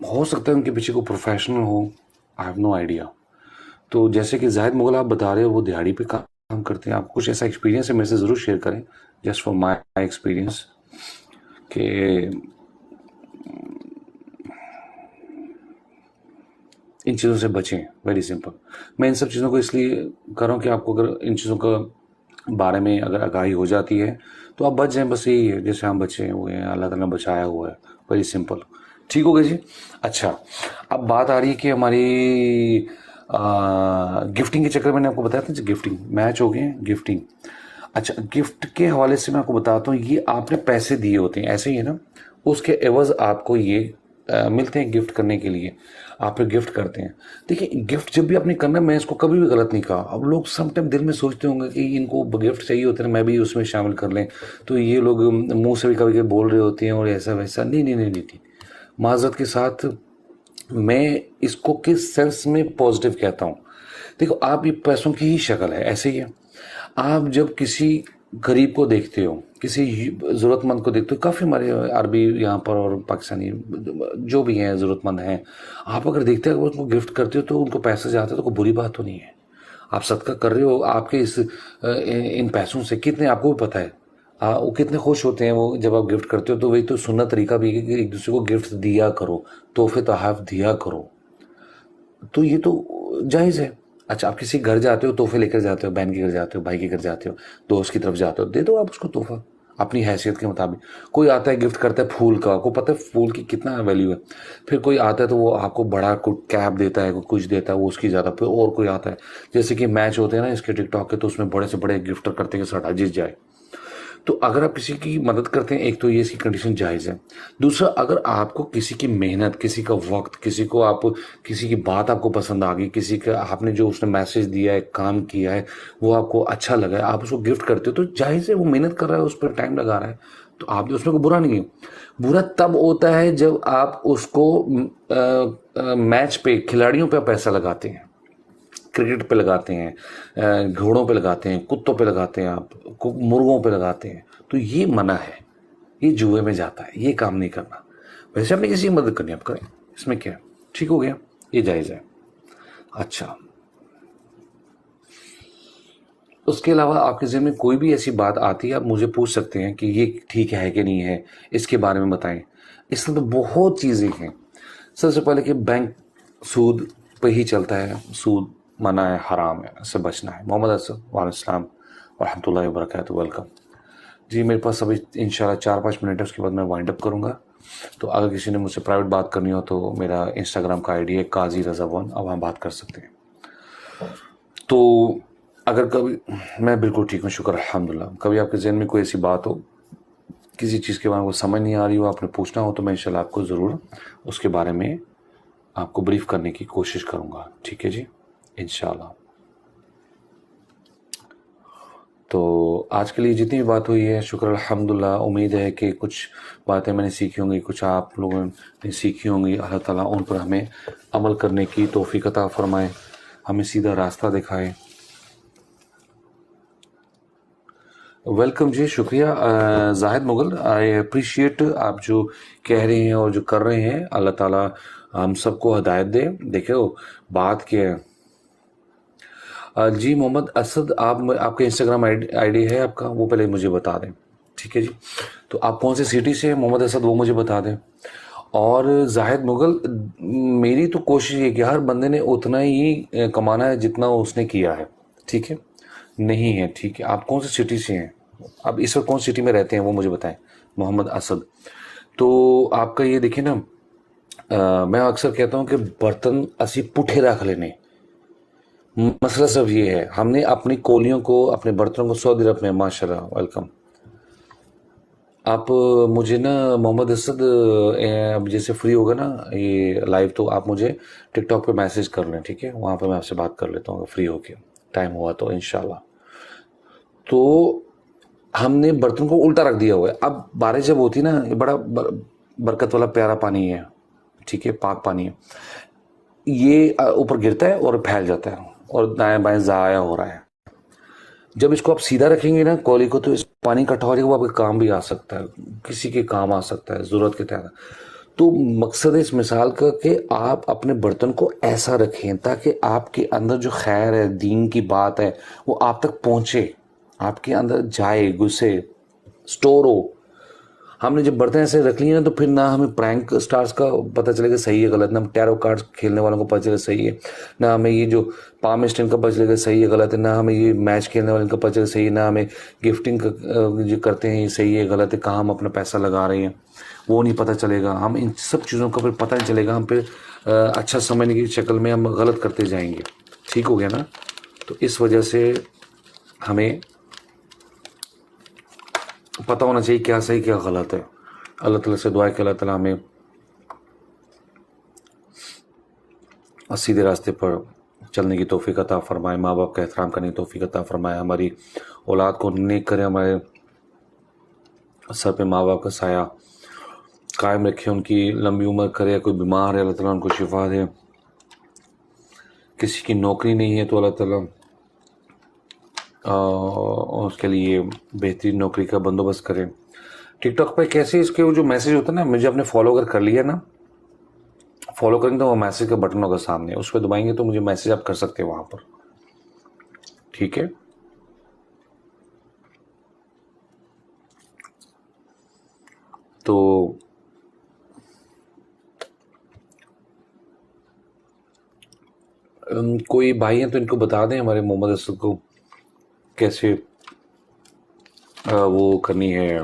हो सकता है उनके पीछे को प्रोफेशनल हो, आई हैव नो आइडिया। तो जैसे कि जाहिद मुगल आप बता रहे हो, वो दिहाड़ी पे काम करते हैं। आप कुछ ऐसा एक्सपीरियंस है मेरे से ज़रूर शेयर करें, जस्ट फॉर माई एक्सपीरियंस, कि इन चीज़ों से बचें। Very simple. मैं इन सब चीज़ों को इसलिए कर रहा हूँ कि आपको अगर इन चीज़ों का बारे में अगर आगाही हो जाती है तो आप बच जाएं, बस यही है, जैसे हम बचे हुए हैं, अल्लाह ताला ने बचाया हुआ है, वेरी सिंपल। ठीक हो गया जी। अच्छा, अब बात आ रही है कि हमारी गिफ्टिंग के चक्कर में मैंने आपको बताया था, गिफ्टिंग मैच हो गए, गिफ्टिंग। अच्छा, गिफ्ट के हवाले से मैं आपको बताता हूँ, ये आपने पैसे दिए होते हैं, ऐसे ही है ना, उसके एवज आपको ये मिलते हैं गिफ्ट करने के लिए, आप फिर गिफ्ट करते हैं। देखिए, गिफ्ट जब भी आपने करना, मैं इसको कभी भी गलत नहीं कहा। अब लोग सम टाइम दिल में सोचते होंगे कि इनको गिफ्ट चाहिए होते हैं, मैं भी उसमें शामिल कर लें, तो ये लोग मुंह से भी कभी कभी बोल रहे होते हैं और ऐसा वैसा। नहीं नहीं नहीं नहीं, नहीं। माजरत के साथ मैं इसको किस सेंस में पॉजिटिव कहता हूँ। देखो, आप ये पैसों की ही शक्ल है, ऐसे ही है। आप जब किसी गरीब को देखते हो, किसी ज़रूरतमंद को देखते हो, काफ़ी हमारे अरबी यहाँ पर और पाकिस्तानी जो भी हैं ज़रूरतमंद हैं, आप अगर देखते हो उनको गिफ्ट करते हो तो उनको पैसे जाते हैं, तो कोई बुरी बात तो नहीं है। आप सदका कर रहे हो, आपके इन पैसों से कितने आपको भी पता है, वो कितने खुश होते हैं वो जब आप गिफ्ट करते हो। तो वही तो सुन्नत तरीका भी है कि एक दूसरे को गिफ्ट दिया करो, तोहफे तोहफ़ दिया करो, तो ये तो जायज़ है। अच्छा, आप किसी घर जाते हो, तोहफे लेकर जाते हो, बहन के घर जाते हो, भाई के घर जाते हो, दोस्त की तरफ जाते हो, दे दो आप उसको तोहफा अपनी हैसियत के मुताबिक। कोई आता है गिफ्ट करता है फूल का, आपको पता है फूल की कितना वैल्यू है। फिर कोई आता है तो वो आपको बड़ा कोई कैप देता है, कोई कुछ देता है, वो उसकी ज़्यादा। फिर और कोई आता है, जैसे कि मैच होते हैं ना इसके टिकटॉक के, तो उसमें बड़े से बड़े गिफ्टर करते हैं कि सटा जीत जाए। तो अगर आप किसी की मदद करते हैं, एक तो ये इसकी कंडीशन जायज़ है। दूसरा, अगर आपको किसी की मेहनत, किसी का वक्त, किसी को आप किसी की बात आपको पसंद आ गई, किसी का आपने जो उसने मैसेज दिया है, काम किया है, वो आपको अच्छा लगा है, आप उसको गिफ्ट करते हो, तो जायज़ है, वो मेहनत कर रहा है, उस पर टाइम लगा रहा है, तो आप उसमें को बुरा नहीं है। बुरा तब होता है जब आप उसको मैच पे, खिलाड़ियों पे पैसा लगाते हैं, क्रिकेट पे लगाते हैं, घोड़ों पे लगाते हैं, कुत्तों पे लगाते हैं, आप मुर्गों पे लगाते हैं, तो ये मना है, ये जुए में जाता है, ये काम नहीं करना। वैसे आपने किसी की मदद करनी आप करें, इसमें क्या है, ठीक हो गया, ये जायज़ है। अच्छा, उसके अलावा आपके ज़हन में कोई भी ऐसी बात आती है, आप मुझे पूछ सकते हैं कि ये ठीक है कि नहीं है, इसके बारे में बताएं। इसमें तो बहुत चीज़ें हैं। सबसे पहले कि बैंक सूद पे ही चलता है, सूद मना है, हराम है, इससे बचना है। मोहम्मद असद वालेकुम रहमतुल्लाहि व बरकातहू, वेलकम जी। मेरे पास अभी इंशाल्लाह 4-5 मिनट है, उसके बाद मैं वाइंड अप करूँगा। तो अगर किसी ने मुझसे प्राइवेट बात करनी हो तो मेरा इंस्टाग्राम का आईडी है काजी रज़ा वन, अब हम बात कर सकते हैं। तो अगर कभी, मैं बिल्कुल ठीक हूँ, शुक्र अल्हम्दुलिल्लाह। कभी आपके जहन में कोई ऐसी बात हो, किसी चीज़ के बारे में समझ नहीं आ रही हो, आपने पूछना हो, तो मैं इंशाल्लाह आपको ज़रूर उसके बारे में आपको ब्रीफ करने की कोशिश करूँगा, ठीक है जी, इंशाल्लाह। तो आज के लिए जितनी भी बात हुई है, शुक्र अल्हम्दुलिल्लाह। उम्मीद है कि कुछ बातें मैंने सीखी होंगी, कुछ आप लोगों ने सीखी होंगी। अल्लाह ताला उन पर हमें अमल करने की तौफीक अता फरमाए, हमें सीधा रास्ता दिखाए। वेलकम जी, शुक्रिया जाहिद मुगल, आई अप्रिशिएट आप जो कह रहे हैं और जो कर रहे हैं। अल्लाह ताला हम सबको हदायत दे। देखो बात क्या है जी। मोहम्मद असद, आप आपका इंस्टाग्राम आईडी है आपका, वो पहले मुझे बता दें, ठीक है जी। तो आप कौन सी सिटी से हैं मोहम्मद असद, वो मुझे बता दें। और जाहिद मुगल, मेरी तो कोशिश है कि हर बंदे ने उतना ही कमाना है जितना उसने किया है, ठीक है, नहीं है, ठीक है। आप कौन सी सिटी से हैं, आप इस वक्त कौन सी सिटी में रहते हैं, वो मुझे बताएं मोहम्मद असद। तो आपका ये देखिए ना, मैं अक्सर कहता हूँ कि बर्तन असी पुठे रख लेने, मसला सब ये है, हमने अपनी कोलियों को, अपने बर्तनों को सऊदी अरब में, माशाल्लाह, वेलकम। आप मुझे ना मोहम्मद असद, अब जैसे फ्री होगा ना ये लाइव, तो आप मुझे टिकटॉक पे मैसेज कर लें, ठीक है, वहाँ पे मैं आपसे बात कर लेता हूँ अगर फ्री होके टाइम हुआ तो इंशाल्लाह। तो हमने बर्तन को उल्टा रख दिया हुआ है। अब बारिश जब होती है ना, ये बड़ा बरकत वाला प्यारा पानी है, ठीक है, पाक पानी है, ये ऊपर गिरता है और फैल जाता है और दाएं बाएं ज़ाया हो रहा है। जब इसको आप सीधा रखेंगे ना कौली को, तो इस पानी इकट्ठा हो जाएगा, वो आपके काम भी आ सकता है, किसी के काम आ सकता है ज़रूरत के तहत। तो मकसद है इस मिसाल का कि आप अपने बर्तन को ऐसा रखें ताकि आपके अंदर जो खैर है, दीन की बात है, वो आप तक पहुँचे, आपके अंदर जाए, घुसे, स्टोर हो। हमने जब बर्तन ऐसे रख लिए ना तो फिर ना हमें प्रैंक स्टार्स का पता चलेगा सही है गलत, ना टैरो कार्ड्स खेलने वालों को पता चलेगा सही है, ना हमें ये जो पाम स्टैंड का पता चलेगा सही है गलत है, ना हमें ये मैच खेलने वाले का पता चलेगा सही है, ना हमें गिफ्टिंग का जो करते हैं ये सही है गलत है, कहाँ हम अपना पैसा लगा रहे हैं वो नहीं पता चलेगा। हम इन सब चीज़ों का फिर पता नहीं चलेगा, हम फिर अच्छा समझने की शक्ल में हम गलत करते जाएंगे। ठीक हो गया ना? तो इस वजह से हमें पता होना चाहिए क्या सही क्या गलत है। अल्लाह ताला से दुआ है कि अल्लाह ताला हमें सीधे रास्ते पर चलने की तौफीक अता फरमाए, माँ बाप का एहतराम करने की तौफीक अता फरमाए, हमारी औलाद को नेक करे, हमारे सर पे माँ बाप का साया कायम रखे, उनकी लंबी उम्र करे। कोई बीमार है अल्लाह ताला उनको शिफा दे, किसी की नौकरी नहीं है तो अल्लाह ताला उसके लिए बेहतरीन नौकरी का बंदोबस्त करें। टिकटॉक पे कैसे इसके वो जो मैसेज होता है ना, मुझे अपने फॉलो अगर कर लिया ना, फॉलो करेंगे तो वो मैसेज का बटन होगा सामने, उस पर दबाएंगे तो मुझे मैसेज आप कर सकते हैं वहां पर। ठीक है? तो कोई भाई हैं तो इनको बता दें हमारे मोहम्मद असद को कैसे वो करनी है।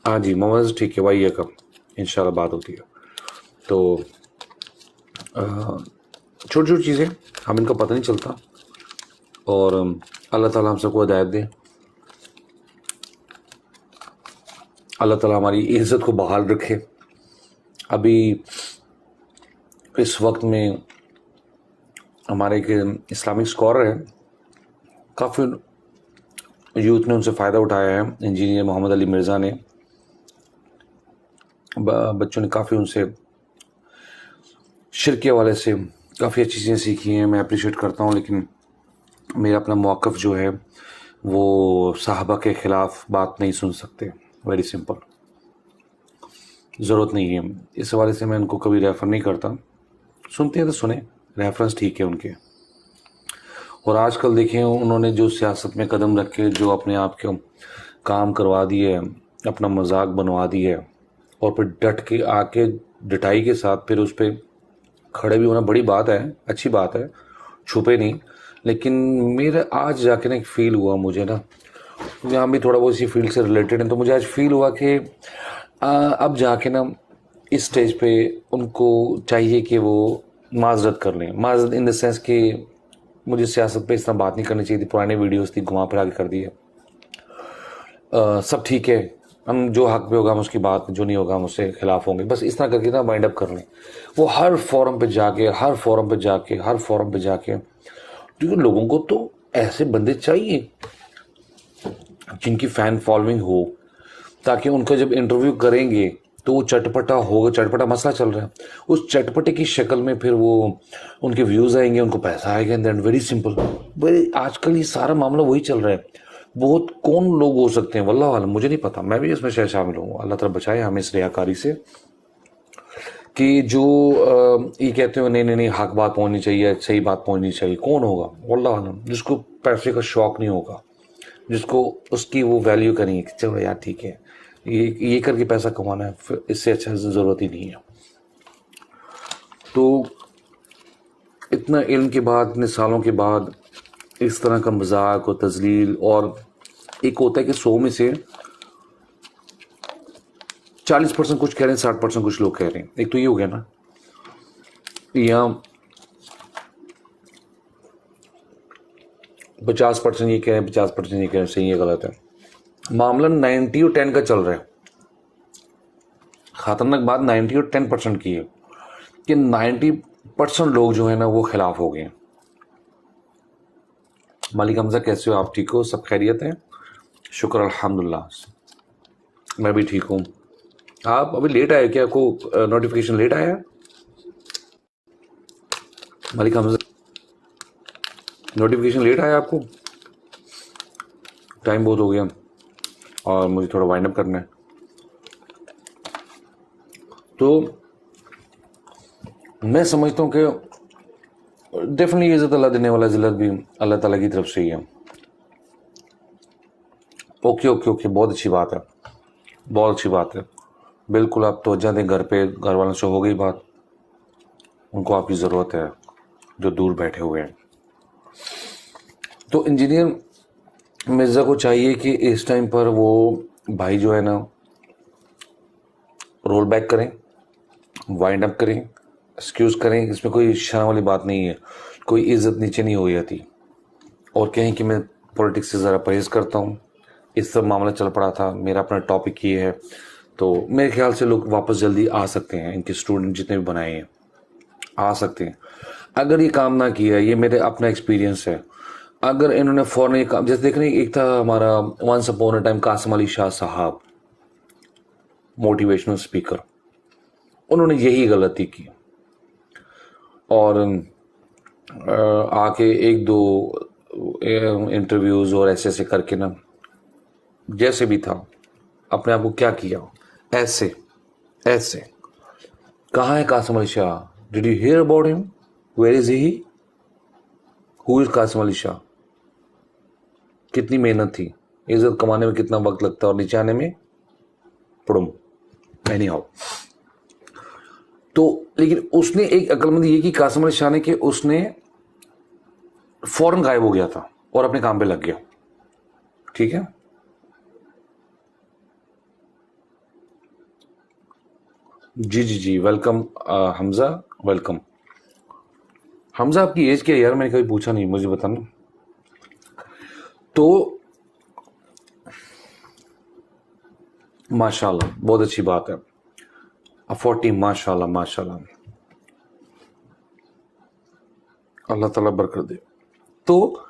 हाँ जी मोहम्मद असद ठीक है, वही है, कब इंशाल्लाह बात होती है। तो छोटी छोटी चीज़ें हम इनका पता नहीं चलता, और अल्लाह ताला हम सबको हिदायत दे, अल्लाह ताला हमारी इज़्ज़त को बहाल रखे। अभी इस वक्त में हमारे एक इस्लामिक स्कॉलर है, काफ़ी यूथ ने उनसे फ़ायदा उठाया है, इंजीनियर मोहम्मद अली मिर्ज़ा ने, बच्चों ने काफ़ी उनसे शिरक के हवाले से काफ़ी अच्छी चीज़ें सीखी हैं, मैं अप्रिशिएट करता हूँ। लेकिन मेरा अपना मौक़िफ़ जो है वो साहबा के ख़िलाफ़ बात नहीं सुन सकते, वेरी सिंपल, ज़रूरत नहीं है। इस हवाले से मैं उनको कभी रेफ़र नहीं करता, सुनते हैं तो सुने, रेफरेंस ठीक है उनके। और आजकल देखें उन्होंने जो सियासत में कदम रख के जो अपने आप के काम करवा दिए, अपना मजाक बनवा दिए, और फिर डट के आके डटाई के साथ फिर उस पर खड़े भी होना बड़ी बात है, अच्छी बात है, छुपे नहीं। लेकिन मेरा आज जाके ना एक फील हुआ मुझे ना, क्योंकि हम भी थोड़ा बहुत इसी फील्ड से रिलेटेड हैं, तो मुझे आज फील हुआ कि अब जाके ना इस स्टेज पे उनको चाहिए कि वो माजरत कर लें। माजरत इन द सेंस कि मुझे सियासत पे इस तरह बात नहीं करनी चाहिए थी, पुरानी वीडियोस थी, घुमा फिरा के कर दिए। सब ठीक है, हम जो हक पे होगा हम उसकी बात, जो नहीं होगा हम उससे खिलाफ होंगे, बस इस तरह करके ना वाइंड अप कर लें। वो हर फोरम पे जाके क्योंकि लोगों को तो ऐसे बंदे चाहिए जिनकी फ़ैन फॉलोइंग हो, ताकि उनका जब इंटरव्यू करेंगे तो वो चटपटा होगा। चटपटा मसला चल रहा है, उस चटपटे की शक्ल में फिर वो उनके व्यूज़ आएंगे, उनको पैसा आएगा, एंड वेरी सिंपल। भाई आजकल ये सारा मामला वही चल रहा है। बहुत कौन लोग हो सकते हैं वल्लाह आलम, मुझे नहीं पता, मैं भी इसमें शायद शामिल हूँ, अल्लाह ताला बचाए हमें इस रियाकारी से, कि जो ये कहते हो नहीं नहीं नहीं हक बात पहुँचनी चाहिए, सही बात पहुँचनी चाहिए। कौन होगा वल्लाह आलम जिसको पैसे का शौक़ नहीं होगा, जिसको उसकी वो वैल्यू करेंगे कि चलो यार ठीक है ये करके पैसा कमाना है, फिर इससे अच्छा ज़रूरत ही नहीं है। तो इतना इल्म के बाद, इतने सालों के बाद इस तरह का मजाक और तजलील, और एक होता है कि 100 में से 40% कुछ कह रहे हैं, 60% कुछ लोग कह रहे हैं। एक तो ये हो गया ना, या 50% ये कह रहे हैं, 50% ये कह रहे हैं, सही है गलत है। मामला 90 और 10 का चल रहा है। खतरनाक बात 90 और 10% की है कि 90% लोग जो है ना वो खिलाफ हो गए। मालिक हमजा कैसे हो आप? ठीक हो? सब खैरियत है? शुक्र अल्हम्दुलिल्लाह, मैं भी ठीक हूँ। आप अभी लेट आए क्या? आपको नोटिफिकेशन लेट आया? मालिक हमजा नोटिफिकेशन लेट आया आपको? टाइम बहुत हो गया और मुझे थोड़ा वाइंड अप करना है। तो मैं समझता हूँ कि डेफिनेटली इज़्ज़त अल्लाह देने वाला, ज़िल्लत भी अल्लाह ताला की तरफ से ही है। ओके, बहुत अच्छी बात है। बहुत अच्छी बात है। बिल्कुल आप तवज्जो दें घर पे, घर वालों से हो गई बात, उनको आपकी ज़रूरत है जो दूर बैठे हुए हैं। तो इंजीनियर मिर्ज़ा को चाहिए कि इस टाइम पर वो भाई जो है ना रोल बैक करें, वाइंड अप करें, एक्सक्यूज़ करें। इसमें कोई शर्म वाली बात नहीं है, कोई इज्जत नीचे नहीं हो जाती। और कहें कि मैं पॉलिटिक्स से ज़रा परहेज़ करता हूँ, इस सब मामला चल पड़ा था, मेरा अपना टॉपिक ये है। तो मेरे ख्याल से लोग वापस जल्दी आ सकते हैं, इनके स्टूडेंट जितने भी बनाए हैं आ सकते हैं। अगर ये काम ना किया, ये मेरे अपना एक्सपीरियंस है, अगर इन्होंने फ़ौरन ये काम, जैसे देख रहे हैं एक था हमारा once upon a time Qasim Ali Shah sahab, motivational speaker, उन्होंने यही गलती की और आके एक दो इंटरव्यूज़ और ऐसे ऐसे करके ना जैसे भी था अपने आप को क्या किया, ऐसे ऐसे। कहाँ है Qasim Ali Shah? Did you hear about him? Where is he? Who is Qasim Ali Shah? कितनी मेहनत थी, इज्जत कमाने में कितना वक्त लगता है और नीचे आने में पड़ुम। एनी हाउ, तो लेकिन उसने एक अक्लमंदी ये की कासिम अली शाह ने कि उसने फौरन गायब हो गया था और अपने काम पे लग गया। ठीक है, जी जी जी, वेलकम हमजा, वेलकम। हमजा आपकी एज क्या है यार? मैंने कभी पूछा नहीं, मुझे बताना। तो माशाल्लाह, बहुत अच्छी बात है। 40, माशाल्लाह माशाल्लाह, अल्लाह ताला बरकत दे। तो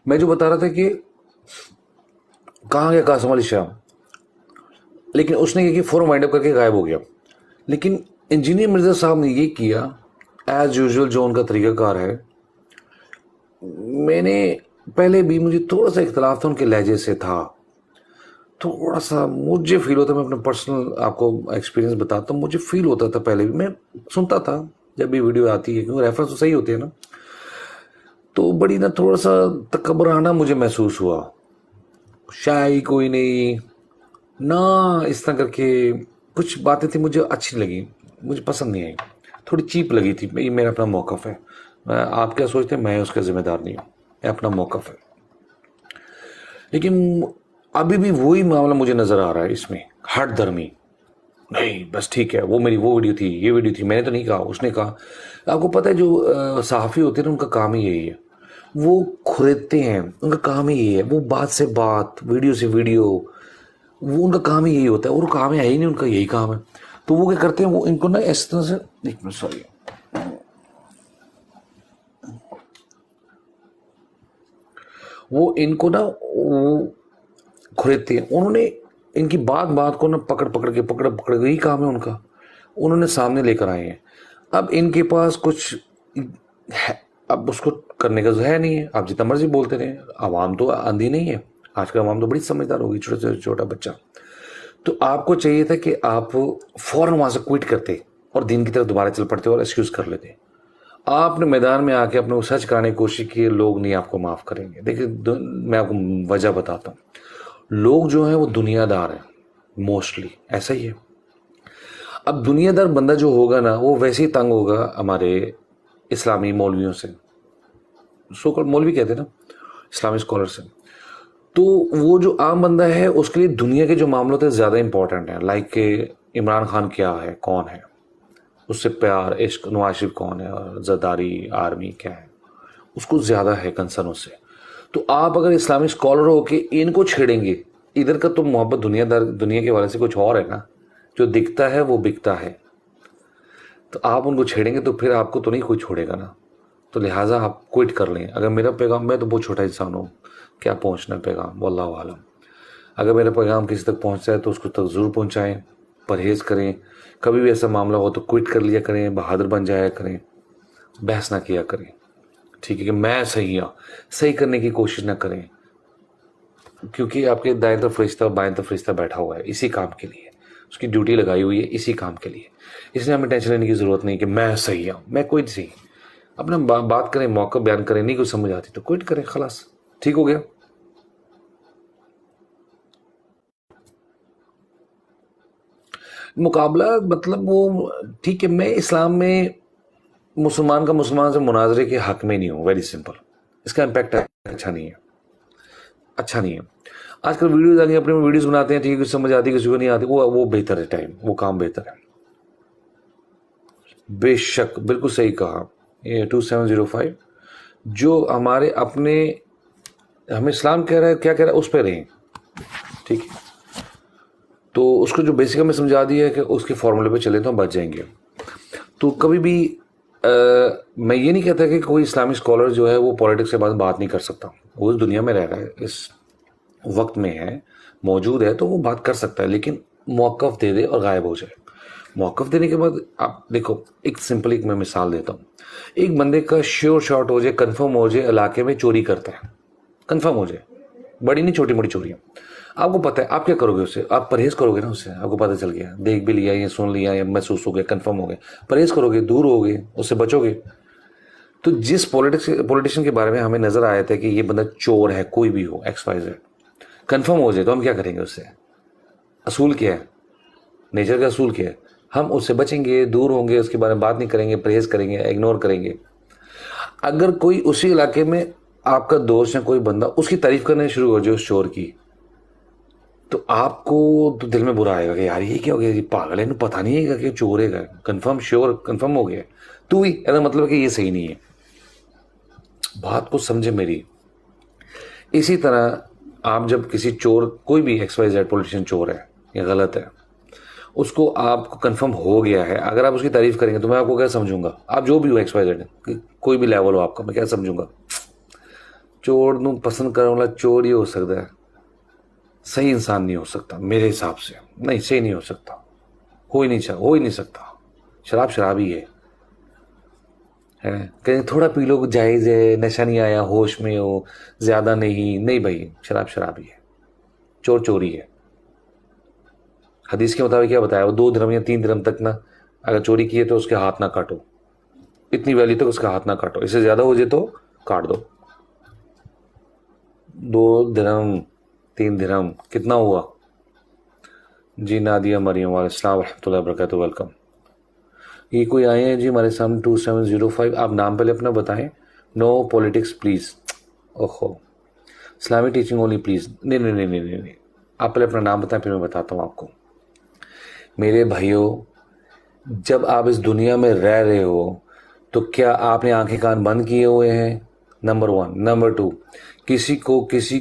मैं जो बता रहा था कि कहाँ गया कासिम अली शाह, लेकिन उसने ये कि फौरन वाइंड अप करके गायब हो गया। लेकिन इंजीनियर मिर्जा साहब ने ये किया एज यूजुअल, जो उनका तरीकाकार है। मैंने पहले भी, मुझे थोड़ा सा इख्तलाफ था उनके लहजे से था, थोड़ा सा मुझे फील होता, मैं अपना पर्सनल आपको एक्सपीरियंस बताता हूँ, मुझे फील होता था पहले भी, मैं सुनता था जब भी वीडियो आती है, क्योंकि रेफरेंस तो सही होते हैं ना, तो बड़ी ना थोड़ा सा तकबराना मुझे महसूस हुआ, शायद कोई नहीं ना, इस तरह करके कुछ बातें थी, मुझे अच्छी लगी, मुझे पसंद नहीं आई, थोड़ी चीप लगी थी। ये मेरा अपना मौक़िफ़ है, आप क्या सोचते हैं मैं उसका ज़िम्मेदार नहीं हूँ, ये अपना मौक़िफ़ है। लेकिन अभी भी वही मामला मुझे नज़र आ रहा है इसमें, हट धर्मी नहीं, बस ठीक है, वो मेरी वो वीडियो थी, ये वीडियो थी, मैंने तो नहीं कहा, उसने कहा। आपको पता है जो सहाफ़ी होते हैं ना, उनका काम ही यही है, वो खुरेदते हैं, उनका काम ही यही है, वो बात से बात, वीडियो से वीडियो, वो उनका काम ही यही होता है, और काम है ही नहीं, उनका यही काम है। तो वो क्या करते हैं, वो इनको ना इस तरह से, एक मिनट सॉरी, वो इनको ना वो खुरेदते हैं, उन्होंने इनकी बात बात को ना पकड़ पकड़ के यही काम है उनका, उन्होंने सामने लेकर आए हैं। अब इनके पास कुछ है, अब उसको करने का है नहीं है, आप जितना मर्जी बोलते रहे, आवाम तो अंधी नहीं है, आजकल आवाम तो बड़ी समझदार होगी, छोटे से छोटा बच्चा। तो आपको चाहिए था कि आप फौरन वहां से क्विट करते और दिन की तरफ दोबारा चल पड़ते और एक्सक्यूज कर लेते। आपने मैदान में आके अपने को सच कराने की कोशिश की, लोग नहीं आपको माफ करेंगे। देखिए मैं आपको वजह बताता हूँ, लोग जो हैं वो दुनियादार हैं, मोस्टली ऐसा ही है। अब दुनियादार बंदा जो होगा ना, वो वैसे ही तंग होगा हमारे इस्लामी मौलवियों से, सो कॉल्ड मौलवी कहते हैं ना, इस्लामी स्कॉलर से। तो वो जो आम बंदा है उसके लिए दुनिया के जो मामलों से ज़्यादा इंपॉर्टेंट है, लाइक के इमरान खान क्या है, कौन है, उससे प्यार इश्क, नवाज शरीफ कौन है, और जरदारी आर्मी क्या है, उसको ज़्यादा है कंसर्न उससे। तो आप अगर इस्लामिक स्कॉलर हो के इनको छेड़ेंगे, इधर का तो मोहब्बत दुनियादार, दुनिया के वाले से कुछ और है ना, जो दिखता है वो बिकता है। तो आप उनको छेड़ेंगे तो फिर आपको तो नहीं कोई छोड़ेगा ना, तो लिहाजा आप क्विट कर लें। अगर मेरा पैगाम, मैं तो बहुत छोटा इंसान हूँ, क्या पहुँचना है पैगाम, वल्लाहु आलम। अगर मेरा पैगाम किसी तक पहुँचता है तो उसको तक ज़रूर पहुँचाएँ, परहेज़ करें, कभी भी ऐसा मामला हो तो क्विट कर लिया करें, बहादुर बन जाया करें, बहस ना किया करें, ठीक है, कि मैं सही हूँ, सही करने की कोशिश ना करें, क्योंकि आपके दाएं तरफ फरिश्ता बाएं तरफ फरिश्ता बैठा हुआ है इसी काम के लिए, उसकी ड्यूटी लगाई हुई है इसी काम के लिए। इसलिए हमें टेंशन लेने की ज़रूरत नहीं कि मैं सही हूँ, मैं कोई सही। अपना बात करें, मौका बयान करें, नहीं कुछ समझ आती तो क्विट करें, खलास, ठीक हो गया। मुकाबला मतलब वो ठीक है, मैं इस्लाम में मुसलमान का मुसलमान से मुनाजरे के हक में नहीं हूँ, वेरी सिंपल। इसका इम्पैक्ट अच्छा नहीं है, अच्छा नहीं है। आजकल वीडियोज आगे अपने वीडियोज बनाते हैं, ठीक है, कुछ समझ आती है किसी को नहीं आती, वो बेहतर है, टाइम वो काम बेहतर है। बेशक बिल्कुल सही कहा। ये 2705 जो हमारे अपने, हमें इस्लाम कह रहा है, क्या कह रहा है, उस पर रहें, ठीक है। तो उसको जो बेसिक हमें समझा दिया है कि उसके फॉर्मूले पे चले तो हम बच जाएंगे। तो कभी भी मैं ये नहीं कहता कि कोई इस्लामिक स्कॉलर जो है वो पॉलिटिक्स के बारे में बात नहीं कर सकता। वो इस दुनिया में रह रहा है, इस वक्त में है, मौजूद है, तो वो बात कर सकता है, लेकिन मौक़िफ़ दे दे और गायब हो जाए। मौक़िफ़ देने के बाद आप देखो, एक सिंपल एक मैं मिसाल देता हूँ। एक बंदे का श्योर शॉट हो जाए, कन्फर्म हो जाए, इलाके में चोरी करता है, कन्फर्म हो जाए, बड़ी नहीं छोटी मोटी चोरियाँ, आपको पता है, आप क्या करोगे उससे? आप परहेज करोगे ना उससे। आपको पता चल गया, देख भी लिया, या सुन लिया, या महसूस हो गया, कन्फर्म हो गया, परहेज करोगे, दूर होगे, उससे बचोगे। तो जिस पॉलिटिशियन के बारे में हमें नजर आया था कि ये बंदा चोर है, कोई भी हो, XYZ, कन्फर्म हो जाए, तो हम क्या करेंगे उससे? असूल क्या है, नेचर का असूल क्या है? हम उससे बचेंगे, दूर होंगे, उसके बारे में बात नहीं करेंगे, परहेज करेंगे, इग्नोर करेंगे। अगर कोई उसी इलाके में आपका दोस्त या कोई बंदा उसकी तारीफ करने शुरू हो जाए उस चोर की, तो आपको तो दिल में बुरा आएगा कि यार ये क्या हो गया, ये पागल है, इन्हें पता नहीं है कि चोर है, कन्फर्म श्योर कन्फर्म हो गया। तो ही ऐसा मतलब है कि ये सही नहीं है। बात को समझे मेरी। इसी तरह आप जब किसी चोर, कोई भी XYZ पॉलिटिशियन चोर है या गलत है, उसको आपको कंफर्म हो गया है, अगर आप उसकी तारीफ करेंगे तो मैं आपको क्या समझूंगा? आप जो भी हो, XYZ, कोई भी लेवल हो आपका, मैं क्या समझूंगा? चोर नू पसंद करने वाला चोर ही हो सकता है, सही इंसान नहीं हो सकता मेरे हिसाब से। नहीं, सही नहीं हो सकता, हो ही नहीं सकता। शराब शराब ही है कहीं थोड़ा पी लो जायज़ है, नशा नहीं आया, होश में हो, ज्यादा नहीं, नहीं भाई, शराब शराब ही है, चोर चोरी है। हदीस के मुताबिक क्या बताया, वो 2 दिरहम या 3 दिरहम तक ना अगर चोरी की है तो उसके हाथ ना काटो, इतनी वैल्यू तक उसका हाथ ना काटो, इससे ज्यादा हो जाए तो काट दो। 2 दिरहम, 3 दिरहम कितना हुआ? जी नादिया मरियम, वालेकुम रहमतुल्लाहि व बरकातुहू, वेलकम। ये कोई आए हैं जी हमारे सामने 2705, आप नाम पहले अपना बताएं। No politics please. ओहो, इस्लामिक टीचिंग ओनली प्लीज। नहीं नहीं नहीं नहीं नहीं नहीं, आप पहले अपना नाम बताएं, फिर मैं बताता हूँ आपको। मेरे भाइयों, जब आप इस दुनिया में रह रहे हो तो क्या आपने आंखें कान बंद किए हुए हैं? नंबर 1। नंबर 2, किसी को किसी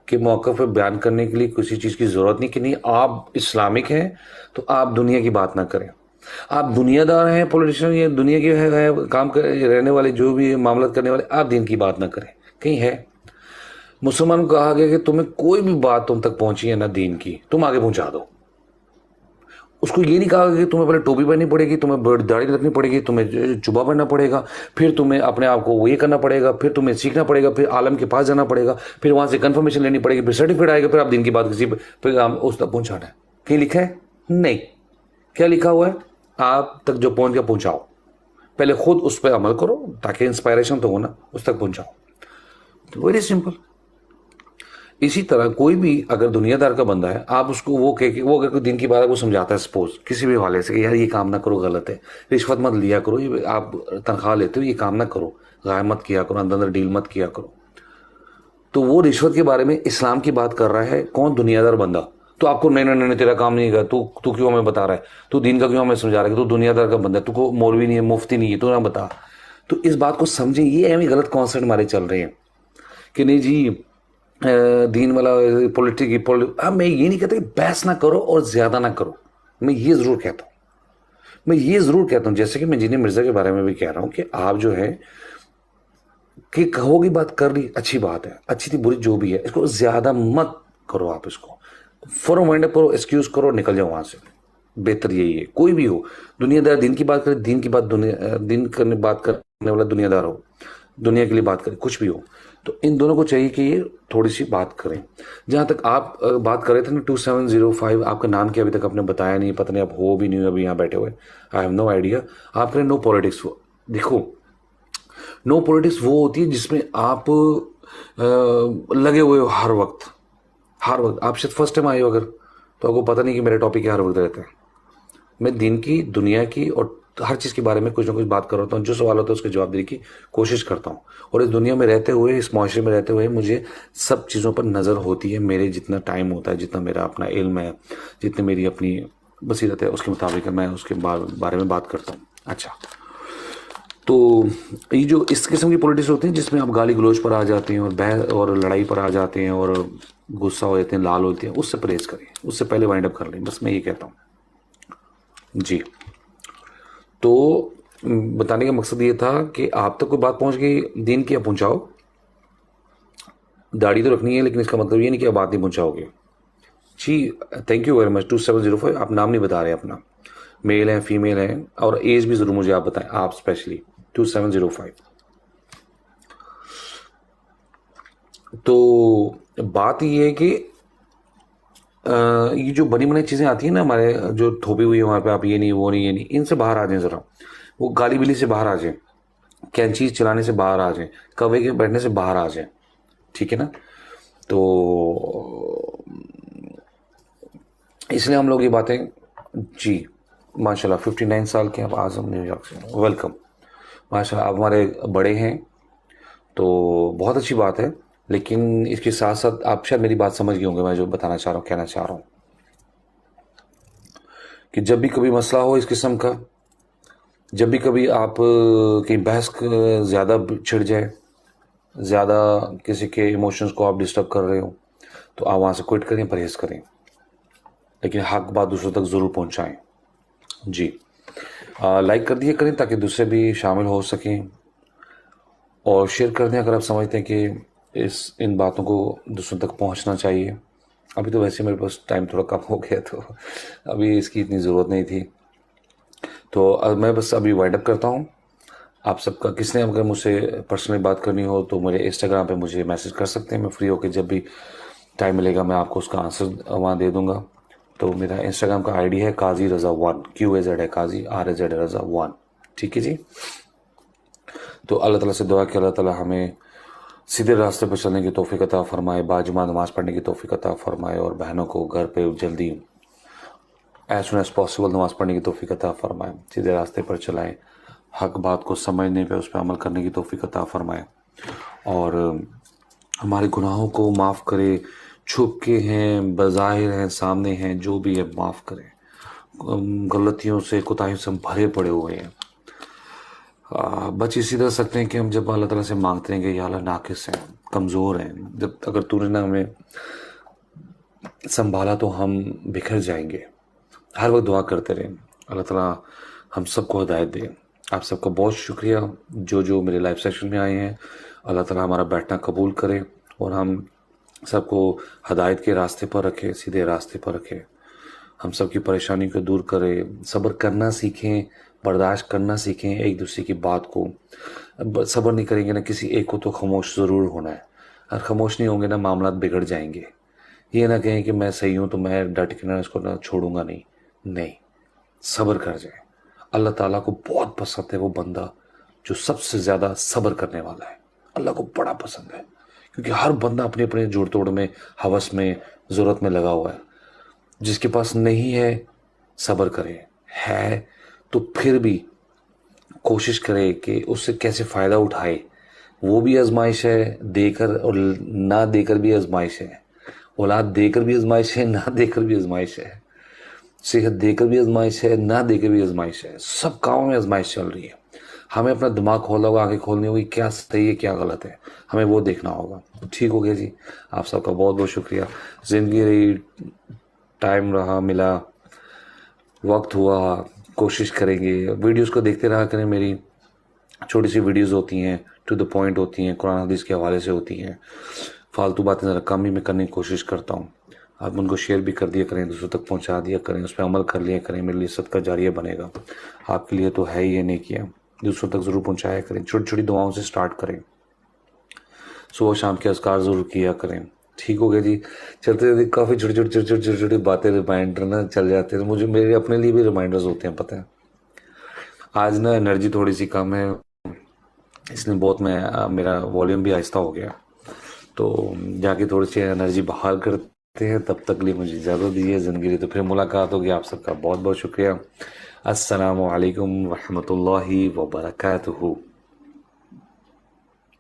के मौके पर बयान करने के लिए किसी चीज़ की ज़रूरत नहीं कि नहीं आप इस्लामिक हैं तो आप दुनिया की बात ना करें। आप दुनियादार हैं, पॉलिटिशियन, या दुनिया के है काम कर रहने वाले, जो भी मामला करने वाले, आप दीन की बात ना करें। कहीं है मुसलमान को कहा गया कि तुम्हें कोई भी बात तुम तक पहुंची है ना दीन की, तुम आगे पहुंचा दो। उसको ये नहीं कहा कि तुम्हें पहले टोपी पहननी पड़ेगी, तुम्हें दाढ़ी रखनी पड़ेगी, तुम्हें जुबा पहनना पड़ेगा, फिर तुम्हें अपने आप को वो ये करना पड़ेगा, फिर तुम्हें सीखना पड़ेगा, फिर आलम के पास जाना पड़ेगा, फिर वहां से कंफर्मेशन लेनी पड़ेगी, फिर सर्टिफिकेट आएगा, फिर आप दिन की बात किसी फिर उस तक पहुंचाना है। कहीं लिखा है? नहीं। क्या लिखा हुआ है? आप तक जो पहुंच गया पहुंचाओ, पहले खुद उस पर अमल करो ताकि इंस्पायरेशन तो हो ना, उस तक पहुंचाओ। तो वेरी सिंपल। इसी तरह कोई भी अगर दुनियादार का बंदा है, आप उसको वो कह के, वो अगर कोई दिन की बात वो समझाता है सपोज किसी भी हवाले से कि यार ये काम ना करो, गलत है, रिश्वत मत लिया करो, ये आप तनख्वाह लेते हो, ये काम ना करो, गाय मत किया करो, अंदर अंदर डील मत किया करो, तो वो रिश्वत के बारे में इस्लाम की बात कर रहा है कौन? दुनियादार बंदा। तो आपको नहीं नहीं नहीं, तेरा काम नहीं है, तू तू क्यों हमें बता रहा है, तू दीन का क्यों हमें समझा रहा है कि तू दुनियादार का बंदा है, तू मौलवी नहीं है, मुफ्ती नहीं है, तू ना बता। तो इस बात को समझे, ये हमें गलत कॉन्सेप्ट हमारे चल रहे हैं कि नहीं जी दीन वाला पॉलिटिक। अब मैं ये नहीं कहता कि बहस ना करो और ज्यादा ना करो, मैं ये जरूर कहता हूँ, मैं ये जरूर कहता हूँ, जैसे कि मैं इंजीनियर मिर्जा के बारे में भी कह रहा हूँ कि आप जो है कि कहोगी बात कर ली, अच्छी बात है, अच्छी थी बुरी जो भी है, इसको ज्यादा मत करो। आप इसको फॉरो माइंड करो, एक्सक्यूज करो, निकल जाओ वहां से। बेहतर यही है, कोई भी हो दुनियादार, दीन की बात करे, दीन की बात दुनिया, दीन करने बात करने वाला दुनियादार हो, दुनिया के लिए बात करे, कुछ भी हो, तो इन दोनों को चाहिए कि ये थोड़ी सी बात करें। जहां तक आप बात कर रहे थे ना 2705, आपका नाम क्या अभी तक आपने बताया नहीं, पता नहीं आप हो भी नहीं हो अभी यहाँ बैठे हुए, आई हैव नो आइडिया। आप करें नो पॉलिटिक्स। देखो, नो पॉलिटिक्स वो होती है जिसमें आप लगे हुए हो हर वक्त, हर वक्त। आप शायद फर्स्ट टाइम आए हो अगर, तो आपको पता नहीं कि मेरे टॉपिक हर वक्त रहते हैं। मैं दीन की, दुनिया की और हर चीज़ के बारे में कुछ ना कुछ बात कर रहा हूँ। जो सवाल होता है उसके जवाब देने की कोशिश करता हूँ। और इस दुनिया में रहते हुए, इस माशरे में रहते हुए मुझे सब चीज़ों पर नज़र होती है। मेरे जितना टाइम होता है, जितना मेरा अपना इल्म है, जितनी मेरी अपनी बसीरत है, उसके मुताबिक मैं उसके बारे में बात करता हूँ। अच्छा, तो ये जो इस किस्म की पॉलिटिक्स होती हैं जिसमें आप गाली गलौज पर आ जाते हैं और बहस और लड़ाई पर आ जाते हैं और गुस्सा हो जाते हैं, लाल होते हैं, उससे परहेज करें, उससे पहले वाइंड अप कर लें। बस मैं ये कहता हूँ जी। तो बताने का मकसद ये था कि आप तक कोई बात पहुंच गई, दीन की आप पहुंचाओ। दाढ़ी तो रखनी है, लेकिन इसका मतलब ये नहीं कि आप बात नहीं पहुंचाओगे जी। Thank you very much. 2705, आप नाम नहीं बता रहे अपना, मेल है फीमेल है, और एज भी ज़रूर मुझे आप बताएं, आप स्पेशली 2705। तो बात ये है कि ये जो बनी बनाई चीज़ें आती हैं ना हमारे, जो थोपी हुई है वहाँ पे, आप ये नहीं वो नहीं ये नहीं, इनसे बाहर आ जाएं ज़रा। वो गाली बिली से बाहर आ जाएं, कैंची चलाने से बाहर आ जाएं, कवे के बैठने से बाहर आ जाएं, ठीक है ना। तो इसलिए हम लोग ये बातें जी। माशाल्लाह 59 साल के आप आज़म न्यूयॉर्क से, वेलकम। माशाल्लाह आप हमारे बड़े हैं, तो बहुत अच्छी बात है। लेकिन इसके साथ साथ आप शायद मेरी बात समझ गए होंगे, मैं जो बताना चाह रहा हूँ, कहना चाह रहा हूँ कि जब भी कभी मसला हो इस किस्म का, जब भी कभी आप कहीं बहस ज़्यादा छिड़ जाए, ज़्यादा किसी के इमोशंस को आप डिस्टर्ब कर रहे हो, तो आप वहाँ से क्विट करें, परहेज़ करें, लेकिन हक बात दूसरों तक ज़रूर पहुँचाएँ जी। लाइक कर दिया करें ताकि दूसरे भी शामिल हो सकें, और शेयर कर दें अगर आप समझते हैं कि इन बातों को दूसरों तक पहुंचना चाहिए। अभी तो वैसे मेरे पास टाइम थोड़ा कम हो गया, तो अभी इसकी इतनी ज़रूरत नहीं थी। तो मैं बस अभी वाइंड अप करता हूँ। आप सबका, किसने अगर मुझसे पर्सनली बात करनी हो तो मेरे इंस्टाग्राम पे मुझे मैसेज कर सकते हैं। मैं फ्री होकर जब भी टाइम मिलेगा मैं आपको उसका आंसर वहाँ दे दूँगा। तो मेरा इंस्टाग्राम का आईडी है काजी रज़ा 1, QAZ है काजी, RAZ रज़ा 1, ठीक है जी। तो अल्लाह ताला से दुआ कि अल्लाह ताला हमें सीधे रास्ते पर चलने की तौफीक अता फरमाए, बाजुमा नमाज पढ़ने की तौफीक अता फरमाए, और बहनों को घर पे जल्दी एज सुन एज पॉसिबल नमाज पढ़ने की तौफीक अता फरमाए, सीधे रास्ते पर चलाएं, हक बात को समझने पे उस पर अमल करने की तौफीक अता फरमाए, और हमारे गुनाहों को माफ़ करे, छुप के हैं, बज़ाहिर हैं, सामने हैं, जो भी है माफ़ करें। गलतियों से, कोताहियों से हम भरे पड़े हुए हैं। बच इसी तरह सकते हैं कि हम जब अल्लाह ताला से मांगते हैं कि या अल्लाह नाकिस हैं, कमज़ोर हैं, जब अगर तूने ना हमें संभाला तो हम बिखर जाएंगे। हर वक्त दुआ करते रहें, अल्लाह ताला हम सबको हिदायत दे। आप सबका बहुत शुक्रिया जो जो मेरे लाइव सेशन में आए हैं। अल्लाह ताला हमारा बैठना कबूल करे और हम सबको हिदायत के रास्ते पर रखे, सीधे रास्ते पर रखे, हम सबकी परेशानी को दूर करे, सब्र करना सीखें, बर्दाश्त करना सीखें एक दूसरे की बात को। सब्र नहीं करेंगे ना किसी एक को तो खामोश ज़रूर होना है, और खामोश नहीं होंगे ना मामला बिगड़ जाएंगे। ये ना कहें कि मैं सही हूँ तो मैं डट के ना इसको ना छोड़ूंगा, नहीं नहीं, सब्र कर जाए। अल्लाह ताला को बहुत पसंद है वो बंदा जो सबसे ज़्यादा सब्र करने वाला है। अल्लाह को बड़ा पसंद है, क्योंकि हर बंदा अपने अपने जोड़ तोड़ में, हवस में, ज़रूरत में लगा हुआ है। जिसके पास नहीं है सब्र करे, है तो फिर भी कोशिश करे कि उससे कैसे फ़ायदा उठाए। वो भी आजमाइश है, देकर और ना देकर भी आजमाइश है, औलाद देकर भी आजमाइश है, ना देकर भी आजमाइश है, सेहत देकर भी आजमाइश है, ना देकर भी आजमाइश है, सब कामों में आजमाइश चल रही है। हमें अपना दिमाग खोलना होगा, आंखें खोलनी होगी, क्या सही है क्या गलत है, हमें वो देखना होगा। ठीक हो गया जी। आप सबका बहुत बहुत शुक्रिया। ज़िंदगी रही, टाइम रहा, मिला, वक्त हुआ, कोशिश करेंगे। वीडियोस को देखते रहा करें, मेरी छोटी सी वीडियोस होती हैं, टू द पॉइंट होती हैं, कुरान हदीस के हवाले से होती हैं। फालतू बातें ज़रा कम ही मैं करने की कोशिश करता हूँ। आप उनको शेयर भी कर दिया करें, दूसरों तक पहुँचा दिया करें, उस पर अमल कर लिया करें, मेरे लिए सदका जारिया बनेगा। आपके लिए तो है ही ये नहीं किया, दूसरों तक ज़रूर पहुँचाया करें। छोटी छोटी दुआओं से स्टार्ट करें, सुबह शाम के अज़कार ज़रूर किया करें। ठीक हो गया जी। चलते चलते काफ़ी छोटी छोटी छोटी छोटी छोटी छोटी बातें, रिमाइंडर ना चल जाते हैं मुझे, मेरे अपने लिए भी रिमाइंडर्स होते हैं, पता है। आज ना एनर्जी थोड़ी सी कम है, इसलिए बहुत मेरा वॉल्यूम भी आहिस्ता हो गया, तो जाके थोड़ी सी एनर्जी बहाल कर हैं, तब तक लिए मुझे इजाज़त दीजिए। ज़िंदगी तो फिर मुलाकात होगी। आप सबका बहुत बहुत शुक्रिया। अस्सलामु अलैकुम वरहमतुल्लाहि वबरकातुहू।